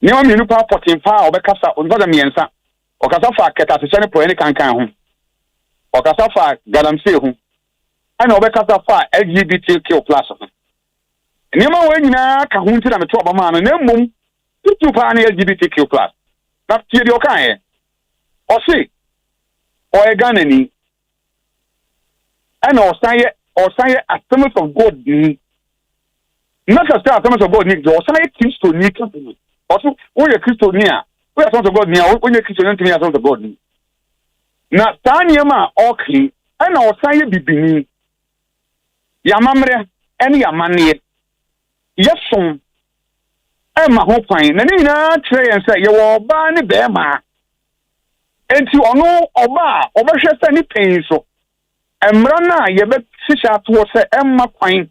ne o mienu pa potin pa obekasa onza miensa okatafa keta se ne poe ne kankan ho okatafa galamse ho ana obekasa fa LGBTQ+ ho ne ma we nyina ka ho nti na me to obama no na mmom tutu pa na LGBTQ+ na tie di okan Osei or Ghanaian, and Osei Assemblies of God. Not as Assemblies of God, Osei Christo near. Also, when you're Christo near, we are sons of God near, when you're Christian to me as sons of God. Now, Tanyama Oakley, and Osei Bibini Yamamre, and Yamani, yes, son, and my whole fine, and in a tray and say, you are Barney Bema. Enti ono oba obehwese ni pain so emra na ye be sisha to se emma kwan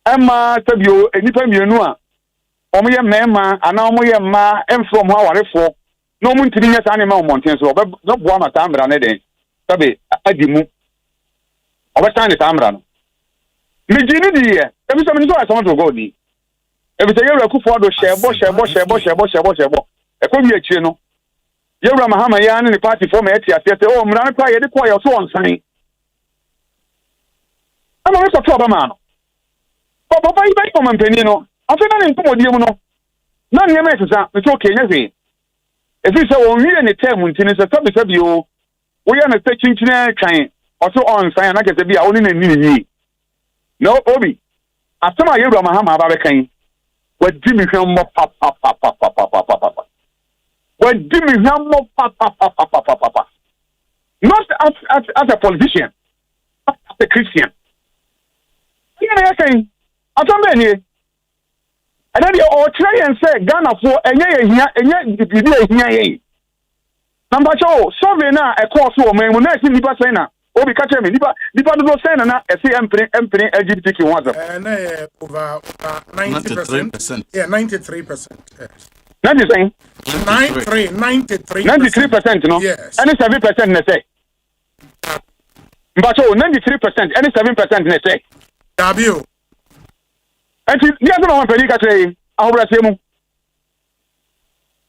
emma tabio enipa mienu a omo ye mema ana omo ye ma emfo mo awarefo no mu ntini nya sa ne ma omonten so obe no boa ma tamra ne den tabe adimu obe tan ne tamra no mi jini di ye ebi so mi so asama to God ni ebi se ye rakufo do shebo e ko bi akire no Yewura Mahama ya ne party for me etiase o mran kwa ye de kwa ye so onsan. Ama we so to obama no. Papa yi bai komampani no. Afi na ne nkomodie mu no. Na ne ma esesa, me to kenye hwe. Efi se won wi ne term ntini se sabi o. Wo ye na se chinchine kan. O so onsan na kese bi a oni na ni. No obi. Asema Yewura Mahama aba be kan. Wa di mi hwe mo pa. But give me more papa. Not as a politician, as a Christian. You know what I'm saying? I don't know. And then you all try and say Ghana for a year. Number two, so we now a course for me when I see Nipa saying na Obi catch me Nipa do say na say empire LGBTQI. Over 90%. Yeah, 93%. Yes. 93%, no? Yes. Any 7% ne say. But so 93%, any 7% ne say. W. And the other one penny say, I will say mu.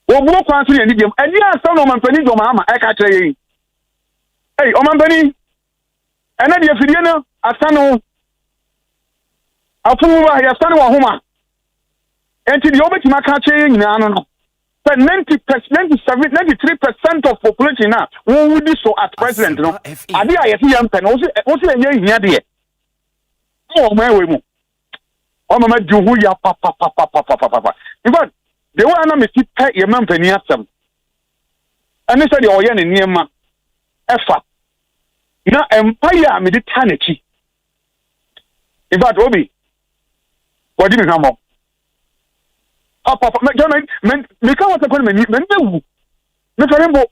Wo kwan so ni dem. And ya so no man penny do mama I catch you. Hey, o man penny. And na de afidie no asano. Afu wa ya asano wa homa. Enti the obetima catch you nyina no. 93% of population now who would do so at president no ade a yesi yam pen o se enye hia de o ma we mu o ma du hu ya pa in fact the one na me ti pay ye man pani asem ane se de o ye ne niema efa na empire me de tanechi in fact obi what do you mean Papa, me can't want to call me. Me farimbo.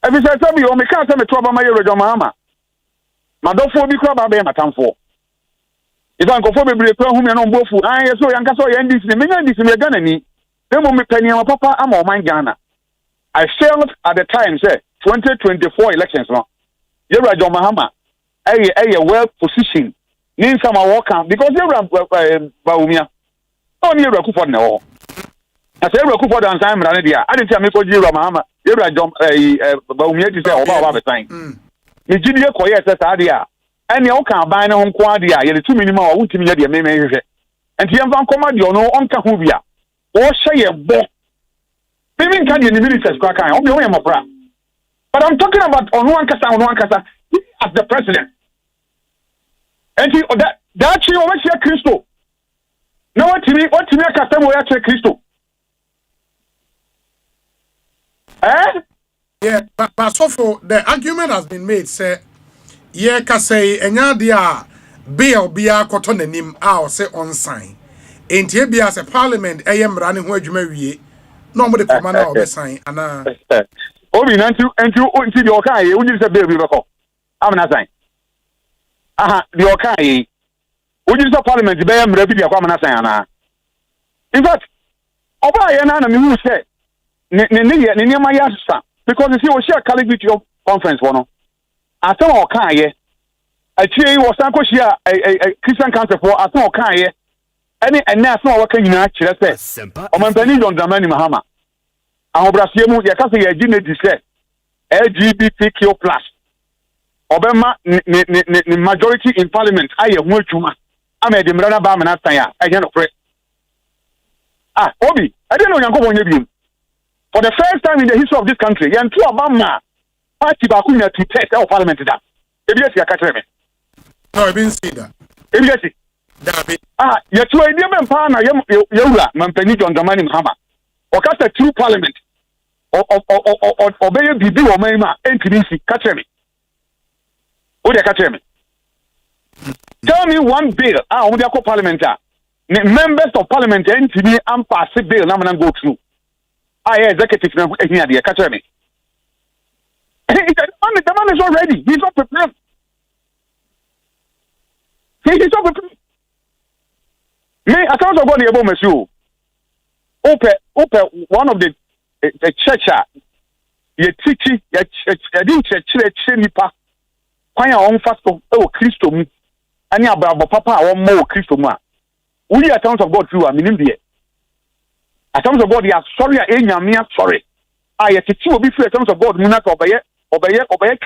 Every say me o me can't say me trouble my radio mama. Ma do fo bi kro ba be matamfo. If I go for be kro hu me no mbofu. Ah yes so yanka so yan dis me nya dis me Ghana ni. Dem mo me pani am papa am o man Ghana. I failed at the time say 2024 elections no. Ye radio mama eh well positioned. Nin sama work because you ba umia. Oh, near a coup for no. I say, Raku for the time, Ranadia. I didn't tell me for you, Mahama. You're a jump to say about the time. Nigeria Koya says, Adia. And you can't buy no quadia, you're 2 minimum or ultimate, you may measure. And you have command you know on Kahubia. Or say a book. Maybe can you in the ministers crack? I'll be my bra. But I'm talking about on one casa as the president. And that she always hear Christo. No, what to me, I can tell you, Christo. Yeah, but so for the argument has been made, say, yeah, can say, and ya dia bill be a cotton and him out, say on sign. Ain't here be as a parliament, I am running where you may nobody commander of the sign, and Obi, and you your car, you just a baby. I'm not saying. The okay. Would you parliament be am repeat your common saying? In fact, Oba yana me who say ni my yasa because you see we share calculate your conference one. Asan okan ye. Actually was sanko share a Christian council for asan okan ye. Any and na asan waka nyina kire say. O man pani don dramani mahama. Ahobrasye mu ye ka say ye gine di say LGBTQ+. Obama ni majority in parliament aye hu atwuma. Ame de mrana ba mena san ya eje no pre Obi I don't know Yankobon yebiem for the first time in the history of this country yantu abama party ba ku nya to test our parliament that ebiesi aka me no I didn't see that ebiesi dabi yetu ide be mpa na yewura mampani John Dramani Mahama o ka say true parliament obeye bibi wo man ma entibisi ka me o de ka me. Tell me one bill. On the parliament. Members of parliament NTV and pass a bill. I'm go through. Executive here. Catch me. The man is already. He's not prepared. He's not prepared. Me, I can't go the above monsieur. Open one of the church. You teach. You didn't church nipa. Why on fast oh Christo me. Any about papa or more Christo ma. We are terms of God through a minimum there. At terms of God, they are sorry, me are sorry. I at will be free at terms of God, Munat obey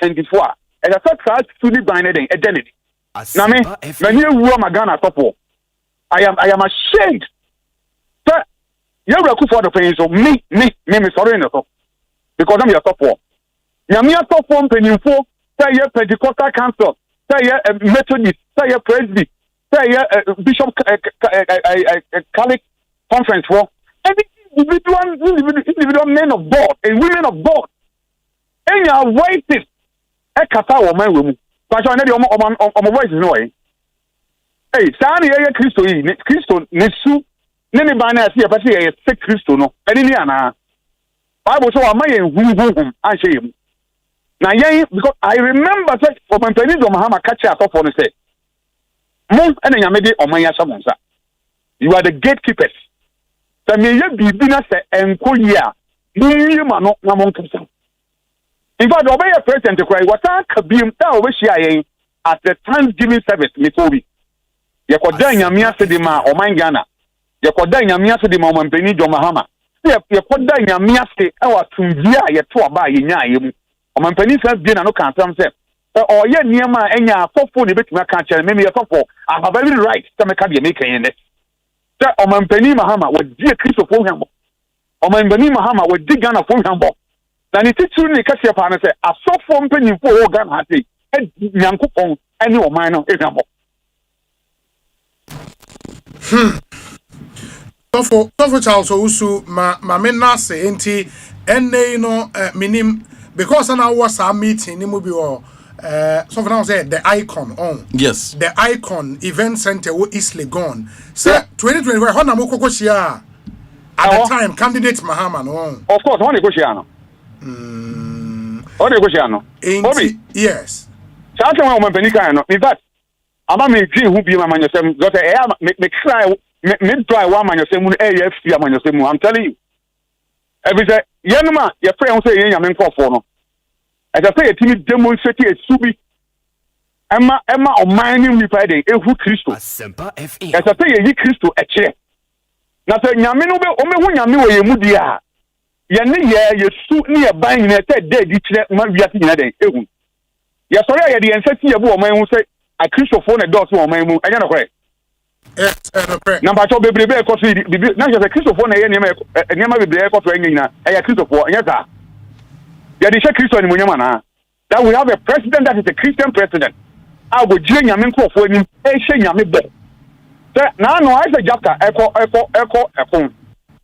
candy for. And I thought class to be binded identity. Name, when you were my Ghana topo. I am ashamed. Sir, you're a coup for the pain, so me, sorry in the top. Because I'm your top one. Yamia top one penny for, say, Pentecostal Council. Say Methodist, say Presby, say Bishop Catholic Conference for anything individual men of God and women of God. And your voices, a kata or my room. But I know my voice is no way. Hey, Sani, Christo, Nesu, Nene Bana, see a party, a sick Christo, no, and Indiana. Bible so am I who I say him. Now, because I remember that for my pennies on Mahama catch up on the say. Most and Yamedi or my Yasamonsa. You are the gatekeepers. The mayor be business and Korea. You mano Namon Kamsa. In fact, obey a president to cry, what I could be at the Thanksgiving service, Mikobi. Yakodanya Mia Sedima or my Ghana. Yakodanya Mia Sedima or Penny Mahama. Yakodanya Mia State, our Tunzia, Yatoa in Yayim. Or my penny has been a no cancer himself. Or yet near my any for the bit my catcher, maybe a couple. I have every right to make a maker in it. Or my penny Mahama would dear Christo for him. Or my penny Mahama would dig Ghana for him. Then it is truly catch your partner say, a soft form penny for Ghana, and Yankupon, and your minor example. So Charles Ousu, my men say, enti, and they know, minim, because I was a meeting in Mobile, so for now, say the icon on. Yes. The icon event center wo Eastleigh gone. Sir, 2021, Hona Mokoshia. At the time, candidate Mahama, no. Of course, Hona Koshiano. Hona Koshiano. Yes. Something on my Benicano. In fact, I'm a man who be my man yourself. Got a make try. Me try one man yourself. AFC man yourself. I'm telling you. Every day, Yanuma, your friend say Yaman for no. As I say, a team demonstrate a subi. Emma or mining me Friday. Who Christo? Asempa FM. As I say, a Christo a chair. Now say Yamino be only Yami Mudia. Yani ye suit near buying a dead each man we are in a day. Yes, sorry, the ancestry of woman who say a Christo phone a dog to a man. I don't know. Yes, number two, baby, because now you're a Christopher, and Yama will be able to a Christopher, yes, sir. There is a Christian in Munyamana. That we have a president that is a Christian president. I would join Yaminko for him, a Yamibe. Now, no, I say, Jacka, echo.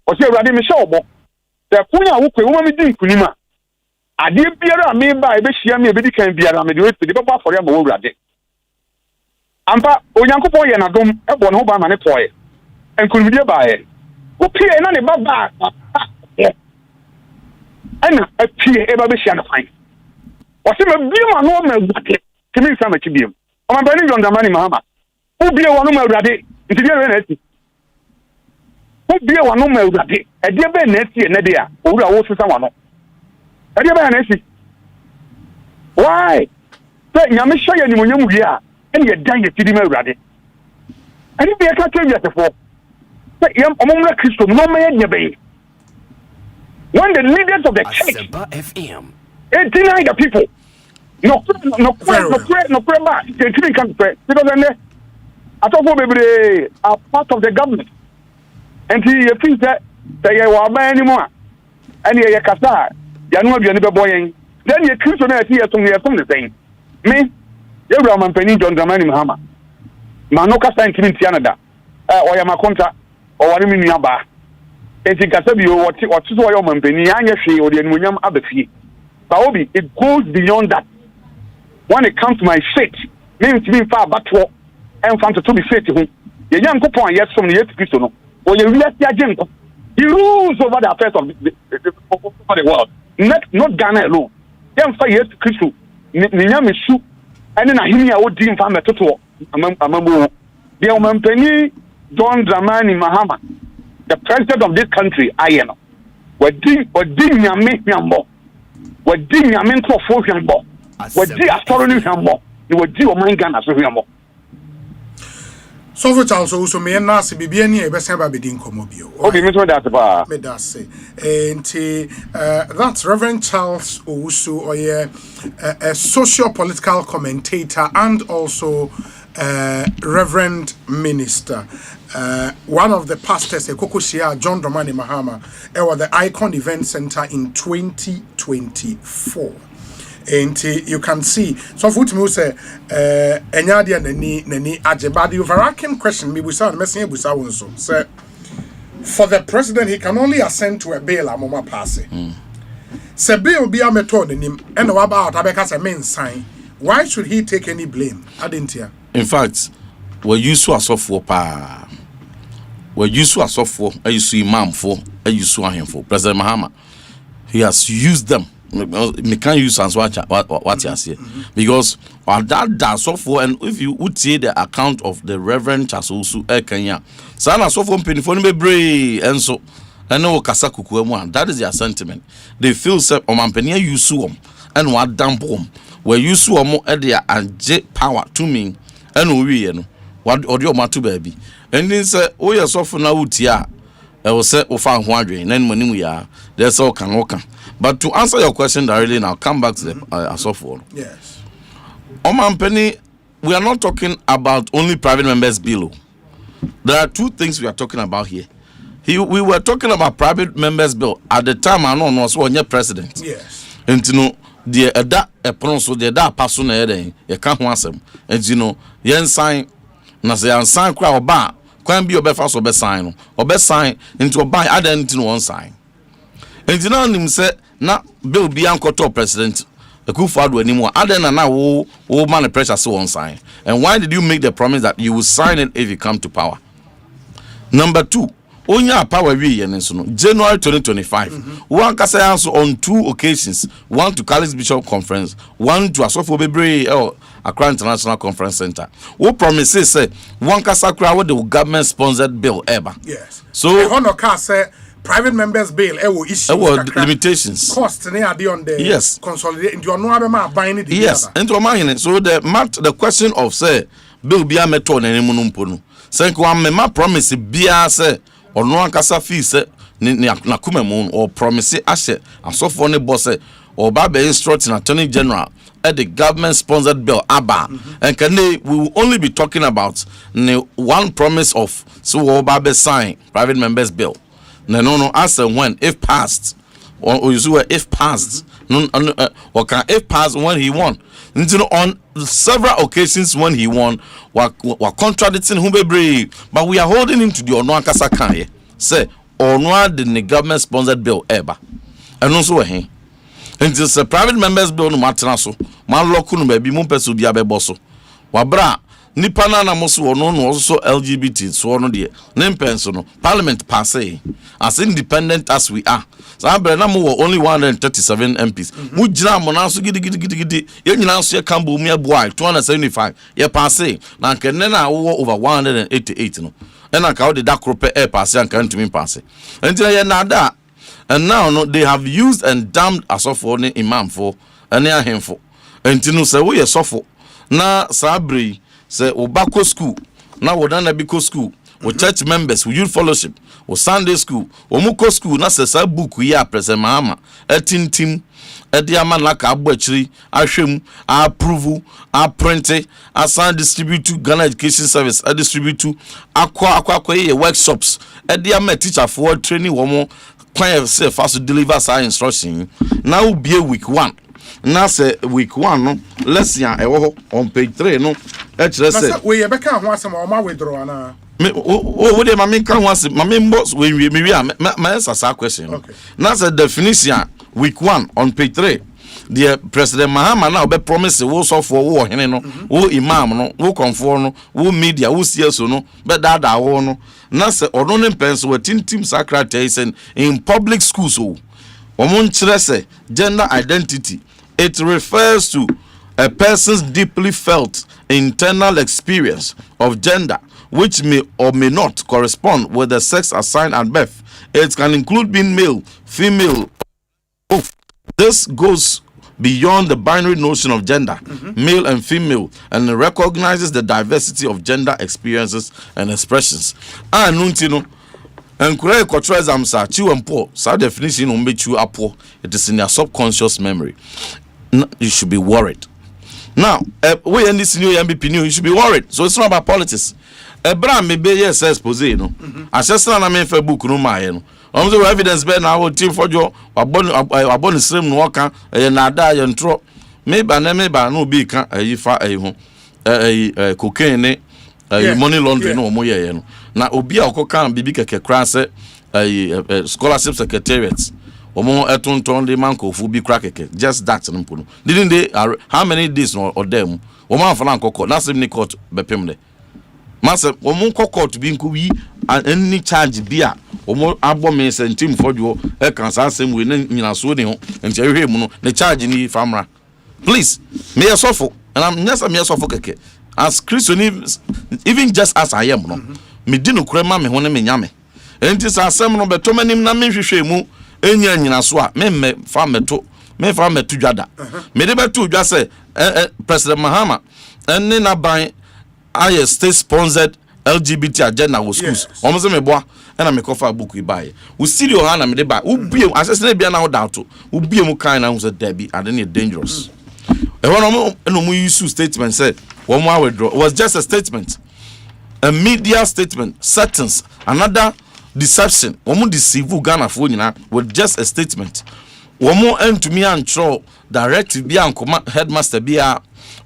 Or say, Radim Michelle, the Punya who can woman in Kunima. I did be a me by Bisham, maybe can be a mediate to the Papa for them already. Ampa onyankopon ye na dom e bo no ba ma ne toye enkunudie ba ye o pie na ne baba ana a pie e ba be hia na kwan o se ma bi ma no ma awurade kimi sa ma kibiem o ma bani jonda mani mahama o bie wo no ma awurade ntide we na ati o bie wo no ma awurade e de be na ati ne de a owura wo sesa wa no e de be na ati why say nyame hye ni monyam wi a and you're dying to the Merade. And if you can't tell you before, among Christo, no man, when the leaders of the church deny the people, no prayer, they couldn't come to pray because then I thought maybe are part of the government. And he thinks that they are anymore. And you're Kasa, you're not your neighbor boy. Then you're Christian here from the same. Me. Every man penny John Dramani Mahama. Manoka sign to Canada. Or Yamakonta or Wanimiaba. And think what is your man penny, Anya or the Munyam Abbey. Baobi, it goes beyond that. When it comes to my faith, means to be far back to and found to be faith to him. The young couple, yes, from the Episode, or you realize the agenda. He rules over the affairs of the world. Not Ghana alone. Then 5 years to Christo. Ninyam is soup. And then I hear what Dean Farmer Toto Amamu. The Omampeni John Dramani Mahama, the president of this country, I am. What did Yamin Yambo? What did Yamin for Yambo? What did Astoroni Yambo? You would do a man Ghana for Yambo. So for Charles also may not see Bibiani a best ever be in Comobio. Okay, Mr. Databa. And that's Reverend Charles Ousu, or a socio-political commentator and also Reverend Minister. One of the pastors, Ekosiise John Dramani Mahama, was the Icon Event Center in 2024. And you can see, so for me say, Enyadia nani ajeba. The overarching question me busa, me say busa wonso. Say, for the president, he can only assent to a bill amoma passing. Se bill be a method in him, and what about Abeka's a main sign? Why should he take any blame? I didn't hear. In fact, we're used to a software pa. We're used to a software, I used to imam for, I used to him for President Mahama. He has used them. We can't use as what you say because that software, and if you would see the account of the Reverend Chasusu Kenya, Sana software penny for me brave and so. And no Kasaku, that is their sentiment. They feel set on Mampenia you sue them and what damp home where you sue more at their and power to me and we what audio matu baby. And then say, oh, you're so for now, tia. I will say, oh, found wondering, and when we are, there's all can walk. But to answer your question directly, now come back to the software. Yes. Mampeni, we are not talking about only private members bill. There are two things we are talking about here. We were talking about private members bill at the time. I know was one year president. Yes. And you know the a pronounced the person you can't want them. And you know yen sign na say sign crowd or bar can be your fast or sign or sign into a buy identity one sign. And you know him say na bill be anchor to president. The coup forward anymore. Other than now, man the pressure so on sign. And why did you make the promise that you will sign it if you come to power? Number two. Onya power we yen so January 2025. One kasa answer on two occasions. One to College Bishop Conference, one to Asofo Bebre Accra International Conference Center. Who promises say one kasa kra with the government sponsored bill ever. Yes. So Hono ka say private members bill issue limitations. Cost ne ade on the yes. Consolidate into no abema buying the yes. Into man so the question of say bill be a method na emu no mpo no. Say ko am promise bia say or no ankasa fee say na kuma mu or promise ashe asofo ne boss or ba instructing attorney general at the government sponsored bill aba and can we will only be talking about one promise of so ba sign private members bill no as and when if passed or you if passed or can if passed when he won on several occasions when he won were contradicting Humbebre, but we are holding him to the Ono Ankasa Kanye. Say, Ono the government sponsored bill ever. And also he. And it's a private members bill no matanaso. Man lokunu baby mumpesu biabe bosso. Wabra Nipana na mosu ono also LGBT so ono de. Nempenso no parliament passe. As independent as we are. So na mo only 137 MPs. Mu jina mo na so gidi. Ye nyina so ye kambo mu aboa 275. Ye passe. Na nkene na wo over 188 no. And I call the dark rope air passe and can't mean passe. Until ye na da. And now no they have used and damned as of for imam for and near him for. Until no say we suffer. Na sabri say Obako school. Now we done Biko school. We church members, we youth fellowship, we Sunday school, we muko school. Na say book we are President Mahama. Team. Ediaman like abwechiri, ashemu, approve, print, assign distribute to Ghana Education Service, distribute to aqua workshops. Ediaman teacher for training one more client say fast to deliver our instruction. Now be a week 1. Now say week 1 no let's on page 3 no let's say we ebeka ho asem o ma withdraw na me o de mama kan ho asem mama boss we my answer question okay. Now the definition week 1 on page 3 the President Mahama now be promise wo so for wo hene no wo imam no wo confor no wo media wo CSO no be dada wo no na say odo ne penso we team secretaries in public schools so omon kire say gender identity. It refers to a person's deeply felt internal experience of gender, which may or may not correspond with the sex assigned at birth. It can include being male, female. This goes beyond the binary notion of gender, male and female, and recognizes the diversity of gender experiences and expressions. And correct cultural exams are chew and poor. So definition on make you poor. It is in your subconscious memory. You should be worried. Now, we in this new MBP new, you should be worried. So it's not about politics. Bra me be yes expose no. Ancestral na me fa book no ma ye no. Onzo evidence be na wo team for jo wabon stream no ka na da ye ntro. Me ba no bi ka fa ho. Cocaine ne money laundering no mo ye no. Na obi a okoka bibi keke kra se scholarship secretariats. Omo etonton de manko fu bi krakeke. Just that no. Didn't they how many days or them? Omo afana nkoko. Na same ni court bepem de. Masa omo court bi nko wi any charge bia omo abo me sentim fodwo e kan sa asem we nyina so ne ho nti ehwe mu no ne charge ni famra. Please, me yesofo and I'm yes me yesofo keke. As Christian even just as I am no. Me di no krema me ho ne me nyame. Enti sa asem no beto manim na me hwehwe mu enya nyina so a me fa meto dwada. Me de beto dwa se President Mahama enne na ban I state sponsored LGBT agenda with schools. Almost me boy and I make offer book we buy. We see your hand and me buy. Ubi assassinate be now doubt to. Ubi mu kind and was Debbie and then dangerous. And one no mu use statement said one more withdraw was just a statement. A media statement, sentence, another deception. One more deceive Ghana for with just a statement. One more end to me and show directive be and headmaster be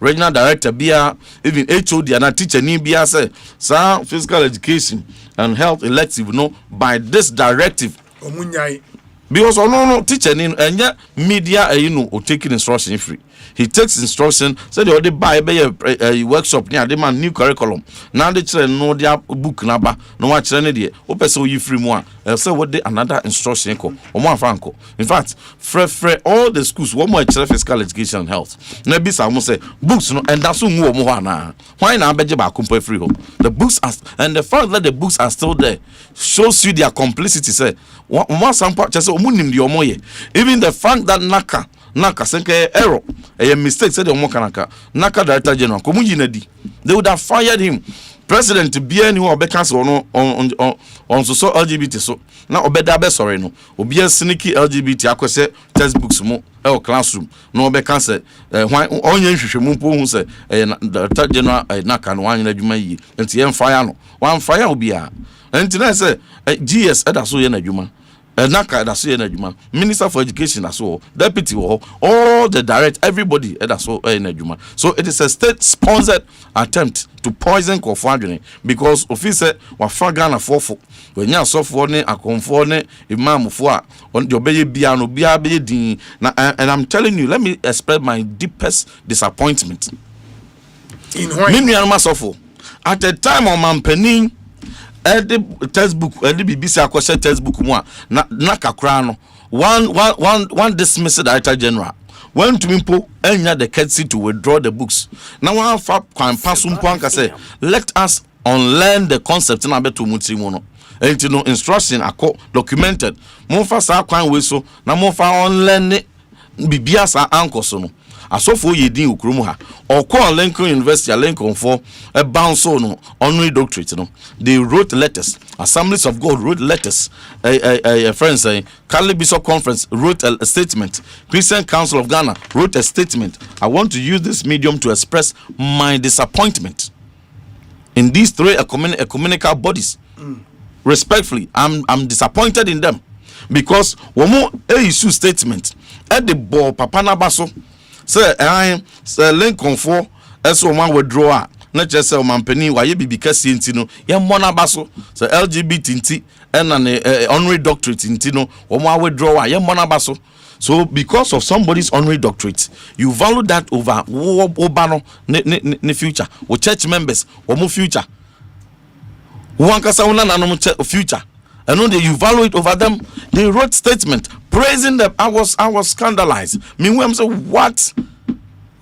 regional director bia even HOD and teacher ni bia say sa physical education and health elective no by this directive omunyai because no teacher ni enya media you know taking instruction free. He takes instruction said they already buy a workshop near the man new curriculum now they try no their book naba no watch any there o person you free more say what they another instruction ko o mo afanko in fact free all the schools one more physical education and health na be say say books no and that's who mo ho na why na beje ba kumpa free home the books are, and the fact that the books are still there shows you their complicity say one sample just o munim the omoye even the fact that naka senke error a mistake said omo kanaka naka director general komu yinadi they would have fired him. President bia ni wo be cancel on so LGBT so na obeda be sorry no obi sneaky LGBT akwese textbooks mu e classroom no be cancel hwan onye nhwehwemu mpo hu se director general naka no wan adwuma yi enti yen fire no wan fire obi a enti na say GS eda so ye na adwuma Naka that's Juma. Minister for Education as well, Deputy all the direct everybody that's all Juma. So it is a state sponsored attempt to poison Kofadjuni because officer wa Ghana fofo. When you so for ne akonfo imam fo on the obey biano bia be din and I'm telling you, let me express my deepest disappointment. In what? At the time of Mampeni the textbook the BBC akwese textbook mu na kakra no one dismissed director general went to Mimpo enya the courtesy to withdraw the books now one fa kwan pasum panka say let us unlearn the concept na beto muti mu no enti no instruction akọ documented mo fa sa kwan we so na mo fa unlearn bibia sa ankoso no asofo yedin okromu ha okon Lincoln University Lincoln for a bounce on honorary doctorate no they wrote letters. Assemblies of God wrote letters. A friend saying Cali Bishop Conference wrote a statement. Christian Council of Ghana wrote a statement. I want to use this medium to express my disappointment in these three ecumenical bodies. Respectfully, I'm disappointed in them because one more issue statement at the ball Papa Nabaso say Lincoln for so man withdraw not just say mampeni why you be because no ye mona baso say LGBT nti and an honorary doctorate nti no one withdraw ye mona baso. So because of somebody's honorary doctorate you value that over obano ne future or church members or more future one kasa una na future and when you value it over them. They wrote statement praising them. I was scandalized. Meanwhile, say what?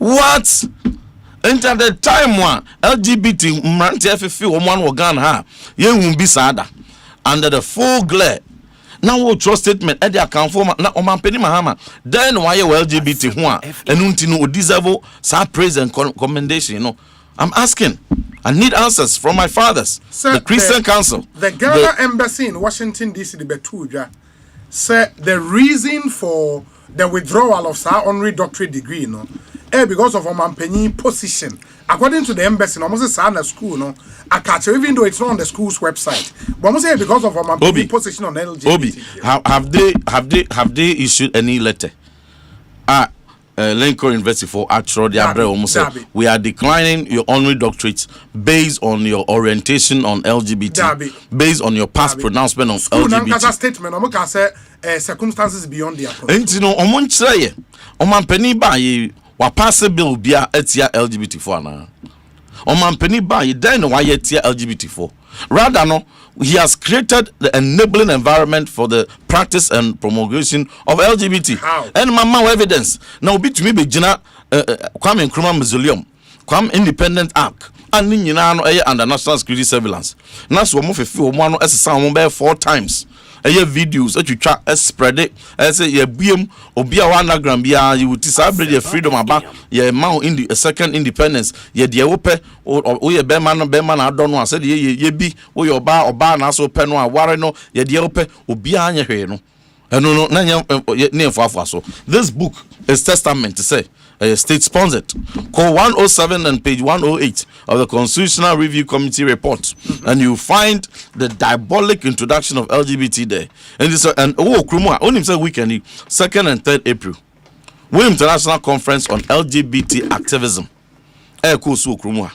And at the time one LGBT mranti one organ ha ye won't be sada under the full glare. Now we trust statement at the account for na o man peni mahama then why you LGBT one and untino deserve sa praise and commendation, you know. I'm asking. I need answers from my fathers. Sir, the Christian Council. The Ghana Embassy in Washington DC, the Betuja, said the reason for the withdrawal of Sir honorary doctorate degree, because of a Mampeni position. According to the embassy, almost a school, I catch even though it's not on the school's website. But almost because of a Mampeni position on LGBT. Obi, have they issued any letter? Lincoln University for actual we are declining your honorary doctorate based on your orientation on LGBT, based on your past pronouncement on LGBT. Statement, circumstances beyond their control. And you know, on penny by wa pass a bill be etia LGBT4 na. On penny by then why etia LGBT4. Rather no, he has created the enabling environment for the practice and promulgation of LGBT. How? And mama evidence. Now be to me be jina Kwame Nkrumah Mausoleum, Kwame Independent Arc, and nyina no under national security surveillance. Na so mo fefi o mo no esesa mo be 4 times. Videos that you try spread it. I say yeah, BM or be a anagram bia you would celebrate your freedom about yeah mount in the second independence. Yeah, the open or your bearman I don't know. I said ye be or your bar or bar na so pen or warreno, yeah, the open or be on your hair no. No, near for so. This book is testament to say. State sponsored. Call 107 and page 108 of the Constitutional Review Committee report, and you find the diabolic introduction of LGBT there. And this Krumah only say weekend 2nd and 3rd April. We International Conference on LGBT activism. Ekosiisen Krumah.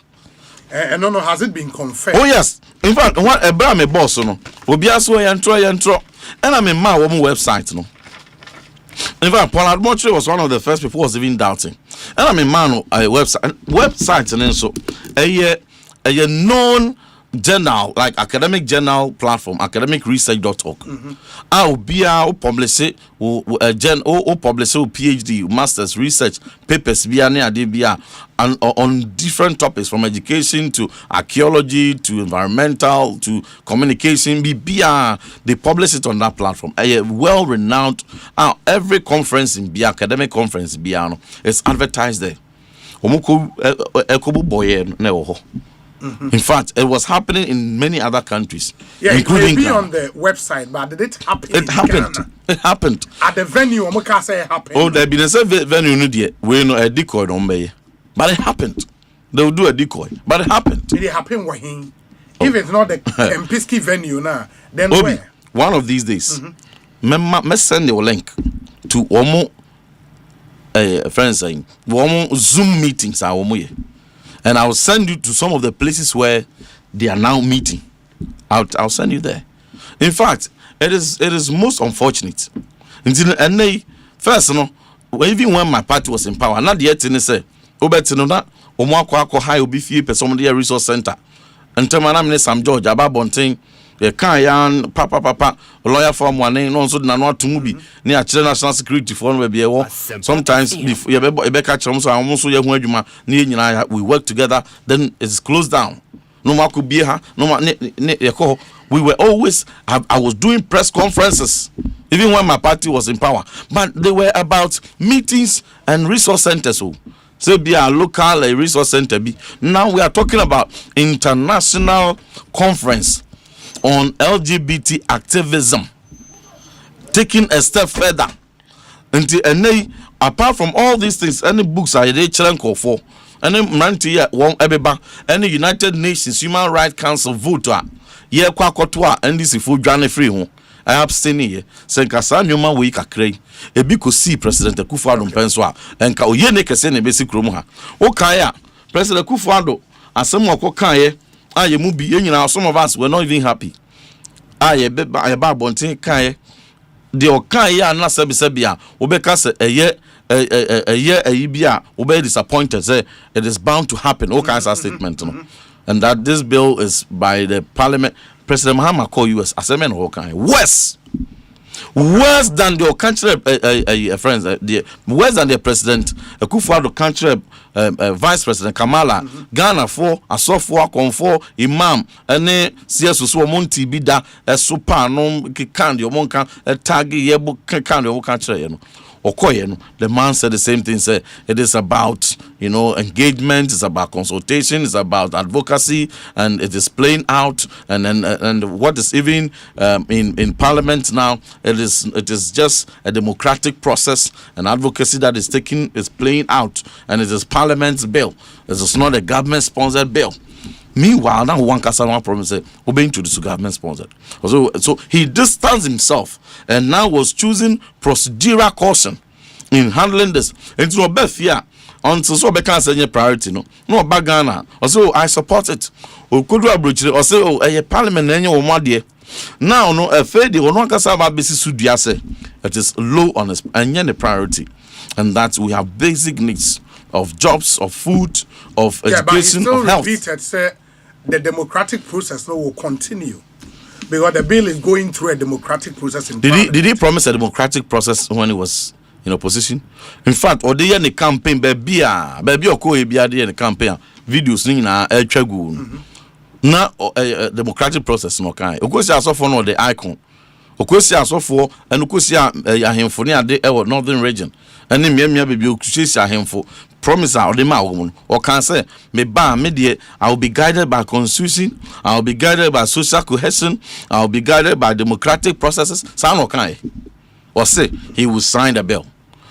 No, has it been confirmed? Oh yes. In fact, what a brame boss no. Obi aso yantro. And I'm in my website no. In fact, Paul Admotre was one of the first people who was even doubting. And I'm in man website and then so a known journal like academic journal platform academicresearch.org. I'll be publish it publish PhD master's research papers and on different topics from education to archaeology to environmental to communication. They publish it on that platform. A well renowned every conference in academic conference it's advertised there. In fact, it was happening in many other countries, including it may be on the website, but did it happen? It happened. It happened at the venue. Say it happened. Oh, there been a venue no there. We know a decoy on me, but it happened. They will do a decoy, but it happened. It happened Wahin. If it's not the Mpisky venue now, then Obi, where? One of these days, me send your link to Omo friends saying Omo Zoom meetings are Omo. And I'll send you to some of the places where they are now meeting. I'll send you there. In fact, it is most unfortunate. And they first, even when my party was in power, not yet in say, that high obi fie person the resource center. And tell my name Sam George Ababonting. Yan papa lawyer form one no so na no atumubi near national security for sometimes before you catch them so almost we work together, then it's closed down. No more could be her, no more we were always I was doing press conferences even when my party was in power, but they were about meetings and resource centers. So be a local resource center. Now we are talking about international conference on LGBT activism, taking a step further. And apart from all these things, any books are they call for? Any any United Nations Human Rights Council vote and this is full journey free. I abstain here. Senkasa nyoma we kakrai. Ebi ko see President Akufo-Addo mpenso and ka oye ne kese ne besi kromo ha. O kan ya President Akufo-Addo asem okokan ye aye mu bi nyina some of us were not even happy. Aye ba bonten kan ye de okan ye na sebia obeka se eye bia obe disappointed say it is bound to happen. O kan statement no. And that this bill is by the parliament. President Mahama call US Asemen Hokan worse than the country friends worse than the president Akufo-Addo country vice president Kamala Ghana for asofo akonfo imam ene CSO so monti bi da super no kan de omonka tag yebo kan de country no okoye. The man said the same thing. Said it is about engagement, it's about consultation, it's about advocacy, and it is playing out. And what is even in Parliament now, it is just a democratic process, and advocacy that is playing out, and it is Parliament's bill. It is not a government-sponsored bill. Meanwhile, now one Kasama promise obeying to the government sponsored. So he distanced himself and now was choosing procedural caution in handling this. It's no best fear until so can say priority no back Ghana. Also I support it. O could abroach or say a parliament any or more dear. Now no a fair the one can serve basis sudiase. It is low on us and the priority. And that we have basic needs of jobs, of food, of education, of health. Repeated, say, the democratic process will continue because the bill is going through a democratic process. Did he promise a democratic process when he was in opposition? In fact, or the campaign, baby, or co-ABRD the campaign videos na na a democratic process no kind. Okosi asofo no the icon. Okosi asofo and okosi ahemfo ne ade e northern region. Ene miamia baby okosi ahemfo promise or the ma or can say me ba me de I will be guided by constitution, I will be guided by social cohesion, I will be guided by democratic processes. Sound okay? Or say he will sign the bill.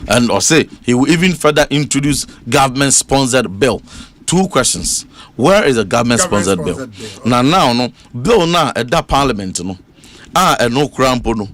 And or say he will even further introduce government sponsored bill. 2 questions. Where is the government sponsored bill? Now no bill now at that parliament no. No crampo no.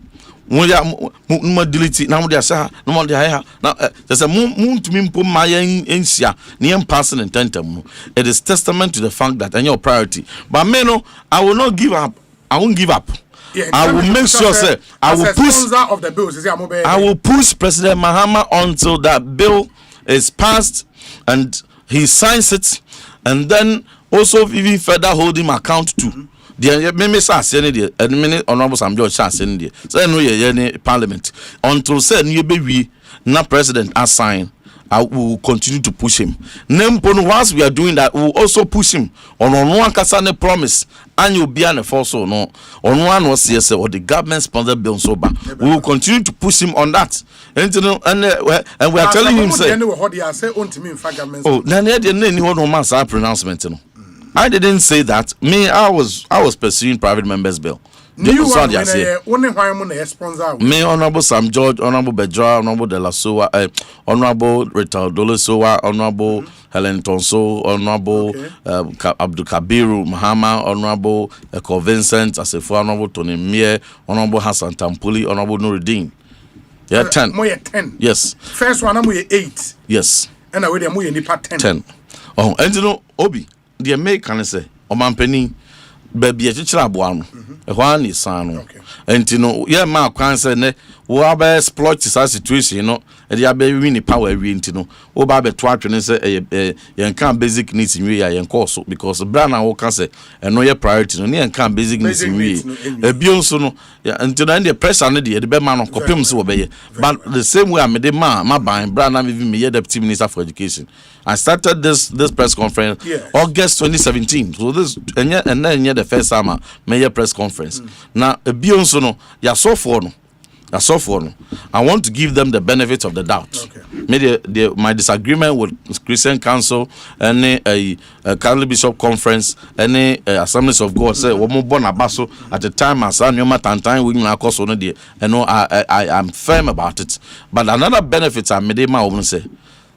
No delete now they say no more there now there's a moon to me put my ensia near passing intentum. It is testament to the fact that and your priority. But no, I will not give up. I won't give up. Yeah, I will make sure say I will push of the bills, I will push President Mahama until that bill is passed and he signs it, and then also even further hold him account to. The meme say any the minute honorable Sam George say any the say no ye parliament until say no be na president assign. I will continue to push him. Nempono, once we are doing that, we will also push him on one kasane promise. And you'll be an also no on one was yes or the government sponsored bill sober. We will continue to push him on that. And we are telling him say, oh, then pronouncement. I didn't say that. Me, I was pursuing private members bill. Me, Honorable Sam George, Honorable Bedra, Honorable De La Soa, Honorable Rita Dolosoa, Honorable Helen Tonso, Honorable Abdul Kabiru Mahama, Honorable Eko Vincent, Asefo, Honorable Tony Mier, Honorable Hassan Tampuli, Honorable Nuruddin. Yeah, 10. More 10. Yes. First one, I'm 8. Yes. And I will be 10. 10. Oh, and you know, Obi, the American say, Oman baby a chichira boano ehwan ni sanu enti no ye ma kwan se ne wo aba exploit this situation no e dey aba win power wi enti no wo ba be to atwene se ye kan basic needs nwi ya ye nkoso because brand na wo kan se no ye priority no ne kan basic needs nwi e bio so no enti na the pressure no dey e be ma no kopem se wo be ye but the same way I made ma ban brand na me ye deputy minister for education. I started this press conference August 2017. So this and then the first summer mayor press conference. Now beyond no ya so for no. I want to give them the benefit of the doubt. Maybe my disagreement with Christian Council, any a Catholic Bishop Conference, any Assemblies of God say we born abaso at the time as I time we na course on the and no I am firm about it. But another benefit I made my own say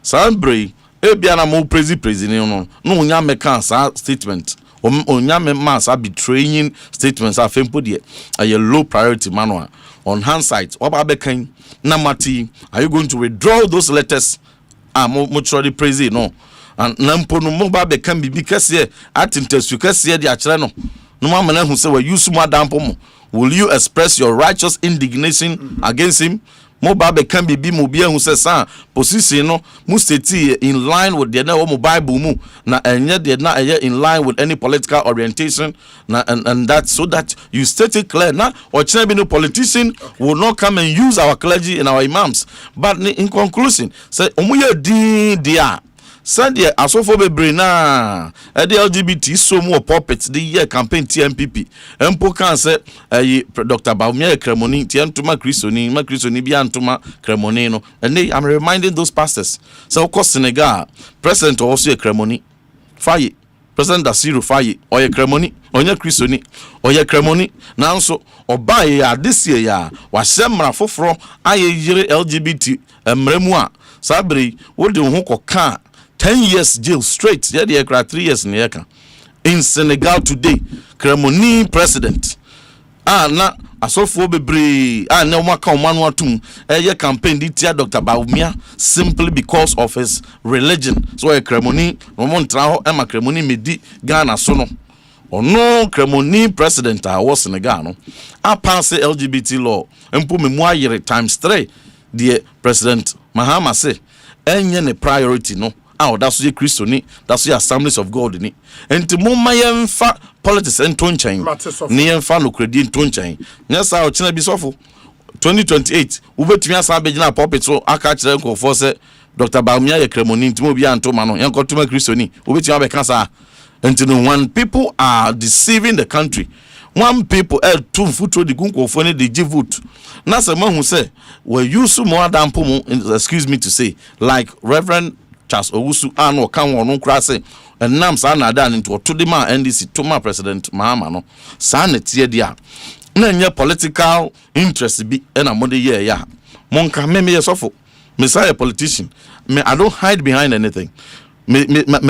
Sanbury ebiana mo president no nya meka sa statement onya me mass betraying statements afempo de a low priority manual on hindsight oba bekan na mati are you going to withdraw those letters mutually praise no and nampo no mo ba bekan bibi kase atintesu kase de akere no ma mana hu se we use mo adampo mo will you express your righteous indignation against him? Mobile can be mobile who says, position no musteti in line with the Bible mu na and yet they're not in line with any political orientation and that so that you state it clear now or no politician will not come and use our clergy and our imams. But in conclusion, say dia Sunday asofo bebre na the LGBT so more puppets the year campaign TMPP empo kan say Dr. Baumia Kremoni tiantuma Christoni bi antuma Kremoni no and I'm reminding those pastors so of Senegal president also Kremoni faye president Dasiru faye oye Kremoni onye Christoni oye Kremoni now so oba ya this year ya wa semra foforo aye yire LGBT mremu a sabri wo de ho koka 10 years jail straight. Yeah, they 3 years in the in Senegal today. Kremoni president na asofo bebre na waka omanu atum campaign di tia Dr. Baumia simply because of his religion. So a kremoni no mon tra ho e ma kremoni medi Ghana so no ono kremoni president a was Senegal no a pass LGBT law empo memu ayere times 3 the President Mahama say enye ne priority no that's the Christian, that's the Assemblies of God ni. Enti mumma yemfa politics entonchen. Ni yemfa no credit entonchen. Nyasa o china bisofo 2028 ubetumi asa abegina pulpit so aka kire nko for say Dr. Baumia ye kremoni ntimo obi antoma no yanko tuma Christian ubetumi abeka sa. Enti no when people are deceiving the country, one people two foot the gunko for the give vote. Na se mahu say we use more than pomo, excuse me to say, like Reverend Charles Owusu ano kan won kra se enam sa na da into to the man NDC to my President Mahama no sa na tie dia na nya political interest bi na mo de ye ya monka me yesofo me say a politician me I don't hide behind anything me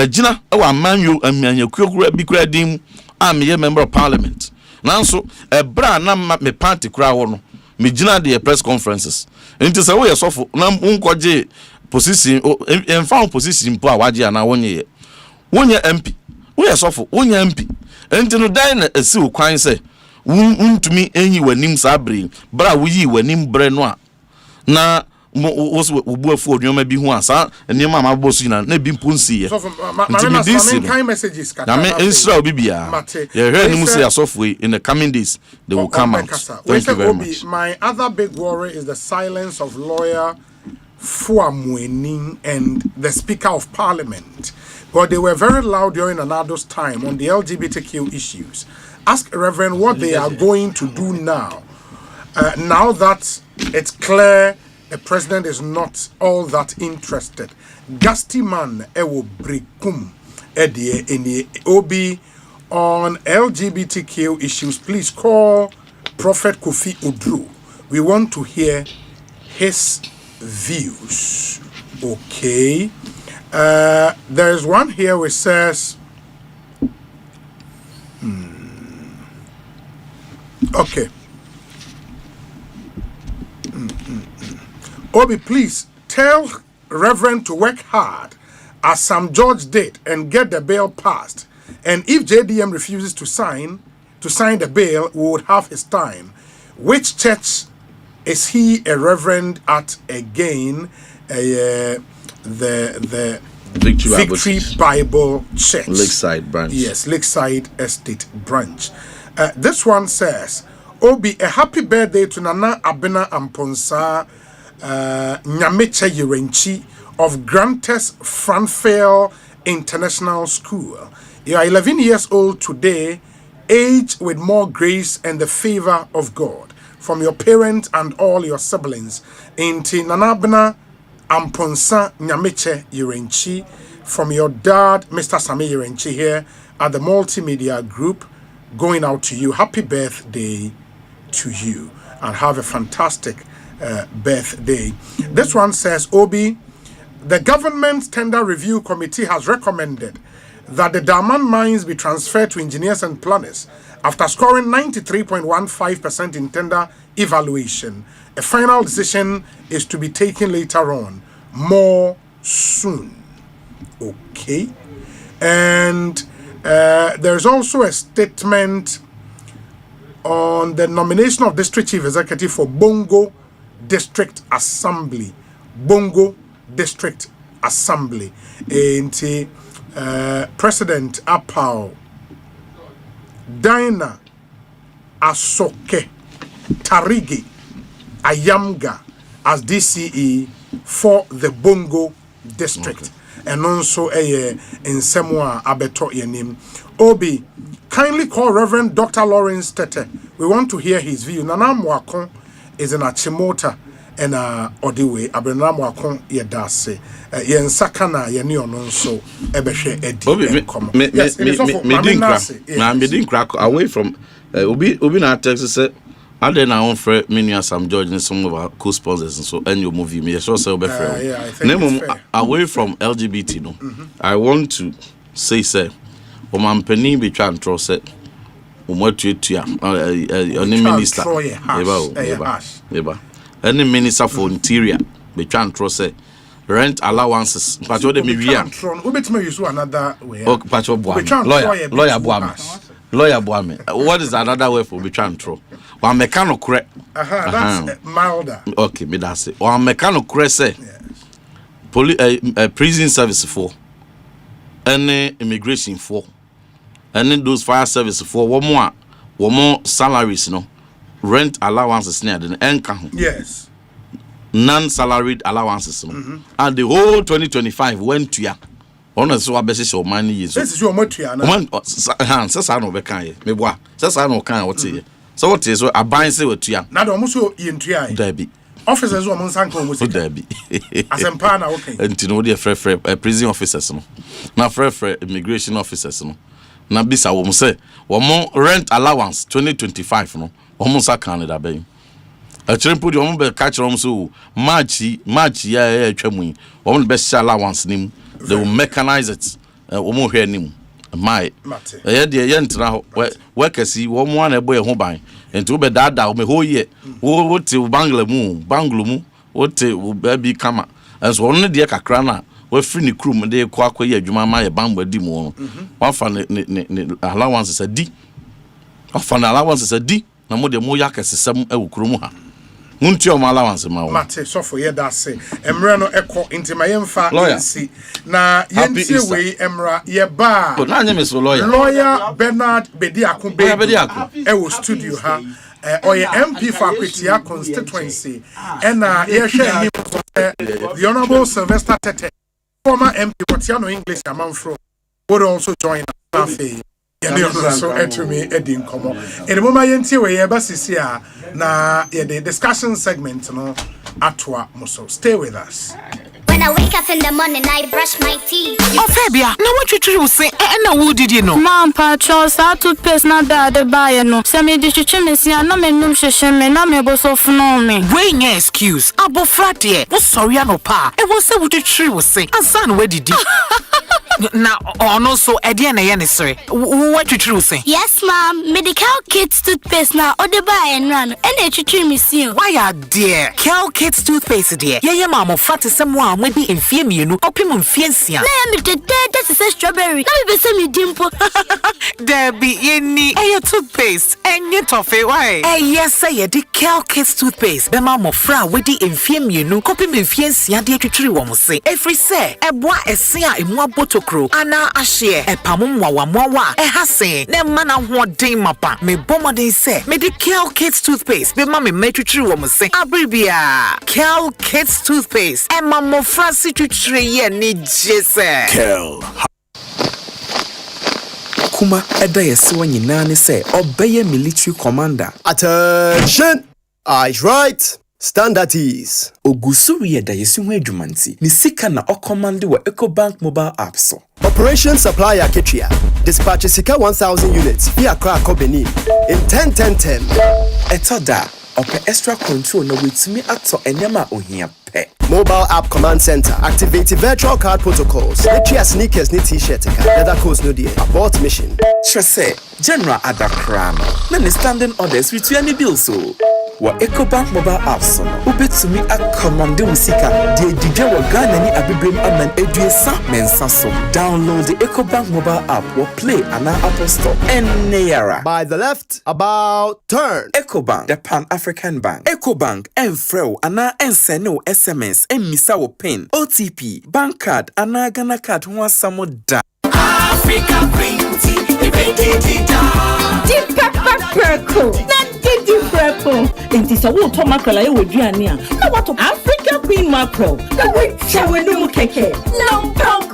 gina e wa man you anya kura bi kura dim am ye member of parliament nanso e bra na me party kura wo no me gina the press conferences into say we yesofo na unkoje position en found position po awaje ana wonye MP we yesofo wonye MP enti no dan na esi okwan se untumi enyi wanim sabre bra wuyi wanim bre no a na wo obuafu odwoma bi hu asa enema amabosu na bi mpunsi ye kind messages ka na me Israel bibia ye hear ni musi asofo in the coming days they will come out. Thank you very much. My other big worry is the silence of lawyer Fuamwening and the Speaker of Parliament, but they were very loud during Anado's time on the LGBTQ issues. Ask Reverend what they are going to do now. Now that it's clear the president is not all that interested. Gasti man ewo brekum edie in obi on LGBTQ issues. Please call Prophet Kofi Odru. We want to hear his views. Okay. There's one here which says okay. Obi, please tell Reverend to work hard as Sam George did and get the bill passed. And if JDM refuses to sign the bill, we would have his time. Which church is he a reverend at again? The Victory Bible Church. Lakeside branch. Yes, Lakeside Estate branch. This one says, Obi, a happy birthday to Nana Abena Amponsa Nyameche Yerenchi of Grantes Franfail International School. You are 11 years old today, aged with more grace and the favor of God from your parents and all your siblings. Inti Nanabna Amponsa Nyameche Yerenchi from your dad, Mr. Sami Yerenchi, here at the Multimedia Group, going out to you. Happy birthday to you and have a fantastic birthday. This one says, Obi, the government tender review committee has recommended that the Daman mines be transferred to engineers and planners after scoring 93.15% in tender evaluation. A final decision is to be taken later on, more soon. Okay. And there's also a statement on the nomination of District Chief Executive for Bongo District Assembly. Bongo District Assembly. And President Apao Dina Asoke Tarigi Ayamga as DCE for the Bongo District. Okay. And also in Semwa Abeto Yenim. Obi, kindly call Reverend Dr. Lawrence Tete. We want to hear his view. Nana Mwakon is in Achimota and Odiwe. Abena Mwakon Yedase. Yen Sakana Yeni Ononso Ebeshe Edi. Yes, it is me crack away from Obi na Texas said I then I own friend many Sam George and some of our co-sponsors and so and your movie me so say obe friend. Away from LGBT no. I want to say say Omampeni be try and throw say Umotuya, any minister. Eba. Any minister for interior, be trying to say rent allowances. But what they may be another way. Oh, Pacho Boame. Lawyer Boame. Lawyer Boame. What is another way for be trying to? One mechanic correct. That's milder. Okay, me that's it. One mechanic correct say prison service for any immigration for any those fire service for one more salaries, no rent allowances near the income. Yes. Non-salaried allowances, and the whole 2025 went to ya. Honestly, what basis of money is this is your motia. Says I know be kind. Me boy. Says I know kind what say. So what is a buying say with ya? Now almost in tria. Debbie. Officers who Monsanto was Debbie. Asempa na okay. And you know the free prison officers no. Na free immigration officers no. Na bisa wo say wo mo rent allowance 2025 no. Wo mo sa kan da ben. A trimpo di wo mo be catch rom so March ya atwamu. Wo mo be allowance nim. They will mechanize it. Wo mo hwe nim. My. Eh de ye ntra workers wo mo na ebo e ho ban. Enti be dada wo me ho ye. Wo te bangla mu. Wo te baby kama. Enso won de kakra na we free ni krum de kwa ye adwuma ma ye bamba di mu no. Wa fa ne allowances adi. Wa fa na allowances adi. Na mo de mo yakesesem e wo krum ha. Munti o allowance ma wo. Mate so for ye da say. Emre no ekọ inti ma yemfa nsi. Na yentie we emra ye ba. But na anya me so lawyer. Lawyer Bernard Bediako e wo studio ha. Oye MP for Akwetia constituency. And ye hwe him the Honorable Sylvester Tete, former MP Kotiano English Amanfro, would also join us. So to me Eddie Nkomo. In the moment yentie we ye ba sisia na ye the discussion segment no atwa muso. Stay with us. When I wake up in the morning, I brush my teeth. Oh, Fabia, now what you say? And who did you know? Mom, Patros, I toothpaste not the buyer. No, send me the chimney, and no men, no shame, and I'm able to know me. Wait, no excuse. Abo Fratie, was sorry, no pa. It was so what the tree was saying. And son, where did you? Now, no, so Ediana Yanisri. What you true say? Yes, Mom. Medical Kids toothpaste now, or the buy and run, and they treat me soon. Why are dear? Cal Kids toothpaste, dear. Yeah, Mamma, fat is someone maybe in fear me, you know, opimum fiancia. Let me the dead, that's a strawberry. Let me send me dimple. There be any a toothpaste, and yet toffee, why? Yes, say the Cal Kids toothpaste. The Mamma fra with the infirm, you know, opimum fiancia, dear to tree one say. Every say, a boy a sea in one bottle crow, Anna a share, a pamumwa, a hasse, ne mana what day mappa, me bomber they say, me the Cal Kids toothpaste, be mammy made to tree woman say, Abribia, Cal Kids toothpaste, and mamma Francis to tree, and need jesse. Cal. Kuma, eda yesiwa nyinani say, obey a military commander. Attention! Eyes right. Stand at ease. Ogusuri eda yesiwa jumanti. Ni sika na okomandi wa Ecobank mobile app so. Operation Supply Aketria. Dispatch sika 1,000 units via Krako Benin in 10-10-10. Etoda, ope extra control na witimi ato enyama ohia pe. Mobile app command center. Activate virtual card protocols. Let's sneakers ni t-shirt. Leather coats no die. Abort mission. Trese, General Adakrano. Nani standing orders with any bill so. Wa Ecobank mobile apps no. Ubetumi akomande musika. Die didje wa Ghanaian abibrem aman eduesa mensa so. Download the Ecobank mobile app or play an Apple Store. Neyara. By the left, about turn. Ecobank, the Pan-African Bank. Ecobank, Enfreo, ana enseno SMS, emisa wo pin, OTP, bank card, ana Ghana card, huwa samo da. Africa printing, Deep pepper purple. Not deep purple. It is a water mackerel. I would do now. What of Africa Queen mackerel? The which shall we do keke? No punk.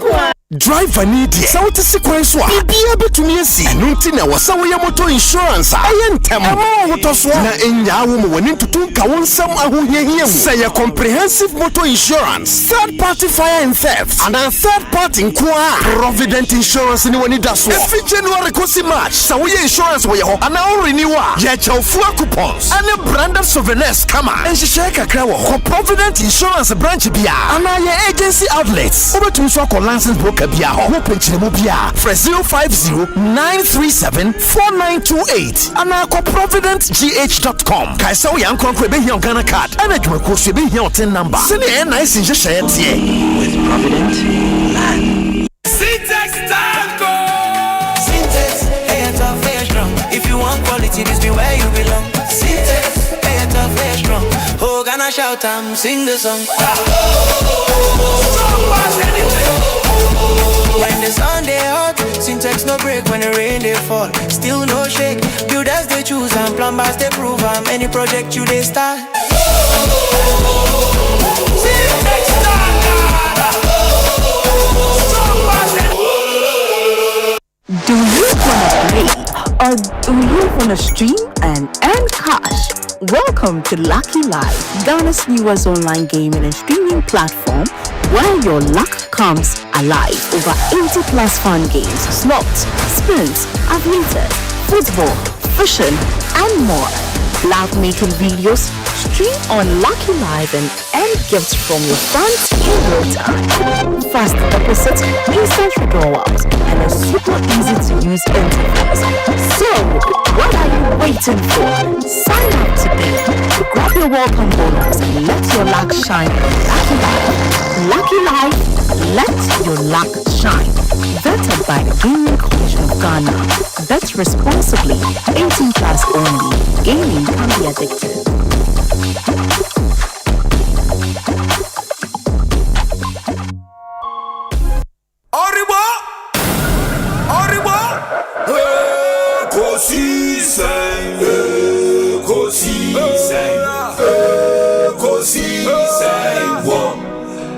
Driver need it. So to sequence wa. Be able to me see. Nunti na wasa we motor insurance. Ayentem. Motor so. Na enya wo mo wani tutu ka wonsam ahohie hie mu. Say a comprehensive motor insurance. Third party fire and theft. And a third party nkoa. Provident insurance ni wani daso. Every January kosi March. So we insurance we ho. Ana o renewa. Ye chawfua coupons. Ana branded souvenirs kama. Enhihye kakra wo. Provident insurance branch bia. Ana ye agency outlets. Obetum so ko license book franka bia ho. Wo penchiremu bia for 050-937-4928. Anako providentegh.com. Kaisa wo yankon ko be here on Ghana card. And adwumako so be here on tin number. Send e nice in share tie. With Provident man. Syntax Tango. Syntax, hey, tough, hey, strong. If you want quality, this be where you belong. Syntax, hey, tough, hey, strong. Oh, Ghana shout sing the song. When the sun they hot, Syntax no break when the rain they fall. Still no shake. Builders they choose and plumbers they prove. And any project you they start. Syntax Do you wanna play or do you wanna stream and earn cash? Welcome to Lucky Live, Ghana's newest online gaming and streaming platform where your luck comes alive. Over 80 plus fun games, slots, spins, aviators, football, fishing, and more. Live making videos, stream on Lucky Live and earn gifts from your friends in real time. Fast deposits, instant withdrawals, and a super easy to use interface. So, what are you waiting for? Sign up today to grab your welcome bonus and let your luck shine on Lucky Live. Lucky Live, let your luck shine. Vetted by the Gaming Commission of Ghana. Bet responsibly. 18 plus only. Gaming can be addictive. Oribo! Oribo! Ekosiisen! Ekosiisen! Ekosiisen!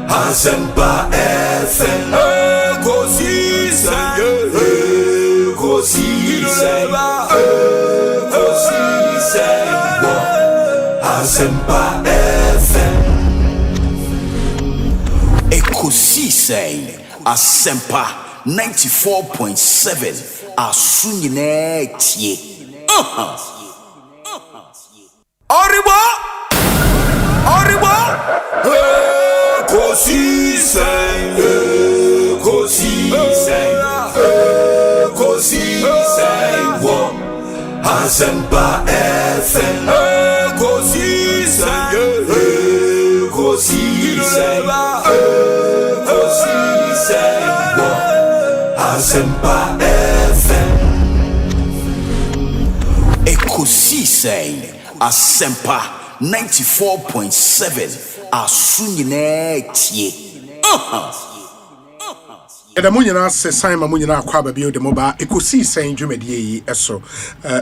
Asempa FM! Ekosiisen! Ekosiisen! Ekosiisen! Asempa FM! Ekosiisen! Asempa 94.7 Asunyine tie. Oribo! Oribo! Ekosiisen! Ekosiisen! Ekosiisen! Asempa FM! Ekosiisen! Ekosiisen! Ekosiisen! Asempa FM. Ekosiisen Asempa 94.7 Asunyine tie. Eda munyina se Simon munyina kwa ba bio de moba Ekosiisen dwumadie yi eso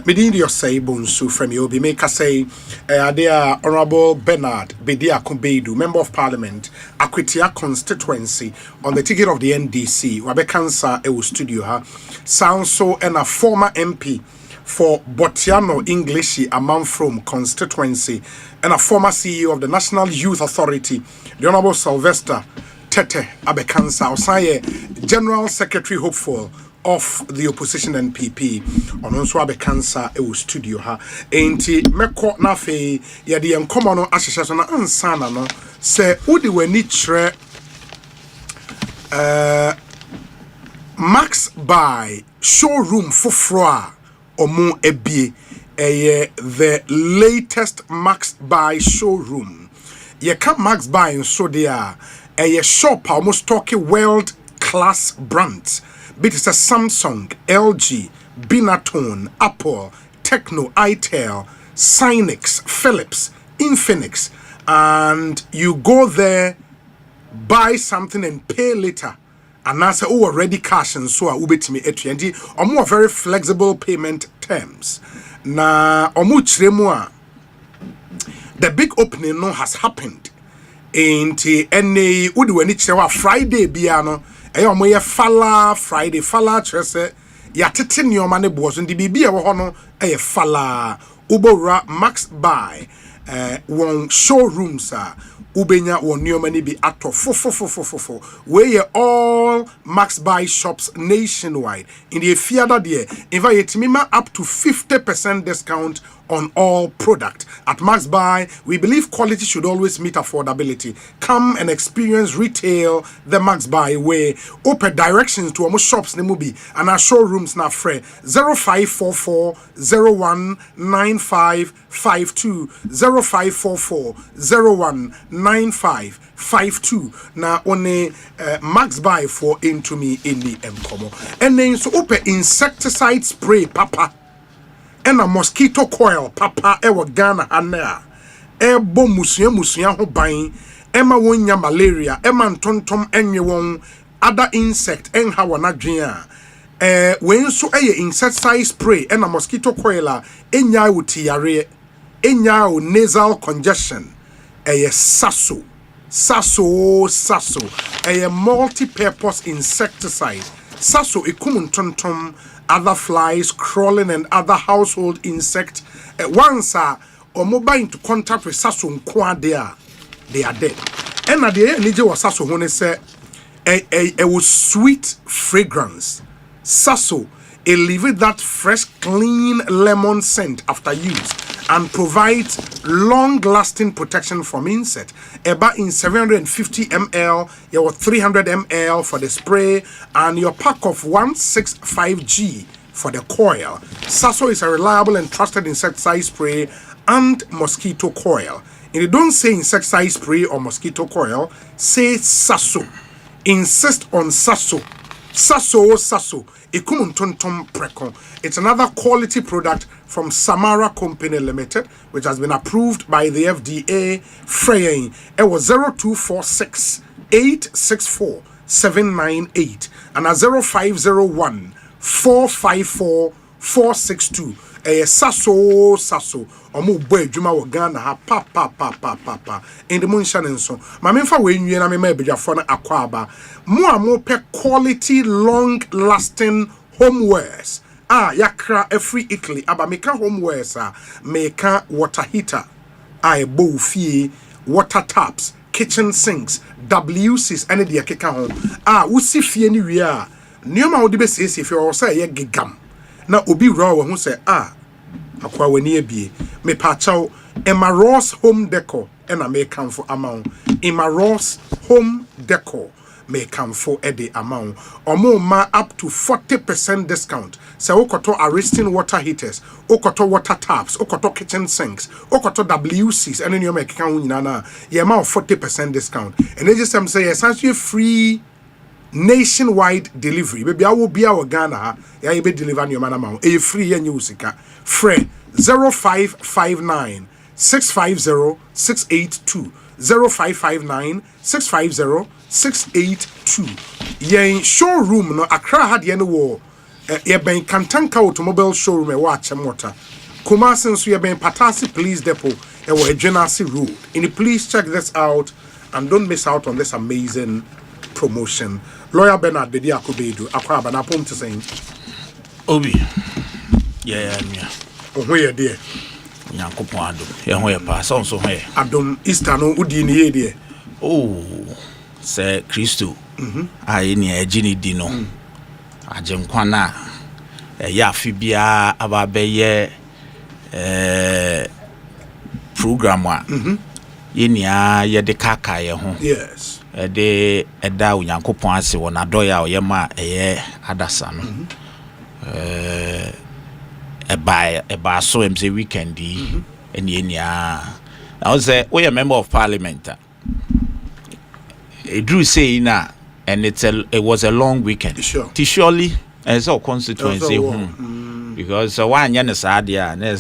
medin de Osei Bonsu from you be make say Adea Honorable Bernard Bedia Kumbeidu, Member of Parliament, Akwitia constituency on the ticket of the NDC. Wabe Kansa e studio ha. Sound so and a former MP for Botiano English Amount from constituency and a former CEO of the National Youth Authority, the Honorable Sylvester Tete Abekansa Osaye, General Secretary hopeful of the opposition NPP on also Abekansa e studio ha enti meko na fe ye de enkomo no ahyehye na ansana no se udi wani kire Max by showroom foforo a omo ebie the latest Max by showroom ye ka Max by nso dia a shop almost talking world class brands. But it's a Samsung, LG, Binatone, Apple, Techno, Itel, Cynix, Philips, Infinix, and you go there, buy something and pay later. And I say, oh, already cash and so I will be me at and or more very flexible payment terms. Na omuchiremua, the big opening no has happened. Enti ene udi weni chirewa Friday biano omo ye fala Friday fala chese ya tete nioma ne bozo ndi bibia wo hono fala ubora Max by won showrooms ubenya won nioma ne bi ato fo we ye all Max by shops nationwide in the fiada there invite me up to 50% discount on all product. At Max Buy, we believe quality should always meet affordability. Come and experience retail the Max Buy way. Open directions to almost shops Nemubi and our showrooms na free 0544 019552 0544 019552 na one Max Buy for into me in the Mkomo. And then so open insecticide spray papa and a mosquito coil papa ewa Ghana anea ebo musuya ho ban ema wonya malaria ema ntontom enye won other insect en ha wana dwen when so insecticide spray and a mosquito coil enya utiare enya nasal congestion saso a multi-purpose insecticide. Saso ikumun tontom, other flies crawling and other household insects. Once or mobile into contact with saso nkwa they are dead. And at the end, Nije was saso when it said a sweet fragrance. Saso elevate that fresh, clean lemon scent after use and provides long-lasting protection from insect. About in 750 ml, your 300 ml for the spray, and your pack of 165G for the coil. Saso is a reliable and trusted insecticide spray and mosquito coil. If you don't say insecticide spray or mosquito coil, say Saso. Insist on Saso. Saso. It's another quality product from Samara Company Limited, which has been approved by the FDA. Freying it was 0246 864 798 and a 0501 454 462. Saso omo boy djuma wo Ghana ha pa in the moon so ma memfa we nwie na me ma ebedwafo na akwaba mo pe quality long lasting homewares yakra free Italy aba meka homewares meka water heater bowl fie water taps kitchen sinks WCs and the akeka ho wusi fie ni wie nioma wo de be sese fie wo say ye gigam na obi wura wo ho say akwa wani ebie me pachaw Emma Ross home decor and I may come for amount Emma Ross home decor may come for the amount or more up to 40% discount. So okoto arresting water heaters, okoto water taps, okoto kitchen sinks, okoto WCs and then you make count nana yeah amount 40% discount. And they just say essentially free nationwide delivery. Baby, I will be our Ghana. Yeah, you be delivering your man amount. A free and usika. Free 0559 650 682 0559 650 682. Yen showroom no Accra had yen wo. Ye ben Kantanka automobile showroom e watch water. Kumasi so ye ben Patasi Police Depot e wo Genasi Road. And please check this out and don't miss out on this amazing promotion. Lawyer Bernard Bedi Akobedu akwa ba na pom to saying Obi yeah where dear Nyankopon adom ye ho ye pa so adom Easter no udi ni ye dear se Kristo aye ni agini di no agenkwa na ya afi bia aba be ye program a ye nia ye de kaka ye ho yes de eda Onyankopon ase wo na do ya oyema adasa no eba so em say weekend eni enia I was we a member of parliament it drew say na and it was a long weekend surely as our constituency because one yen sa dia na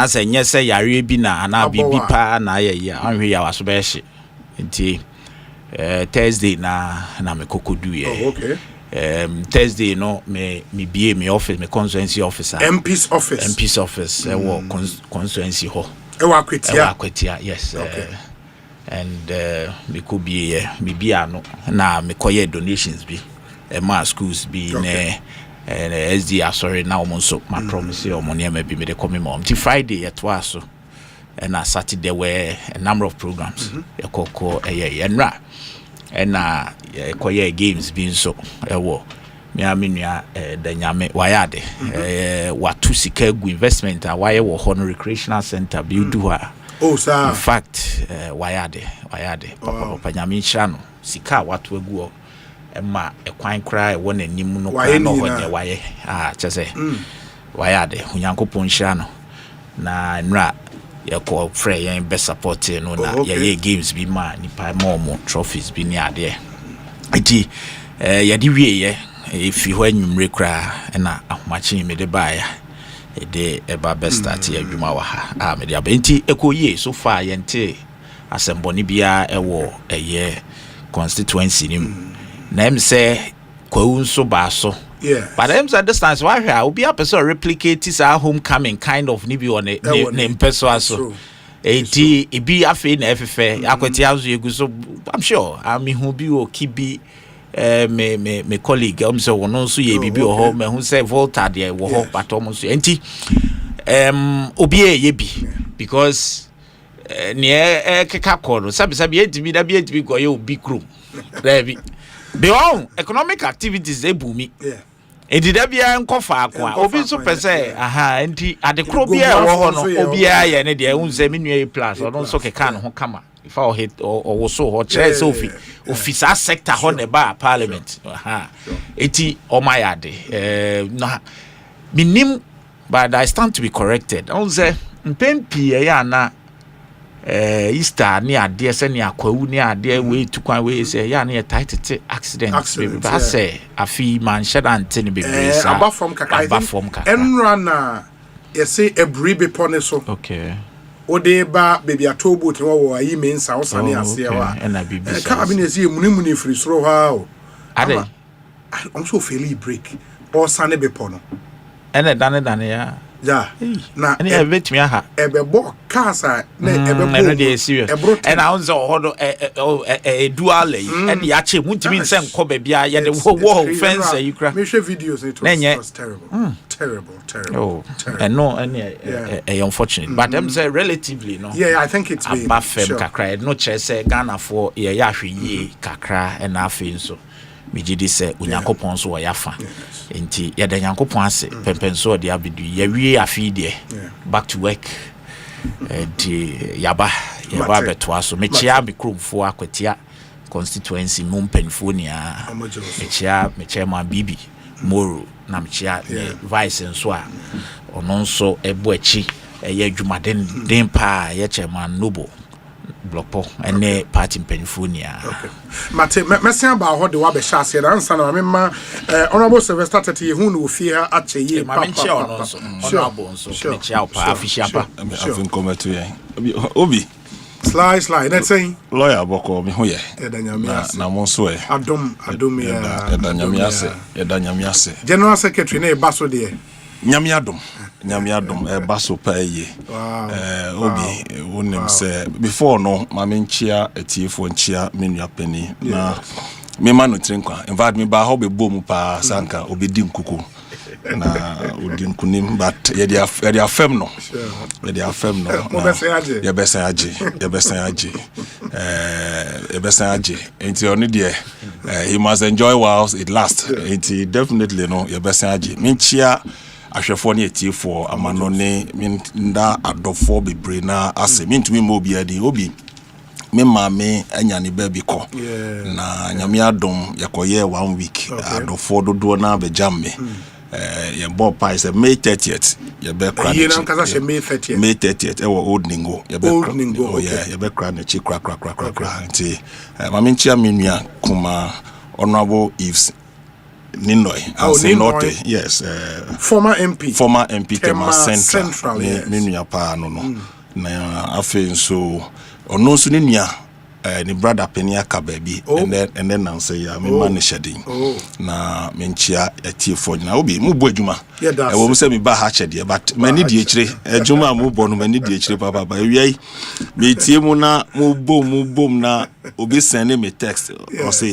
say nyese yare bi na ana bibi pa na ya anhwe ya waso nti Thursday na me kokodu ye Thursday no me BA me office me constituency officer MP's office wo constituency ho Akwetia yes and me could be me bia no na me koye donations bi ma schools bi ne SD sorry now so my promise your money may be me de come mom till Friday at so and Saturday were a number of programs ekoko enra and koye games being so me aminua the nyame wayade watu sika gu investment a waye wo ho recreational center build ha. Oh sir. In fact wayade papa nyame nhyira no sika watu agu ma ekwan kra wo nanim no kwa no ho ne waye chese wayade hunyankopon nhyira no na nra yako frɛ yɛn best support no na yɛyɛ games bi ma nipa mo trophies bi ni ade enti yɛde wie efi hɔ anwumre kra na ahomachi me de baaya de eba best start adwuma wa ha me de abenti ekoyie so far yɛnte asembɔne bia ɛwɔ ɛyɛ constituency nim na em sɛ kwawu nso ba so. Yeah. But I'm at distance why will be a person replicate this homecoming kind of nibi on a name person. It be a fin FFA, Aquatiazu, so I'm sure. I mean, who be or Kibi, me colleague, so one also ye be or home, who say Volta, there, walk, but almost empty. Obie ye be because near Kakako, Sabi to be that be go you big room. Beyond economic activities, they boom me. Yeah. Edi da bia nkofa akwa obi so pese enti adekro bia wo ho no obi a ye ne de unse menua plus odon so keka no ho kama ifa o hit o wo so ho chere so officer sector ho ne ba parliament eti o mayade na minim but I stand to be corrected unse mpempi ya na Easter ni ade se ni akwawu ni ade we tukwan we se ya na tight accidents ba say afi man shedante ni bebre sa aba from kaka enra na ye say ebri be pone so okay ode ba baby atobo te wo ayi mensa wo sane ase wa na bibi ka abi na se munimuni free soro ha o ade I'm so fairly break or sane be pono ene dane ya yeah na any event me aha ebebo kasa na ebebo and I was hodo dual and ya che muntimi nse nko ba bia ye de wo fence you cra me share videos it was terrible oh and no any unfortunate but them say relatively no I think it's been abafem kakra no che say Ghana for ye ya hwe kakra and afi nso Mijidi se unyankopon so yafa enti ya da nyankopon ase pempenso de abedu ya wie afi de back to work enti yaba beto aso mechia mikrofo akwatia constituency mumpenfo nia mechia ma bibi moro na mechia vice nso a ono nso ebo achi eye adwumaden den pa ye chairman noble blockpo ene party penfonia okay mate mesia ba ho de wa be sha se dan sana me ma honorable Sylvester Tete hu no ofie ha ache ye papa honorable so me chia pa official pa afin come to ye obi slide let's say lawyer boko me ho ye na mo so e adom ya edanyame ase general secretary na e baso de nyame adom baso pa ye obi wonim se before no ma menchia etiefo nchia menua pani na me ma no trenkwa in fact me ba ho be bom pa sanka obedi nkuku na odi nkunim but ye dia fem no ye besa aje enti oni de he must enjoy while it lasts enti definitely no ye besa aje menchia ahwefo ne etiefo amano ne nda adofo bebre na ase mintumi mo obi adi obi me mame anya ne ba bi ko na nyame adom yakoye 1 week adofo dodo na bejamme ye bo pa is May 30th ye be kra ye na kaza she May 30th e wo old ningo ye be ye be kra na chi kra nti mame nchia menua kuma honorable Eves Ninoy, Norte, yes. Former MP Tema Central. Menuya pa no. Na afen so ono so nenia ni brother Penia ka baby and then now say ya me man shedding. Na menchia etiefo na obi mu bo adwuma. E wo say me ba ha chede but mani die kire adwuma mu bo no mani die kire papa ba wi me tie mu na mu bom na obi send me text or say